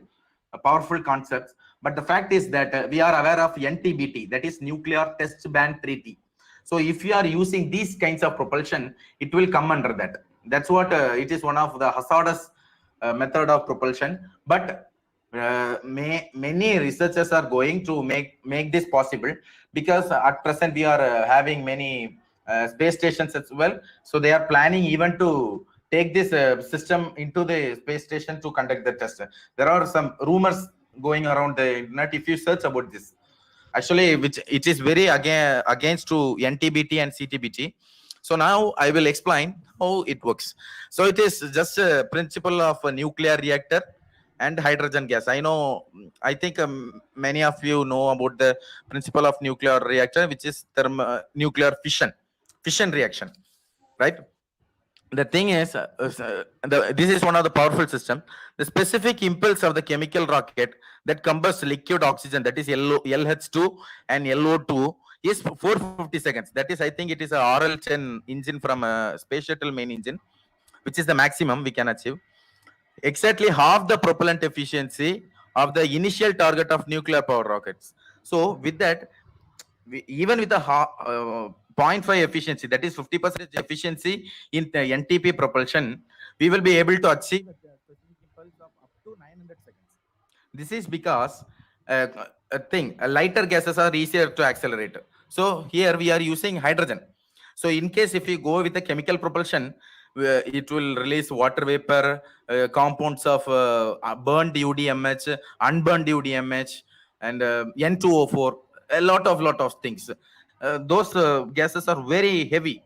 powerful concepts, but the fact is that we are aware of NTBT, that is Nuclear Test Ban Treaty. So if you are using these kinds of propulsion, it will come under that. That's what it is, one of the hazardous method of propulsion. But many researchers are going to make this possible, because at present we are having many space stations as well. So they are planning even to take this system into the space station to conduct the test. There are some rumors going around the internet. If you search about this, actually, which it is very against to NTBT and CTBT. So now I will explain how it works. So it is just a principle of a nuclear reactor and hydrogen gas. I think many of you know about the principle of nuclear reactor, which is nuclear fission reaction, right? The thing is, this is one of the powerful system. The specific impulse of the chemical rocket that combusts liquid oxygen, that is LH2 and LO2, is 450 seconds. That is, I think it is a RL-10 engine from a space shuttle main engine, which is the maximum we can achieve. exactly half the propellant efficiency of the initial target of nuclear power rockets. So with that, even with a 0.5 efficiency, that is 50% efficiency in the NTP propulsion, we will be able to achieve a specific impulse of up to 900 seconds. This is because lighter gases are easier to accelerate. So here we are using hydrogen. So in case if we go with a chemical propulsion, it will release water vapor, compounds of burned UDMH, unburned UDMH, and N2O4, a lot of things. Those gases are very heavy,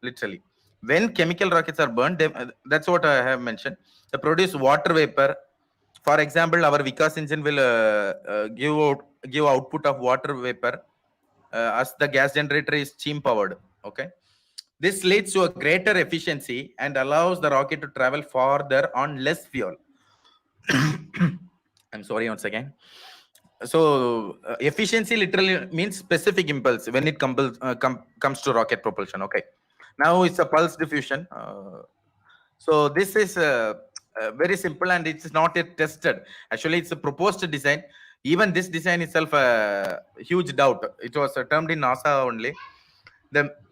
literally. When chemical rockets are burned, that's what I have mentioned. They produce water vapor. For example, our Vikas engine will give output of water vapor as the gas generator is steam powered. Okay, this leads to a greater efficiency and allows the rocket to travel farther on less fuel. I'm sorry once again. So efficiency literally means specific impulse when it comes to rocket propulsion. Okay, now it's a pulse diffusion. So this is very simple and it's not yet tested. Actually, it's a proposed design. Even this design itself a huge doubt. It was termed in NASA only.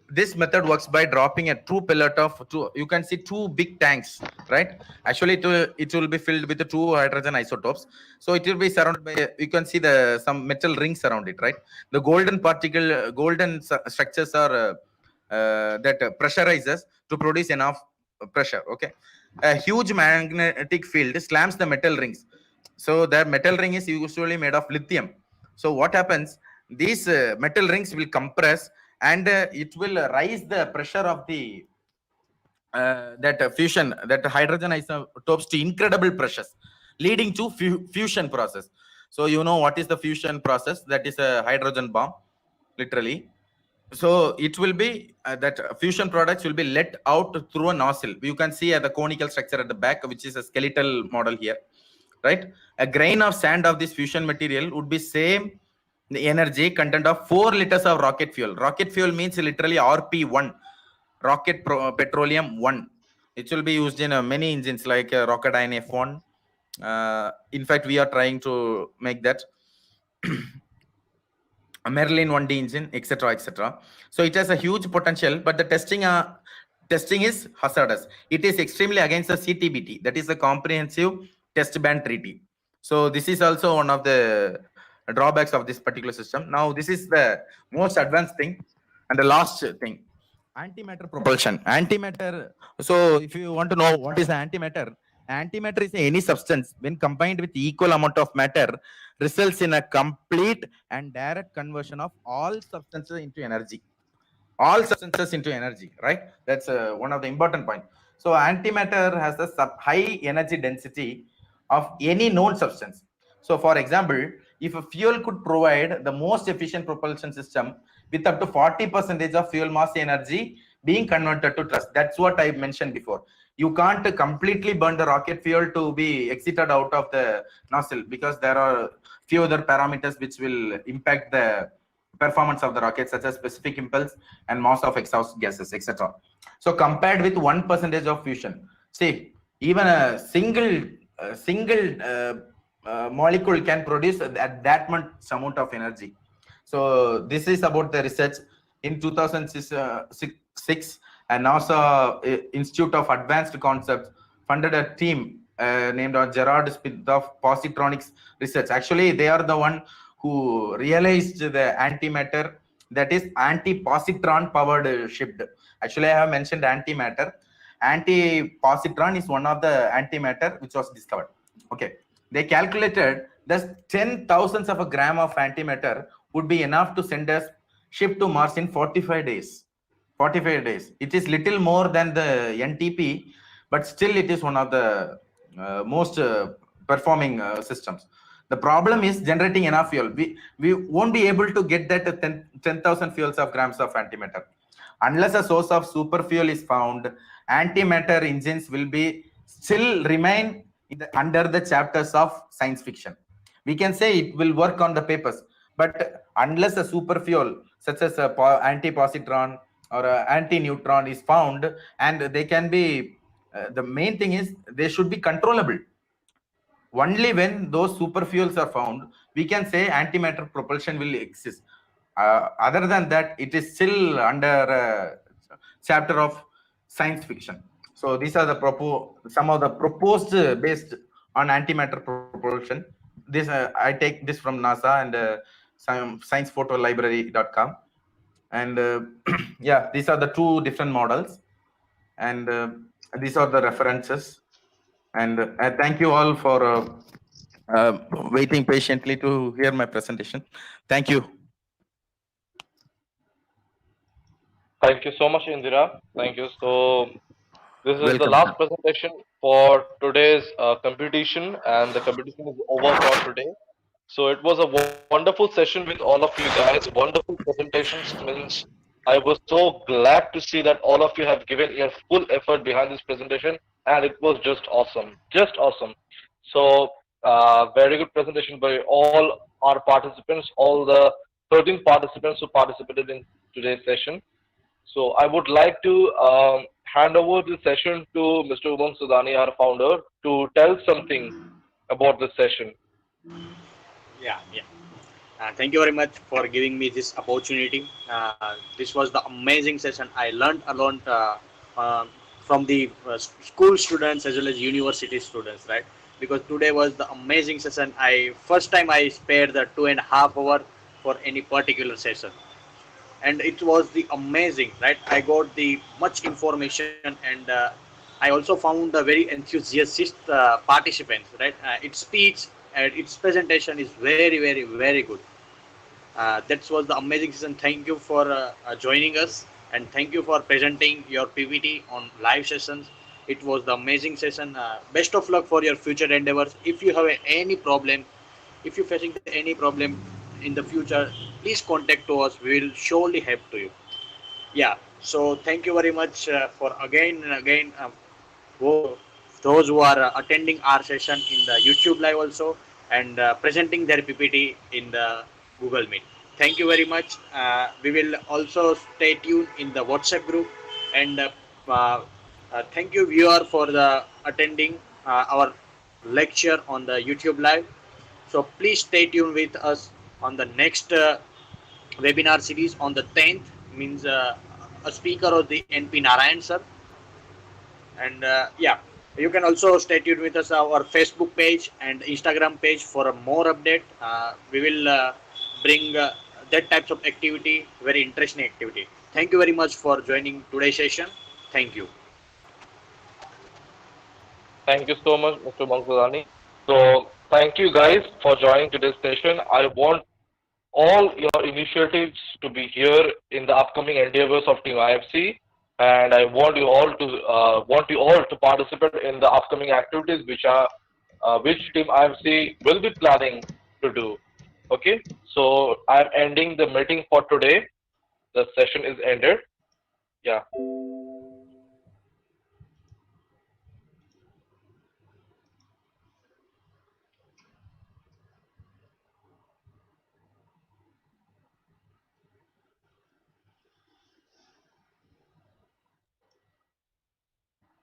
This method works by dropping a true pellet of two. You can see two big tanks, right? Actually, it will be filled with the two hydrogen isotopes. So it will be surrounded by. You can see some metal rings around it, right? The golden structures are that pressurizes to produce enough pressure. Okay, a huge magnetic field slams the metal rings. So the metal ring is usually made of lithium. So what happens? These metal rings will compress and it will rise the pressure of the fusion, that hydrogen isotopes to incredible pressures, leading to fusion process. So you know what is the fusion process? That is a hydrogen bomb, literally. So it will be that fusion products will be let out through a nozzle. You can see the conical structure at the back, which is a skeletal model here, right? A grain of sand of this fusion material would be same the energy content of 4 liters of rocket fuel. Rocket fuel means literally RP1, rocket petroleum 1. It will be used in many engines like Rocketdyne F1. In fact, we are trying to make that. A Merlin 1D engine, etc. So it has a huge potential, but the testing is hazardous. It is extremely against the CTBT, that is the Comprehensive Test Ban Treaty. So this is also one of the drawbacks of this particular system. Now this is the most advanced thing and the last thing, antimatter propulsion. Antimatter. So if you want to know what is antimatter, antimatter is any substance when combined with equal amount of matter results in a complete and direct conversion of all substances into energy. All substances into energy, right? That's one of the important points. So antimatter has a high energy density of any known substance. So for example, if a fuel could provide the most efficient propulsion system with up to 40% of fuel mass energy being converted to thrust. That's what I mentioned before. You can't completely burn the rocket fuel to be exited out of the nozzle because there are few other parameters which will impact the performance of the rocket, such as specific impulse and mass of exhaust gases, etc. So compared with 1% of fusion, see, even a single molecule can produce that much amount of energy. So this is about the research. In 2006, a NASA Institute of Advanced Concepts funded a team named Gerard Smith of positronics research. Actually, they are the one who realized the antimatter, that is anti-positron powered shift. Actually, I have mentioned antimatter. Anti-positron is one of the antimatter which was discovered. Okay, they calculated that 10,000 of a gram of antimatter would be enough to send us ship to Mars in 45 days. 45 days. It is little more than the NTP, but still it is one of the most performing systems. The problem is generating enough fuel. We won't be able to get that 10,000 fuels of grams of antimatter. Unless a source of super fuel is found, antimatter engines will be still remain under the chapters of science fiction. We can say it will work on the papers, but unless a super fuel such as a anti-positron or anti-neutron is found, and they can be the main thing is they should be controllable. only when those superfuels are found, we can say antimatter propulsion will exist. Other than that, it is still under chapter of science fiction. So these are the some of the proposed based on antimatter propulsion. This I take this from NASA and some sciencefotolibrary.com. And yeah, these are the two different models, and these are the references. And thank you all for waiting patiently to hear my presentation. Thank you. Thank you so much, Indira. Thank you. So this is the Welcome. last presentation for today's competition, and the competition is over for today. So it was a wonderful session with all of you guys. Wonderful presentations. Means I was so glad to see that all of you have given your full effort behind this presentation, and it was just awesome. Just awesome. So very good presentation by all our participants, all the 13 participants who participated in today's session. So I would like to hand over the session to Mr. Umang Sudani, our founder, to tell something about this session. Yeah. Thank you very much for giving me this opportunity. This was the amazing session. I learned a lot from the school students as well as university students, right? Because today was the amazing session. First time I spared the 2.5 hours for any particular session, and it was the amazing, right? I got the much information, and I also found a very enthusiastic participants, right? Its speech and its presentation is very good. That was the amazing session. Thank you for joining us, and thank you for presenting your PPT on live sessions. It was the amazing session. Best of luck for your future endeavors. If you have any problem, if you're facing any problem in the future, please contact to us. We will surely help to you. Yeah. So thank you very much for again and again. Those who are attending our session in the YouTube live also, and presenting their PPT in the Google Meet. Thank you very much. We will also stay tuned in the WhatsApp group, and thank you viewer for the attending our lecture on the YouTube live. So please stay tuned with us on the next webinar series on the 10th, means a speaker of the NP Narayan sir. And yeah, you can also stay tuned with us our Facebook page and Instagram page for a more update. We will bring that types of activity, very interesting activity. Thank you very much for joining today's session. Thank you. Thank you so much, Mr. Mansudani. So thank you guys for joining today's session. I want all your initiatives to be here in the upcoming endeavors of Team IFC, and I want you all to participate in the upcoming activities which Team IFC will be planning to do. Okay, so I'm ending the meeting for today. The session is ended. Yeah.